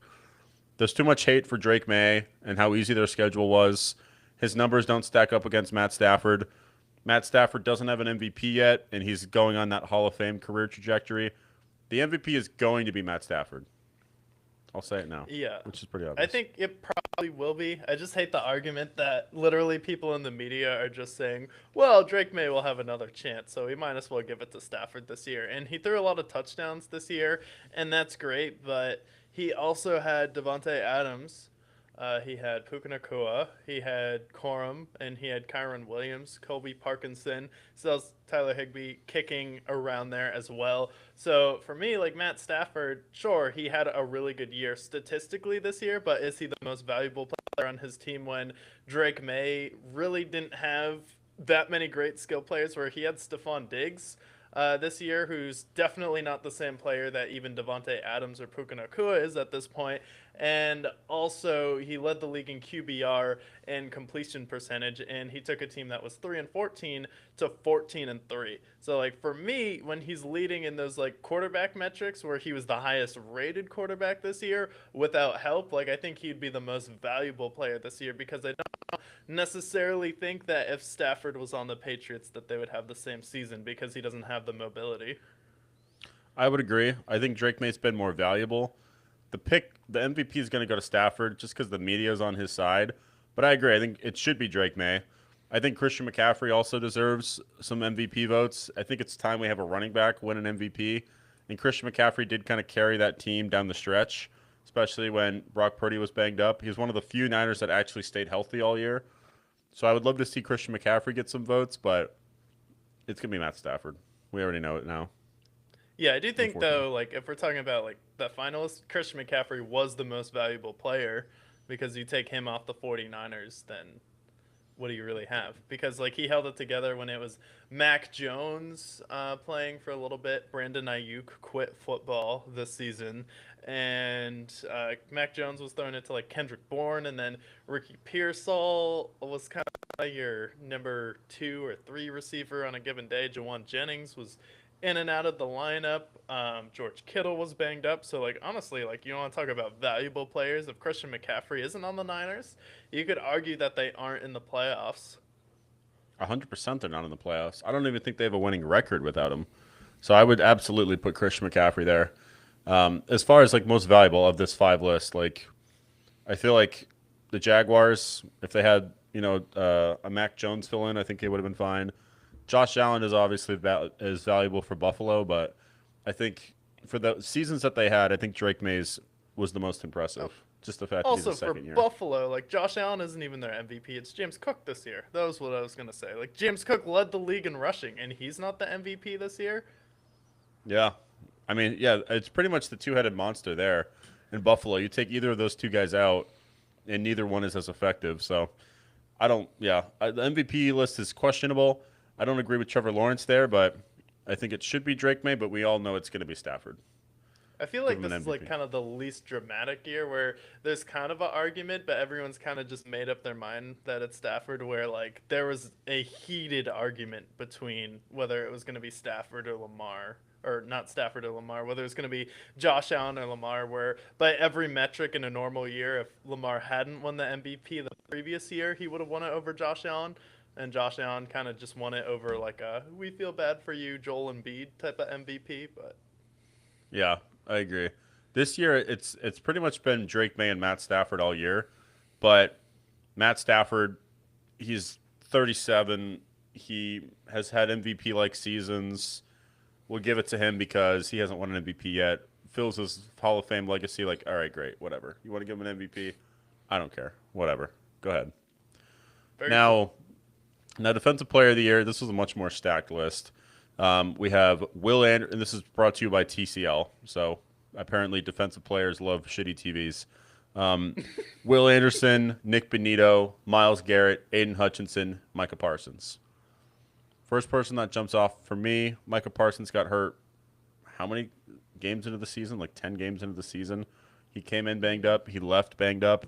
there's too much hate for Drake May and how easy their schedule was. His numbers don't stack up against Matt Stafford. Matt Stafford doesn't have an MVP yet, and he's going on that Hall of Fame career trajectory. The MVP is going to be Matt Stafford. I'll say it now. Yeah. Which is pretty I obvious. think it probably will be. I just hate the argument that literally people in the media are just saying, well, Drake May will have another chance, so we might as well give it to Stafford this year. And he threw a lot of touchdowns this year, and that's great, but he also had Devontae Adams. He had Puka Nacua, he had Corum, and he had Kyron Williams, Colby Parkinson, so Tyler Higbee kicking around there as well. So for me, like Matt Stafford, sure, he had a really good year statistically this year, but is he the most valuable player on his team when Drake May really didn't have that many great skill players where he had Stephon Diggs this year, who's definitely not the same player that even Devontae Adams or Puka Nacua is at this point. And also, he led the league in QBR and completion percentage, and he took a team that was 3-14 to 14-3. So, like for me, when he's leading in those like quarterback metrics, where he was the highest rated quarterback this year without help, like I think he'd be the most valuable player this year because I don't necessarily think that if Stafford was on the Patriots that they would have the same season because he doesn't have the mobility. I would agree. I think Drake May's been more valuable. The MVP is going to go to Stafford just because the media is on his side. But I agree. I think it should be Drake May. I think Christian McCaffrey also deserves some MVP votes. I think it's time we have a running back win an MVP. And Christian McCaffrey did kind of carry that team down the stretch, especially when Brock Purdy was banged up. He was one of the few Niners that actually stayed healthy all year. So I would love to see Christian McCaffrey get some votes, but it's going to be Matt Stafford. We already know it now, Yeah, I do think unfortunately. though, like if we're talking about like the finalists, Christian McCaffrey was the most valuable player because you take him off the 49ers, then what do you really have? Because like he held it together when it was Mac Jones playing for a little bit. Brandon Ayuk quit football this season, and Mac Jones was throwing it to like Kendrick Bourne, and then Ricky Pearsall was kind of your number two or three receiver on a given day. Jawan Jennings was in and out of the lineup. George Kittle was banged up. So, like, honestly, like, you want to talk about valuable players. If Christian McCaffrey isn't on the Niners, you could argue that they aren't in the playoffs. 100% they're not in the playoffs. I don't even think they have a winning record without him. So I would absolutely put Christian McCaffrey there. As far as like most valuable of this five list, like I feel like the Jaguars, if they had a Mac Jones fill in, I think they would have been fine. Josh Allen is obviously is valuable for Buffalo, but I think for the seasons that they had, I think Drake Mays was the most Oh, impressive. Just the fact that he's a also, for second year. Buffalo, like, Josh Allen isn't even their MVP. It's James Cook this year. That was what I was going to say. Like, James Cook led the league in rushing, and he's not the MVP this year. Yeah, I mean, yeah, it's pretty much the two-headed monster there in Buffalo. You take either of those two guys out, and neither one is as effective. So I don't. Yeah, the MVP list is questionable. I don't agree with Trevor Lawrence there, but I think it should be Drake May. But we all know it's going to be Stafford. I feel Give like him this an is like MVP. kind of the least dramatic year where there's kind of an argument, but everyone's kind of just made up their mind that it's Stafford. Where like there was a heated argument between whether it was going to be Stafford or Lamar, or not Stafford or Lamar, whether it's going to be Josh Allen or Lamar. Where by every metric in a normal year, if Lamar hadn't won the MVP the previous year, he would have won it over Josh Allen. And Josh Allen kind of just won it over like a "we feel bad for you" Joel Embiid type of MVP, but. Yeah, I agree. This year, it's pretty much been Drake May and Matt Stafford all year, but Matt Stafford, he's 37. He has had MVP like seasons. We'll give it to him because he hasn't won an MVP yet. Fills his Hall of Fame legacy. Like, all right, great, whatever. You want to give him an MVP? I don't care. Whatever. Go ahead. Very cool. Now, Defensive Player of the Year. This was a much more stacked list. We have Will and this is brought to you by TCL. So apparently, defensive players love shitty TVs. Will Anderson, Nick Benito, Miles Garrett, Aiden Hutchinson, Micah Parsons. First person that jumps off for me, Micah Parsons got hurt. How many games into the season? Like 10 games into the season. He came in banged up. He left banged up.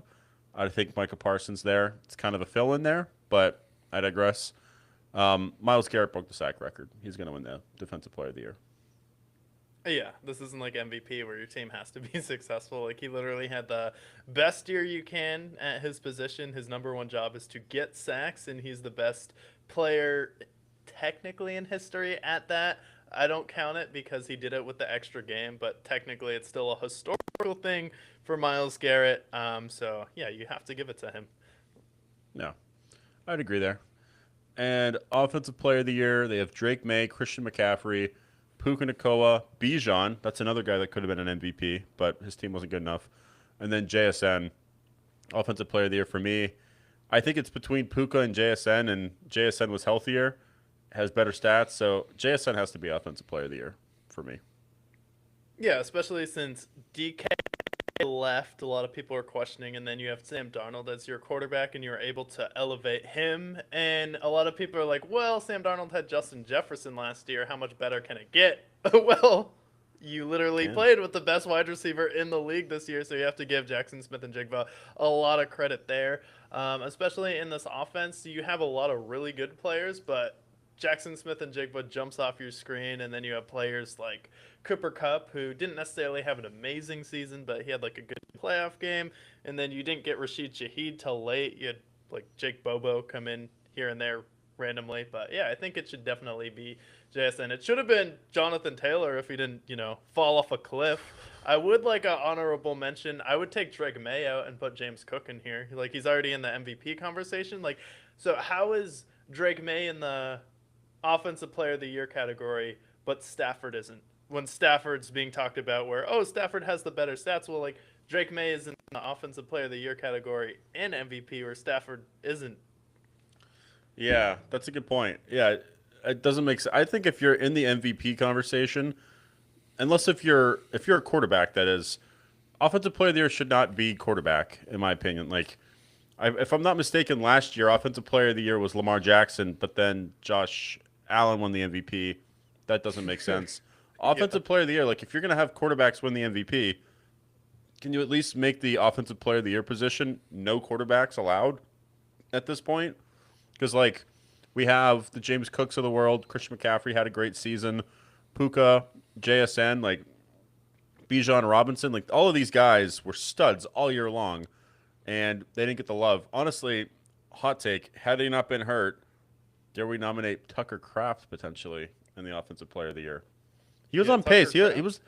I think Micah Parsons there. It's kind of a fill in there, but I digress. Miles Garrett broke the sack record. He's going to win the Defensive Player of the Year. Yeah, this isn't like MVP where your team has to be successful. Like he literally had the best year you can at his position. His number one job is to get sacks, and he's the best player technically in history at that. I don't count it because he did it with the extra game, but technically it's still a historical thing for Miles Garrett. So yeah, you have to give it to him. No, I'd agree there. And Offensive Player of the Year, they have Drake May, Christian McCaffrey, Puka Nacua, Bijan. That's another guy that could have been an MVP, but his team wasn't good enough. And then JSN, Offensive Player of the Year for me. I think it's between Puka and JSN was healthier, has better stats, so JSN has to be Offensive Player of the Year for me. Yeah, especially since DK left, a lot of people are questioning, and then you have Sam Darnold as your quarterback, and you're able to elevate him. And a lot of people are like, well, Sam Darnold had Justin Jefferson last year. How much better can it get? Well, you literally Can. played with the best wide receiver in the league this year, so you have to give Jackson Smith and Jigba a lot of credit there. Especially in this offense, you have a lot of really good players, but Jackson Smith and Jigba jumps off your screen, and then you have players like Cooper Kupp, who didn't necessarily have an amazing season, but he had like a good playoff game. And then you didn't get Rashid Shaheed till late. You had like Jake Bobo come in here and there randomly. But yeah, I think it should definitely be JSN. It should have been Jonathan Taylor if he didn't, fall off a cliff. I would like an honorable mention. I would take Drake May out and put James Cook in here. Like he's already in the MVP conversation. Like, so how is Drake May in the Offensive Player of the Year category, but Stafford isn't? When Stafford's being talked about where, oh, Stafford has the better stats. Well, like Drake May is in the Offensive Player of the Year category and MVP where Stafford isn't. Yeah, that's a good point. Yeah, it doesn't make sense. I think if you're in the MVP conversation, unless if you're a quarterback, that is, Offensive Player of the Year should not be quarterback, in my opinion. Like, if I'm not mistaken, last year Offensive Player of the Year was Lamar Jackson, but then Josh Allen won the MVP. That doesn't make sense. Offensive Player of the Year, like if you're going to have quarterbacks win the MVP, can you at least make the Offensive Player of the Year position no quarterbacks allowed at this point? Because, like, we have the James Cooks of the world. Christian McCaffrey had a great season. Puka, JSN, like, Bijan Robinson. Like, all of these guys were studs all year long, and they didn't get the love. Honestly, hot take, had they not been hurt, dare we nominate Tucker Kraft potentially in the Offensive Player of the Year? He was on pace. He was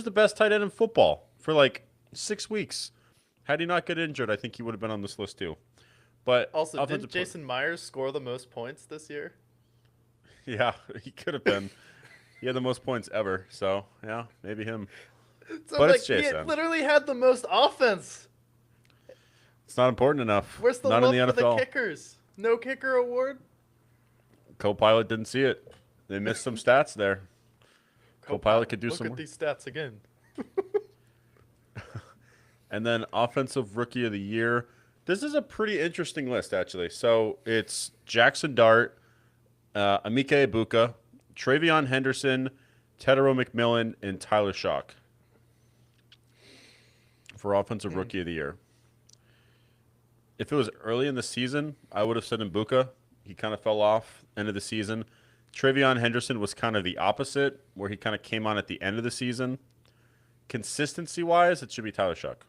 the best tight end in football for like 6 weeks. Had he not get injured, I think he would have been on this list too. But Also, didn't Jason Myers score the most points this year? Yeah, he could have been. He had the most points ever. So yeah, maybe him. So But like it's he Jason. literally had the most offense. It's not important enough. Where's the not love in the for NFL. the kickers? No kicker award. Co-pilot didn't see it. They missed some stats there. Co-pilot could do some Look more. at these stats again. And then Offensive Rookie of the Year. This is a pretty interesting list, actually. So it's Jackson Dart, Amike Ibuka, Travion Henderson, Tedero McMillan, and Tyler Shock for Offensive Hmm. Rookie of the Year. If it was early in the season, I would have said Ibuka. He kind of fell off end of the season. Travion Henderson was kind of the opposite, where he kind of came on at the end of the season. Consistency wise, it should be Tyler Shock.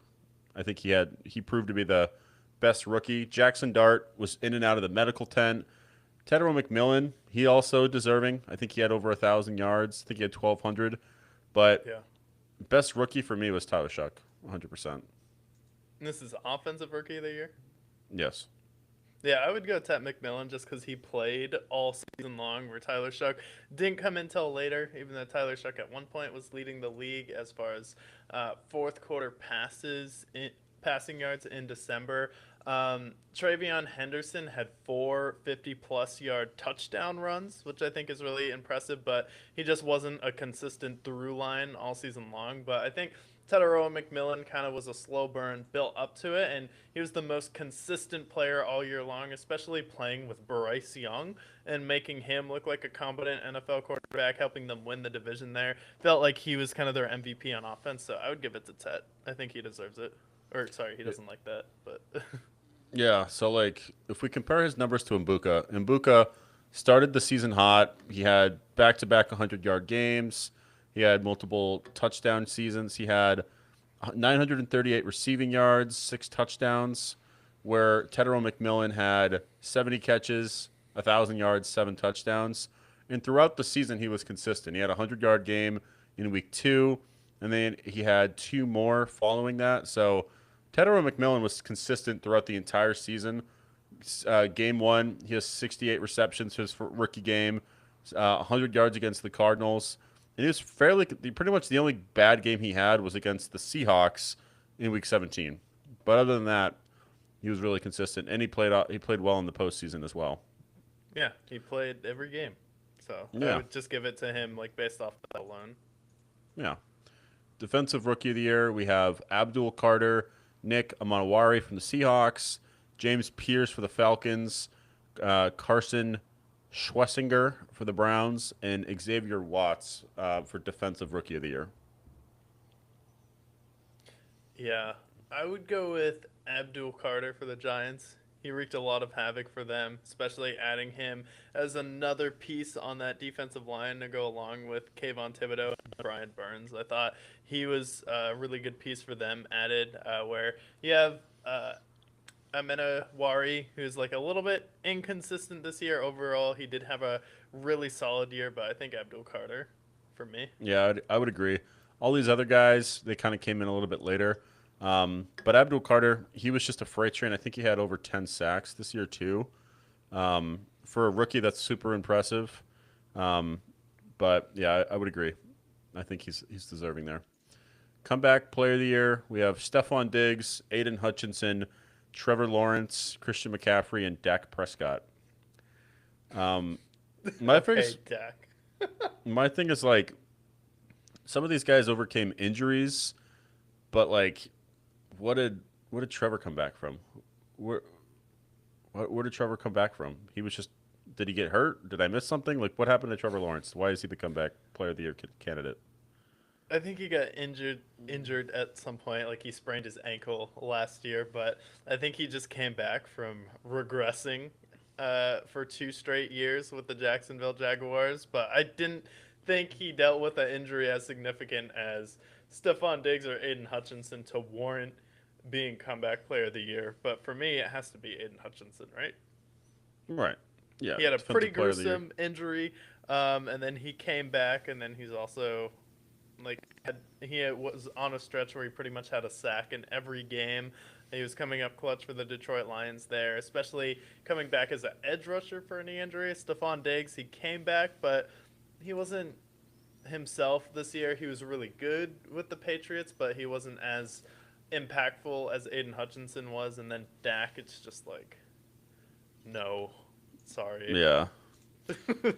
I think he proved to be the best rookie. Jackson Dart was in and out of the medical tent. Tedero McMillan, he also deserving. I think he had over 1,000 yards. I think he had 1,200. But Yeah. best rookie for me was Tyler Shock, 100%. And this is offensive rookie of the year. Yes. Yeah, I would go Tet McMillan just because he played all season long. Where Tyler Shuck didn't come in till later, even though Tyler Shuck at one point was leading the league as far as fourth quarter passing yards in December. Travion Henderson had 4 50-plus yard touchdown runs, which I think is really impressive, but he just wasn't a consistent through line all season long. But I think Tedero McMillan kind of was a slow burn built up to it, and he was the most consistent player all year long, especially playing with Bryce Young and making him look like a competent NFL quarterback, helping them win the division there. Felt like he was kind of their MVP on offense, so I would give it to Tet. I think he deserves it. Or, sorry, he doesn't like that, but. Yeah, so like if we compare his numbers to Mbuka started the season hot. He had back-to-back 100-yard games. He had multiple touchdown seasons. He had 938 receiving yards, 6 touchdowns, where Tedero McMillan had 70 catches, 1,000 yards, 7 touchdowns. And throughout the season, he was consistent. He had a 100-yard game in week 2, and then he had 2 more following that. So Tedero McMillan was consistent throughout the entire season. Game 1, he has 68 receptions his rookie game, 100 yards against the Cardinals. And he was pretty much the only bad game he had was against the Seahawks in Week 17. But other than that, he was really consistent, and he played well in the postseason as well. Yeah, he played every game. So I Yeah, would just give it to him, like, based off that alone. yeah. Defensive Rookie of the Year, we have Abdul Carter, Nick Amanawari from the Seahawks, James Pierce for the Falcons, Carson Schwessinger for the Browns, and Xavier Watts for Defensive Rookie of the Year. Yeah, I would go with Abdul Carter for the Giants. He wreaked a lot of havoc for them, especially adding him as another piece on that defensive line to go along with Kayvon Thibodeau and Brian Burns. I thought he was a really good piece for them added, where you have Amena Wari, who's like a little bit inconsistent this year. Overall, he did have a really solid year, but I think Abdul Carter for me. Yeah, I would agree. All these other guys, they kind of came in a little bit later. But Abdul Carter, he was just a freight train. I think he had over 10 sacks this year, too. For a rookie, that's super impressive. Um, but yeah, I would agree. I think he's deserving there. Comeback player of the year, we have Stephon Diggs, Aiden Hutchinson, Trevor Lawrence, Christian McCaffrey, and Dak Prescott. Um, my thing Okay, is, Dak. my thing is like some of these guys overcame injuries, but like, what did Trevor come back from? Where where did Trevor come back from? He was just did he get hurt? Did I miss something? Like what happened to Trevor Lawrence? Why is he the comeback player of the year candidate? I think he got injured at some point, like he sprained his ankle last year, but I think he just came back from regressing for 2 straight years with the Jacksonville Jaguars. But I didn't think he dealt with an injury as significant as Stephon Diggs or Aiden Hutchinson to warrant being comeback player of the year. But for me, it has to be Aiden Hutchinson, right? Right. Yeah. He had a pretty Defensive player of the year. gruesome injury, and then he came back, and then he's also like was on a stretch where he pretty much had a sack in every game. He was coming up clutch for the Detroit Lions there, especially coming back as an edge rusher for a knee injury. Stephon Diggs, he came back, but he wasn't himself this year. He was really good with the Patriots, but he wasn't as impactful as Aiden Hutchinson was. And then Dak, it's just like, no, sorry. Yeah.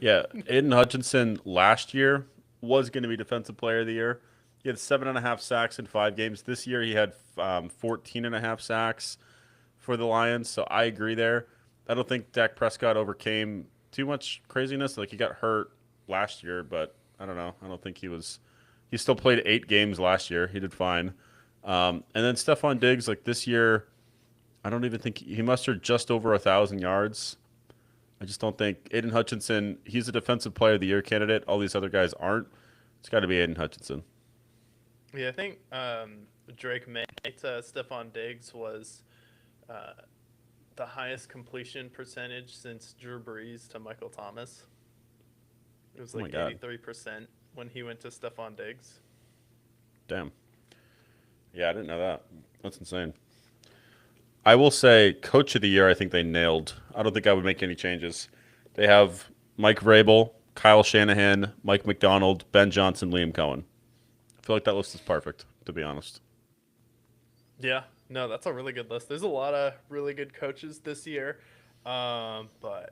Yeah. Aiden Hutchinson last year was going to be defensive player of the year. He had 7.5 sacks in 5 games. This year he had 14.5 sacks, for the Lions, so I agree there. I don't think Dak Prescott overcame too much craziness. Like, he got hurt last year, but I don't know. I don't think he was. He still played 8 games last year. He did fine. And then Stephon Diggs, like this year, I don't even think he mustered just over 1,000 yards. I just don't think Aiden Hutchinson. He's a Defensive Player of the Year candidate. All these other guys aren't. It's got to be Aiden Hutchinson. Yeah, I think Drake May to Stephon Diggs was uh, the highest completion percentage since Drew Brees to Michael Thomas. It was Oh my like God, 83% when he went to Stephon Diggs. damn. Yeah, I didn't know that. That's insane. I will say, Coach of the Year, I think they nailed. I don't think I would make any changes. They have Mike Vrabel, Kyle Shanahan, Mike McDonald, Ben Johnson, Liam Cohen. I feel like that list is perfect, to be honest. Yeah, no, that's a really good list. There's a lot of really good coaches this year, but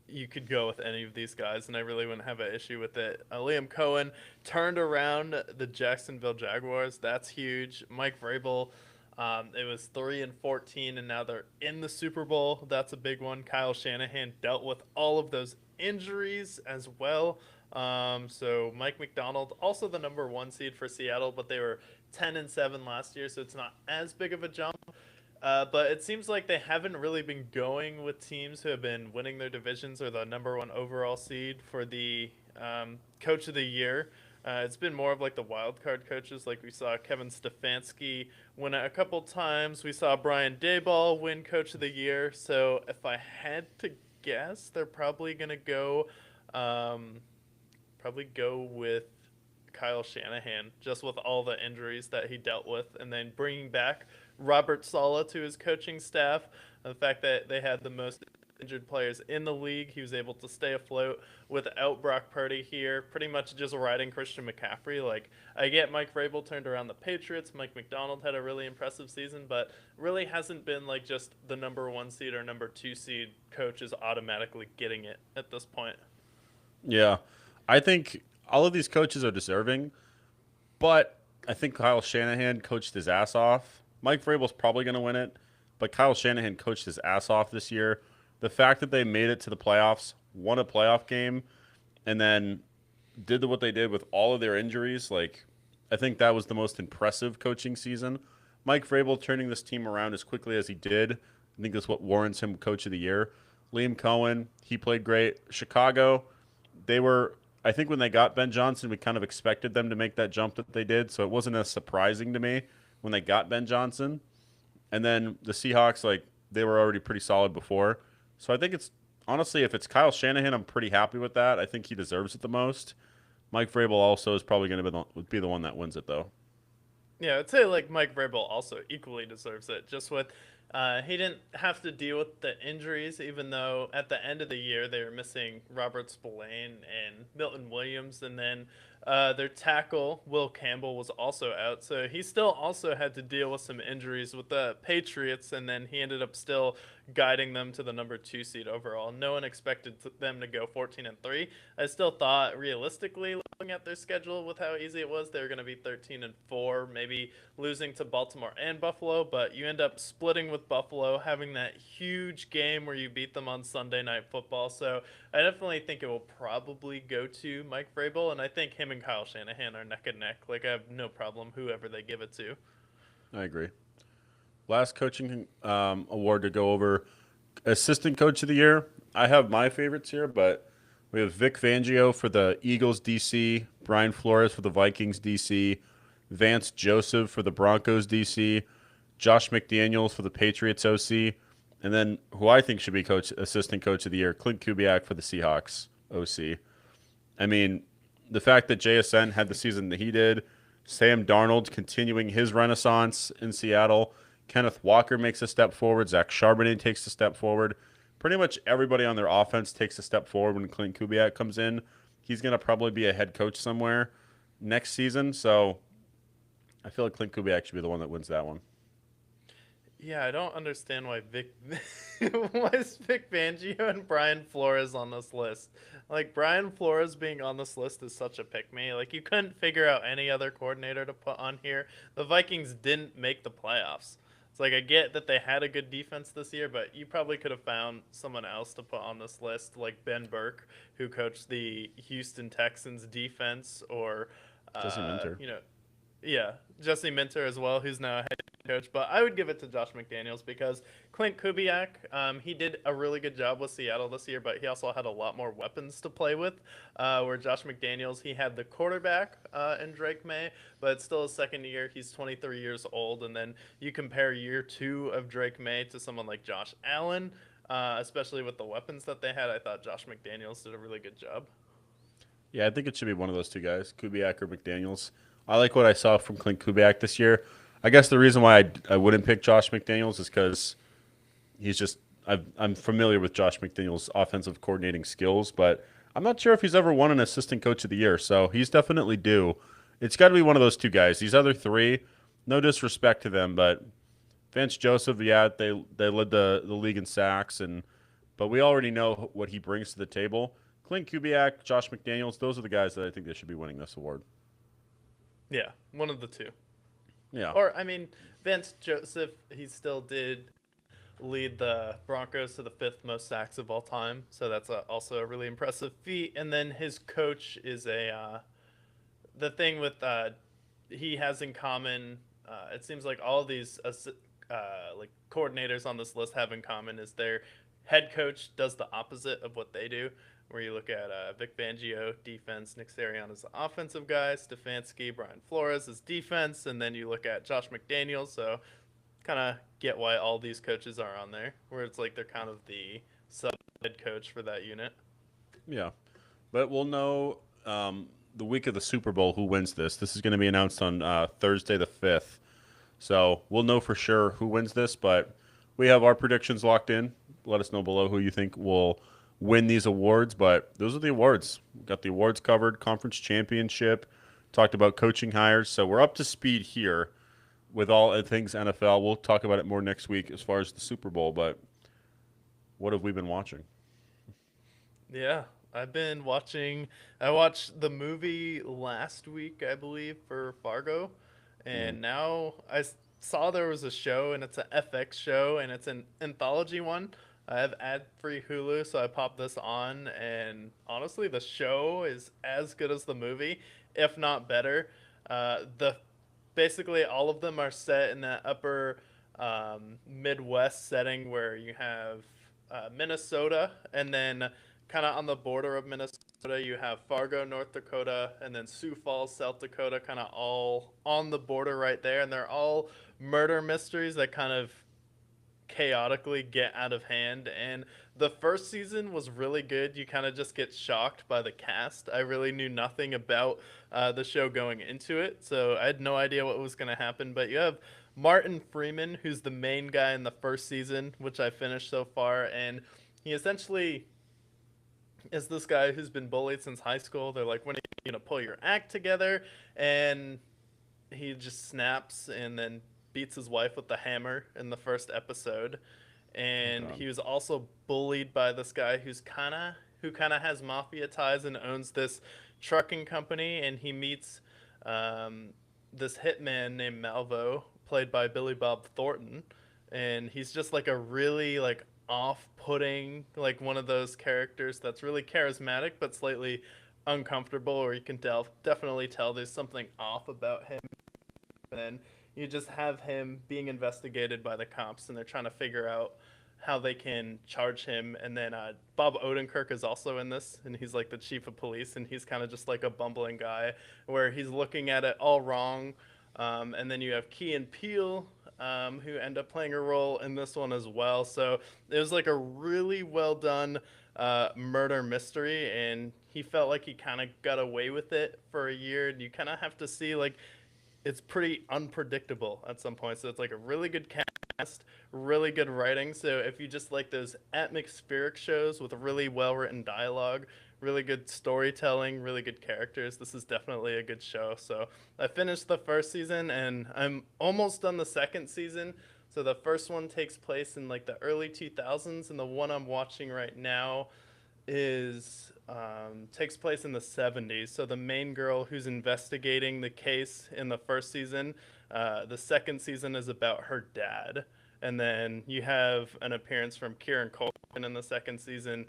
you could go with any of these guys, and I really wouldn't have an issue with it. Liam Cohen turned around the Jacksonville Jaguars. That's huge. Mike Vrabel, it was 3-14, and now they're in the Super Bowl. That's a big one. Kyle Shanahan dealt with all of those injuries as well. So Mike McDonald, also the number 1 seed for Seattle, but they were 10-7 last year, so it's not as big of a jump. But it seems like they haven't really been going with teams who have been winning their divisions or the number 1 overall seed for the Coach of the Year. It's been more of like the wild card coaches, like we saw Kevin Stefanski win it a couple times. We saw Brian Daboll win Coach of the Year. So if I had to guess, they're probably gonna go with Kyle Shanahan, just with all the injuries that he dealt with, and then bringing back Robert Saleh to his coaching staff. The fact that they had the most injured players in the league, he was able to stay afloat without Brock Purdy here, pretty much just riding Christian McCaffrey. Like, I get Mike Vrabel turned around the Patriots, Mike McDonald had a really impressive season, but really hasn't been like just the number 1 seed or number 2 seed coach is automatically getting it at this point. Yeah. I think all of these coaches are deserving, but I think Kyle Shanahan coached his ass off. Mike Vrabel's probably going to win it, but Kyle Shanahan coached his ass off this year. The fact that they made it to the playoffs, won a playoff game, and then did what they did with all of their injuries, like, I think that was the most impressive coaching season. Mike Vrabel turning this team around as quickly as he did, I think that's what warrants him Coach of the Year. Liam Cohen, he played great. Chicago, they were, I think when they got Ben Johnson, we kind of expected them to make that jump that they did, so it wasn't as surprising to me when they got Ben Johnson. And then the Seahawks, like, they were already pretty solid before. So I think it's, honestly, if it's Kyle Shanahan, I'm pretty happy with that. I think he deserves it the most. Mike Vrabel also is probably going to be the one that wins it, though. Yeah, I'd say like Mike Vrabel also equally deserves it. Just with he didn't have to deal with the injuries, even though at the end of the year they were missing Robert Spillane and Milton Williams, and then their tackle Will Campbell was also out. So he still also had to deal with some injuries with the Patriots, and then he ended up still guiding them to the number 2 seed overall. No one expected them to go 14-3. I still thought realistically, looking at their schedule with how easy it was, they were going to be 13-4, maybe losing to Baltimore and Buffalo, but you end up splitting with Buffalo, having that huge game where you beat them on Sunday Night Football. So I definitely think it will probably go to Mike Vrabel, and I think him and Kyle Shanahan are neck and neck. Like, I have no problem whoever they give it to. I agree. Last coaching award to go over, Assistant Coach of the Year. I have my favorites here, but we have Vic Fangio for the Eagles DC, Brian Flores for the Vikings DC, Vance Joseph for the Broncos DC, Josh McDaniels for the Patriots OC, and then who I think should be Assistant Coach of the Year, Clint Kubiak for the Seahawks OC. I mean, the fact that JSN had the season that he did, Sam Darnold continuing his renaissance in Seattle, Kenneth Walker makes a step forward, Zach Charbonnet takes a step forward. Pretty much everybody on their offense takes a step forward when Clint Kubiak comes in. He's going to probably be a head coach somewhere next season, so I feel like Clint Kubiak should be the one that wins that one. Yeah, I don't understand why why is Vic Fangio and Brian Flores on this list. Like, Brian Flores being on this list is such a pick me. Like, you couldn't figure out any other coordinator to put on here. The Vikings didn't make the playoffs. It's like I get that they had a good defense this year, but you probably could have found someone else to put on this list, like Ben Burke, who coached the Houston Texans defense, or Jesse Minter. you know, yeah, Jesse Minter as well, who's now a head coach. But I would give it to Josh McDaniels because Clint Kubiak, he did a really good job with Seattle this year, but he also had a lot more weapons to play with. Where Josh McDaniels, he had the quarterback in Drake May, but it's still his second year. He's 23 years old, and then you compare year two of Drake May to someone like Josh Allen. Especially with the weapons that they had, I thought Josh McDaniels did a really good job. Yeah, I think it should be one of those two guys, Kubiak or McDaniels. I like what I saw from Clint Kubiak this year. I guess the reason why I wouldn't pick Josh McDaniels is because he's just I'm familiar with Josh McDaniels' offensive coordinating skills, but I'm not sure if he's ever won an assistant coach of the year. So he's definitely due. It's got to be one of those two guys. These other three, no disrespect to them, but Vance Joseph, yeah, they led the league in sacks, but we already know what he brings to the table. Clint Kubiak, Josh McDaniels, those are the guys that I think they should be winning this award. Yeah, one of the two. Yeah. Or I mean, Vance Joseph, he still did lead the Broncos to the fifth most sacks of all time, so that's also a really impressive feat. And then his coach is the thing with he has in common. It seems like all of these like coordinators on this list have in common is their head coach does the opposite of what they do. Where you look at Vic Fangio defense, Nick Sirianni is the offensive guy, Stefanski, Brian Flores is defense, and then you look at Josh McDaniels. So kind of get why all these coaches are on there, where it's like they're kind of the sub head coach for that unit. Yeah. But we'll know the week of the Super Bowl who wins this. This is going to be announced on Thursday the 5th. So we'll know for sure who wins this, but we have our predictions locked in. Let us know below who you think will win these awards, but those are the awards. We've got the awards covered, conference championship, talked about coaching hires. So we're up to speed here with all things NFL. We'll talk about it more next week as far as the Super Bowl, but what have we been watching? Yeah, I've been watching. I watched the movie last week, I believe, for Fargo, Mm. and now saw there was a show, and it's an FX show, and it's an anthology one. I have ad-free Hulu, so I popped this on, and honestly, the show is as good as the movie, if not better. The basically all of them are set in that upper Midwest setting where you have Minnesota, and then kind of on the border of Minnesota, you have Fargo, North Dakota, and then Sioux Falls, South Dakota, kind of all on the border right there. And they're all murder mysteries that kind of chaotically get out of hand. And the first season was really good. You kind of just get shocked by the cast. I really knew nothing about the show going into it, so I had no idea what was going to happen. But you have Martin Freeman, who's the main guy in the first season, which I finished so far, and he essentially is this guy who's been bullied since high school. They're like, when are you going to pull your act together? And he just snaps and then beats his wife with the hammer in the first episode. Oh, And God. he was also bullied by this guy who kind of has mafia ties and owns this trucking company. And he meets this hitman named Malvo, played by Billy Bob Thornton, and he's just like a really like off-putting, like one of those characters that's really charismatic but slightly uncomfortable, or you can definitely tell there's something off about him. And then you just have him being investigated by the cops, and they're trying to figure out how they can charge him. And then Bob Odenkirk is also in this, and he's like the chief of police, and he's kind of just like a bumbling guy where he's looking at it all wrong. And then you have Key and Peele, who end up playing a role in this one as well. So it was like a really well done murder mystery, and he felt like he kind of got away with it for a year. And you kind of have to see like it's pretty unpredictable at some point. So it's like a really good cast, really good writing. So if you just like those atmospheric shows with really well written dialogue, really good storytelling, really good characters, this is definitely a good show. So I finished the first season and I'm almost done the second season. So the first one takes place in like the early 2000s, and the one I'm watching right now is takes place in the 70s. So the main girl who's investigating the case in the first season, The second season is about her dad. And then you have an appearance from Kieran Culkin in the second season.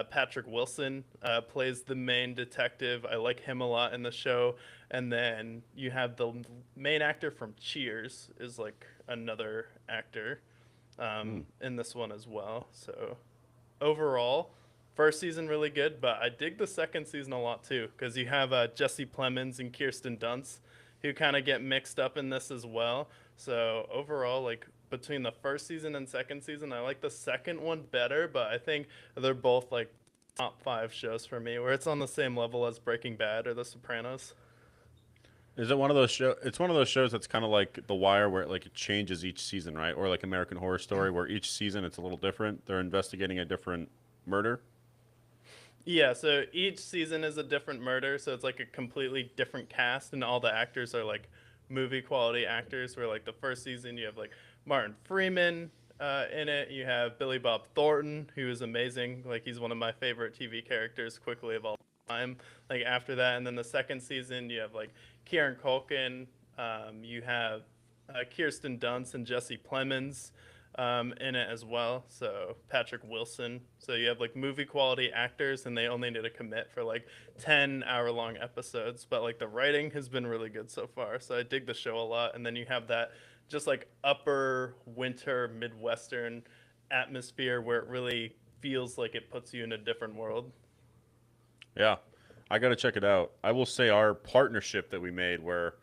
Patrick Wilson plays the main detective. I like him a lot in the show. And then you have the main actor from Cheers is like another actor in this one as well. So overall, first season really good, but I dig the second season a lot too because you have Jesse Plemons and Kirsten Dunst who kind of get mixed up in this as well. So overall, like between the first season and second season, I like the second one better, but I think they're both like top 5 shows for me, where it's on the same level as Breaking Bad or The Sopranos. Is it one of those show? It's one of those shows that's kind of like The Wire, where it changes each season, right? Or like American Horror Story, where each season it's a little different. They're investigating a different murder. Yeah, so each season is a different murder, so it's like a completely different cast, and all the actors are like movie quality actors. Where like the first season you have like Martin Freeman in it, you have Billy Bob Thornton, who is amazing. Like he's one of my favorite TV characters, quickly of all time. Like after that, and then the second season you have like Kieran Culkin, you have Kirsten Dunst and Jesse Plemons in it as well. So Patrick Wilson. So you have like movie quality actors, and they only need to commit for like 10-hour-long episodes. But like the writing has been really good so far. So I dig the show a lot. And then you have that just like upper winter Midwestern atmosphere where it really feels like it puts you in a different world. Yeah, I gotta check it out. I will say our partnership that we made, where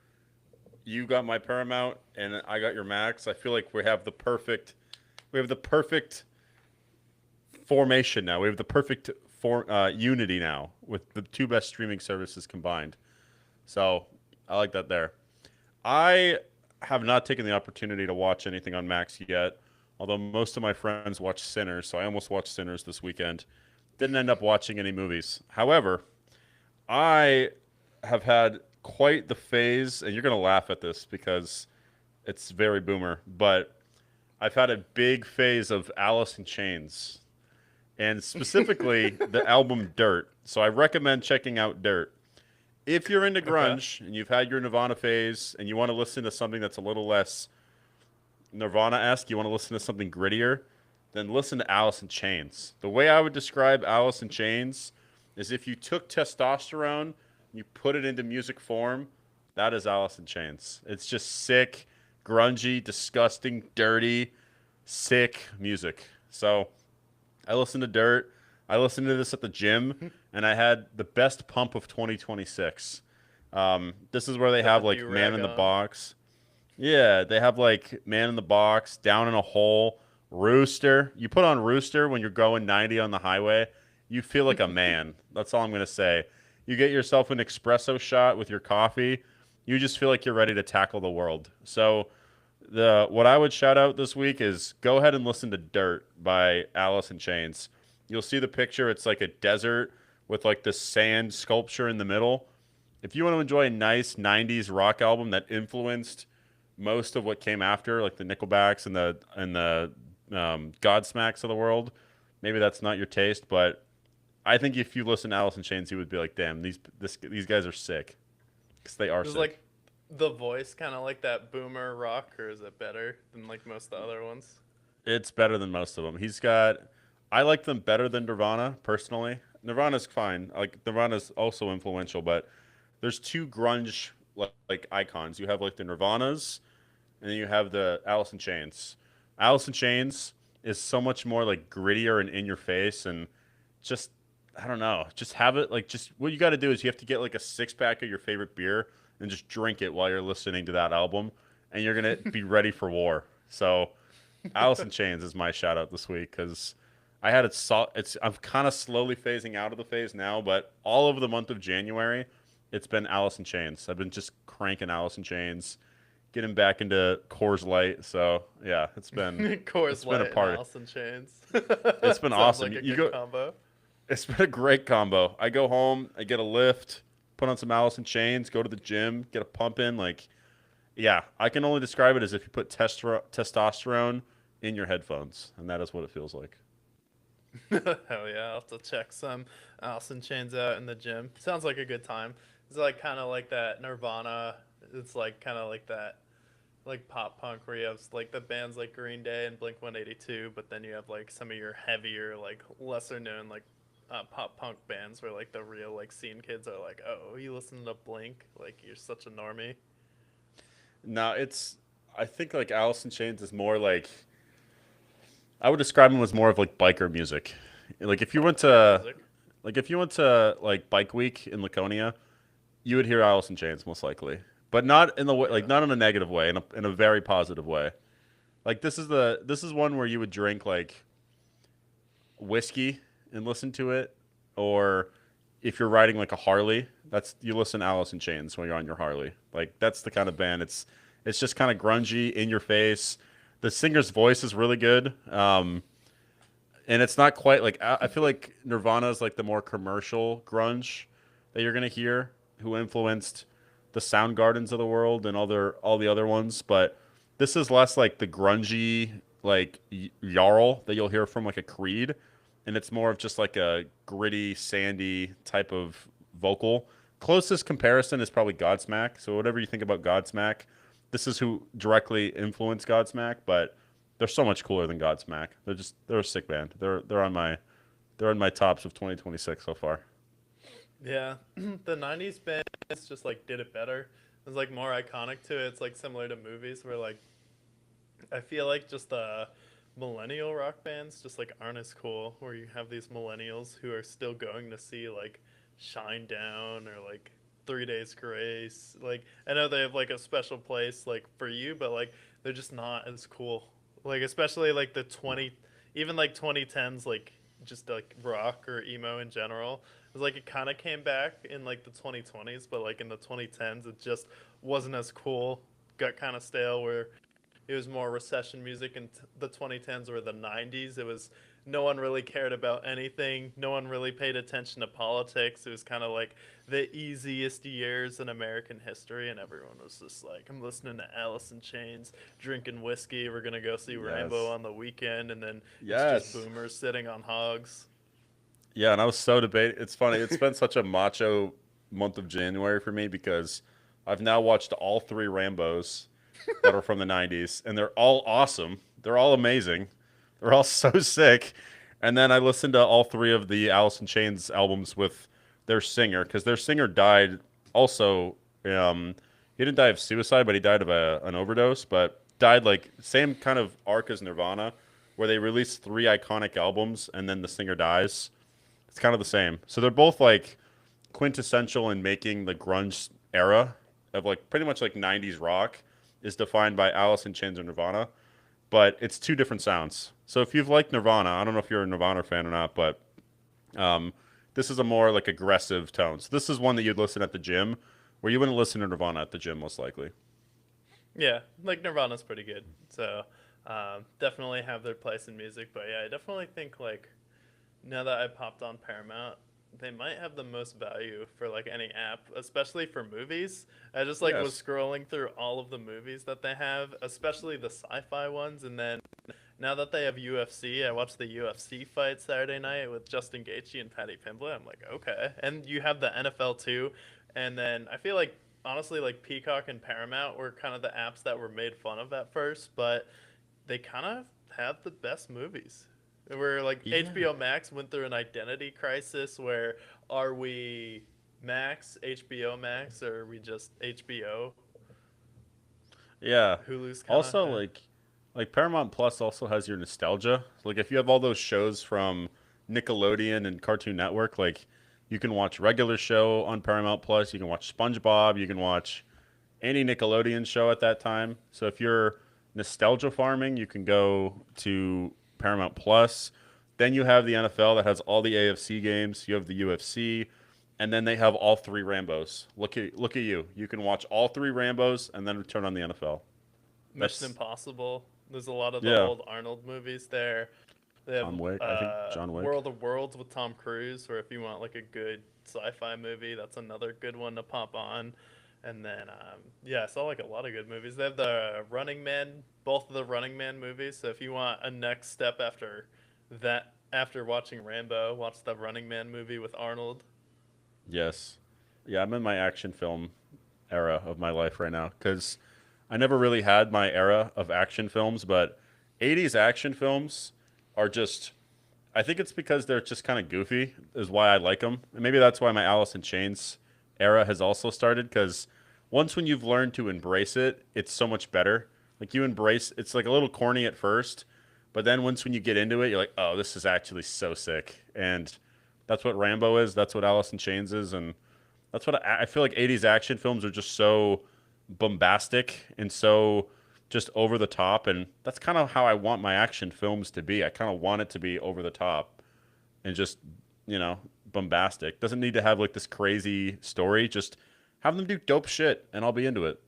you got my Paramount and I got your Max. I feel like we have the perfect formation now. We have the perfect unity now with the two best streaming services combined. So I like that there. I have not taken the opportunity to watch anything on Max yet, although most of my friends watch Sinners, so I almost watched Sinners this weekend. Didn't end up watching any movies. However, I have had quite the phase, and you're going to laugh at this because it's very boomer, but I've had a big phase of Alice in Chains, and specifically the album Dirt. So I recommend checking out Dirt. If you're into Okay. grunge and you've had your Nirvana phase and you want to listen to something that's a little less Nirvana-esque, you want to listen to something grittier, then listen to Alice in Chains. The way I would describe Alice in Chains is if you took testosterone and you put it into music form, that is Alice in Chains. It's just sick, grungy, disgusting, dirty, sick music. So I listened to Dirt. I listened to this at the gym, and I had the best pump of 2026. This is where they Got the have do like Man rag in the on. Box. Yeah, they have like Man in the Box, Down in a Hole, Rooster. You put on Rooster when you're going 90 on the highway, you feel like a man. That's all I'm going to say. You get yourself an espresso shot with your coffee, you just feel like you're ready to tackle the world. So, the what I would shout out this week is go ahead and listen to Dirt by Alice in Chains. You'll see the picture, it's like a desert with like this sand sculpture in the middle. If you want to enjoy a nice 90s rock album that influenced most of what came after, like the Nickelbacks and the Godsmacks of the world, maybe that's not your taste, but I think if you listen to Alice in Chains, you would be like, "Damn, these guys are sick," because they are Is sick. like the voice kind of like that boomer rock, or is it better than like most of the other ones? It's better than most of them. He's got. I like them better than Nirvana personally. Nirvana's fine. Like Nirvana's also influential, but there's two grunge like icons. You have like the Nirvanas, and then you have the Alice in Chains. Alice in Chains is so much more like grittier and in your face, and just I don't know, just have it like just what you got to do is you have to get like a 6 pack of your favorite beer and just drink it while you're listening to that album, and you're gonna be ready for war. So Alice in Chains is my shout out this week because I had it. It's I'm kind of slowly phasing out of the phase now, but all over the month of January, it's been Alice in Chains. I've been just cranking Alice in Chains, getting back into Coors Light. So yeah, it's Coors been a Light and party. Alice in Chains. It's been Sounds awesome. like a You good go. combo. It's been a great combo. I go home, I get a lift, put on some Alice in Chains, go to the gym, get a pump in. Like yeah, I can only describe it as if you put testosterone in your headphones, and that is what it feels like. Hell yeah, I'll have to check some Alice in Chains out in the gym. Sounds like a good time. It's like kind of like that Nirvana. It's like kind of like that like pop punk where you have like the bands like Green Day and Blink 182, but then you have like some of your heavier, like lesser known like pop punk bands where like the real like scene kids are like, oh, you listen to Blink, like you're such a normie. No, it's I think like Alice in Chains is more like I would describe them as more of like biker music. Like if you went Biker to music. like Bike Week in Laconia, you would hear Alice in Chains most likely, but not in the way like Yeah. not in a negative way, in a very positive way. Like this is one where you would drink like whiskey and listen to it, or if you're riding like a Harley, that's you listen to Alice in Chains when you're on your Harley. Like that's the kind of band. It's just kind of grungy, in your face. The singer's voice is really good, and it's not quite like I feel like Nirvana is like the more commercial grunge that you're gonna hear, who influenced the Soundgardens of the world and all the other ones, but this is less like the grungy like Jarl that you'll hear from like a Creed, and it's more of just like a gritty, sandy type of vocal. Closest comparison is probably Godsmack. So whatever you think about Godsmack, this is who directly influenced Godsmack, but they're so much cooler than Godsmack. They're a sick band. They're on my tops of 2026 so far. Yeah, the '90s bands just like did it better. It's like more iconic to it. It's like similar to movies where like I feel like just the millennial rock bands just like aren't as cool. Where you have these millennials who are still going to see like Shine Down or like 3 Days Grace. Like I know they have like a special place like for you, but like they're just not as cool. Like especially like the 20, even like 2010s like just like rock or emo in general. It was like it kind of came back in like the 2020s, but like in the 2010s it just wasn't as cool. Got kind of stale where it was more recession music in the 2010s or the 90s. It was no one really cared about anything. No one really paid attention to politics. It was kind of like the easiest years in American history, and everyone was just like, "I'm listening to Alice in Chains, drinking whiskey. We're gonna go see Rambo Yes. on the weekend," and then it's just Yes. boomers sitting on hogs. Yeah, and I was so debating. It's funny. It's been such a macho month of January for me because I've now watched all three Rambos that are from the 90s, and they're all awesome. They're all amazing. They're all so sick. And then I listened to all three of the Alice in Chains albums with their singer because their singer died also. He didn't die of suicide, but he died of an overdose, but died like same kind of arc as Nirvana, where they released three iconic albums and then the singer dies. It's kind of the same. So they're both like quintessential in making the grunge era of like pretty much like 90s rock is defined by Alice in Chains or Nirvana, but it's two different sounds. So if you've liked Nirvana, I don't know if you're a Nirvana fan or not, but um, this is a more like aggressive tone. So this is one that you'd listen at the gym, where you wouldn't listen to Nirvana at the gym most likely. Yeah, like Nirvana's pretty good. So definitely have their place in music. But yeah, I definitely think like now that I popped on Paramount, they might have the most value for like any app, especially for movies. I just like was Yes. scrolling through all of the movies that they have, especially the sci-fi ones, and then now that they have UFC, I watched the UFC fight Saturday night with Justin Gaethje and Paddy Pimblett. I'm like, okay, and you have the NFL too, and then I feel like honestly, like Peacock and Paramount were kind of the apps that were made fun of at first, but they kind of have the best movies. Where like Yeah. HBO Max went through an identity crisis where are we Max, HBO Max, or are we just HBO? Yeah. Hulu's kind of, Also, like Paramount Plus also has your nostalgia. Like if you have all those shows from Nickelodeon and Cartoon Network, like you can watch regular show on Paramount Plus. You can watch SpongeBob. You can watch any Nickelodeon show at that time. So if you're nostalgia farming, you can go to Paramount Plus. Then you have the NFL that has all the AFC games. You have the UFC, and then they have all three Rambos. Look at you. You can watch all three Rambos and then turn on the NFL. Mission That's Impossible. There's a lot of the yeah. old Arnold movies there. They have John Wick. I think John Wick. World of Worlds with Tom Cruise, or if you want like a good sci-fi movie, that's another good one to pop on. And then yeah, I saw like a lot of good movies. They have the Running Man, both of the Running Man movies. So if you want a next step after that, after watching Rambo, watch the Running Man movie with Arnold. Yes. Yeah, I'm in my action film era of my life right now because I never really had my era of action films, but 80s action films are just. I think it's because they're just kind of goofy, is why I like them. And maybe that's why my Alice in Chains era has also started, because once when you've learned to embrace it, it's so much better. Like you embrace, it's like a little corny at first, but then once when you get into it, you're like, oh, this is actually so sick. And that's what Rambo is. That's what Alice in Chains is. And that's what I feel like 80s action films are just so bombastic and so just over the top. And that's kind of how I want my action films to be. I kind of want it to be over the top and just, you know, bombastic. Doesn't need to have like this crazy story. Just have them do dope shit and I'll be into it.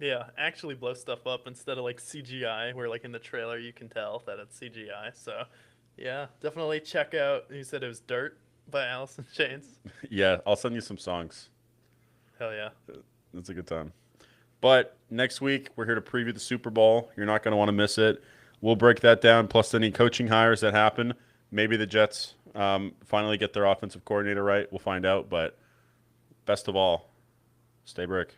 Yeah, actually blow stuff up instead of like CGI, where like in the trailer you can tell that it's CGI. So, yeah, definitely check out. You said it was Dirt by Alice in Chains. Yeah, I'll send you some songs. Hell yeah. It's a good time. But next week, we're here to preview the Super Bowl. You're not going to want to miss it. We'll break that down, plus any coaching hires that happen. Maybe the Jets finally get their offensive coordinator right. We'll find out. But best of all, stay brick.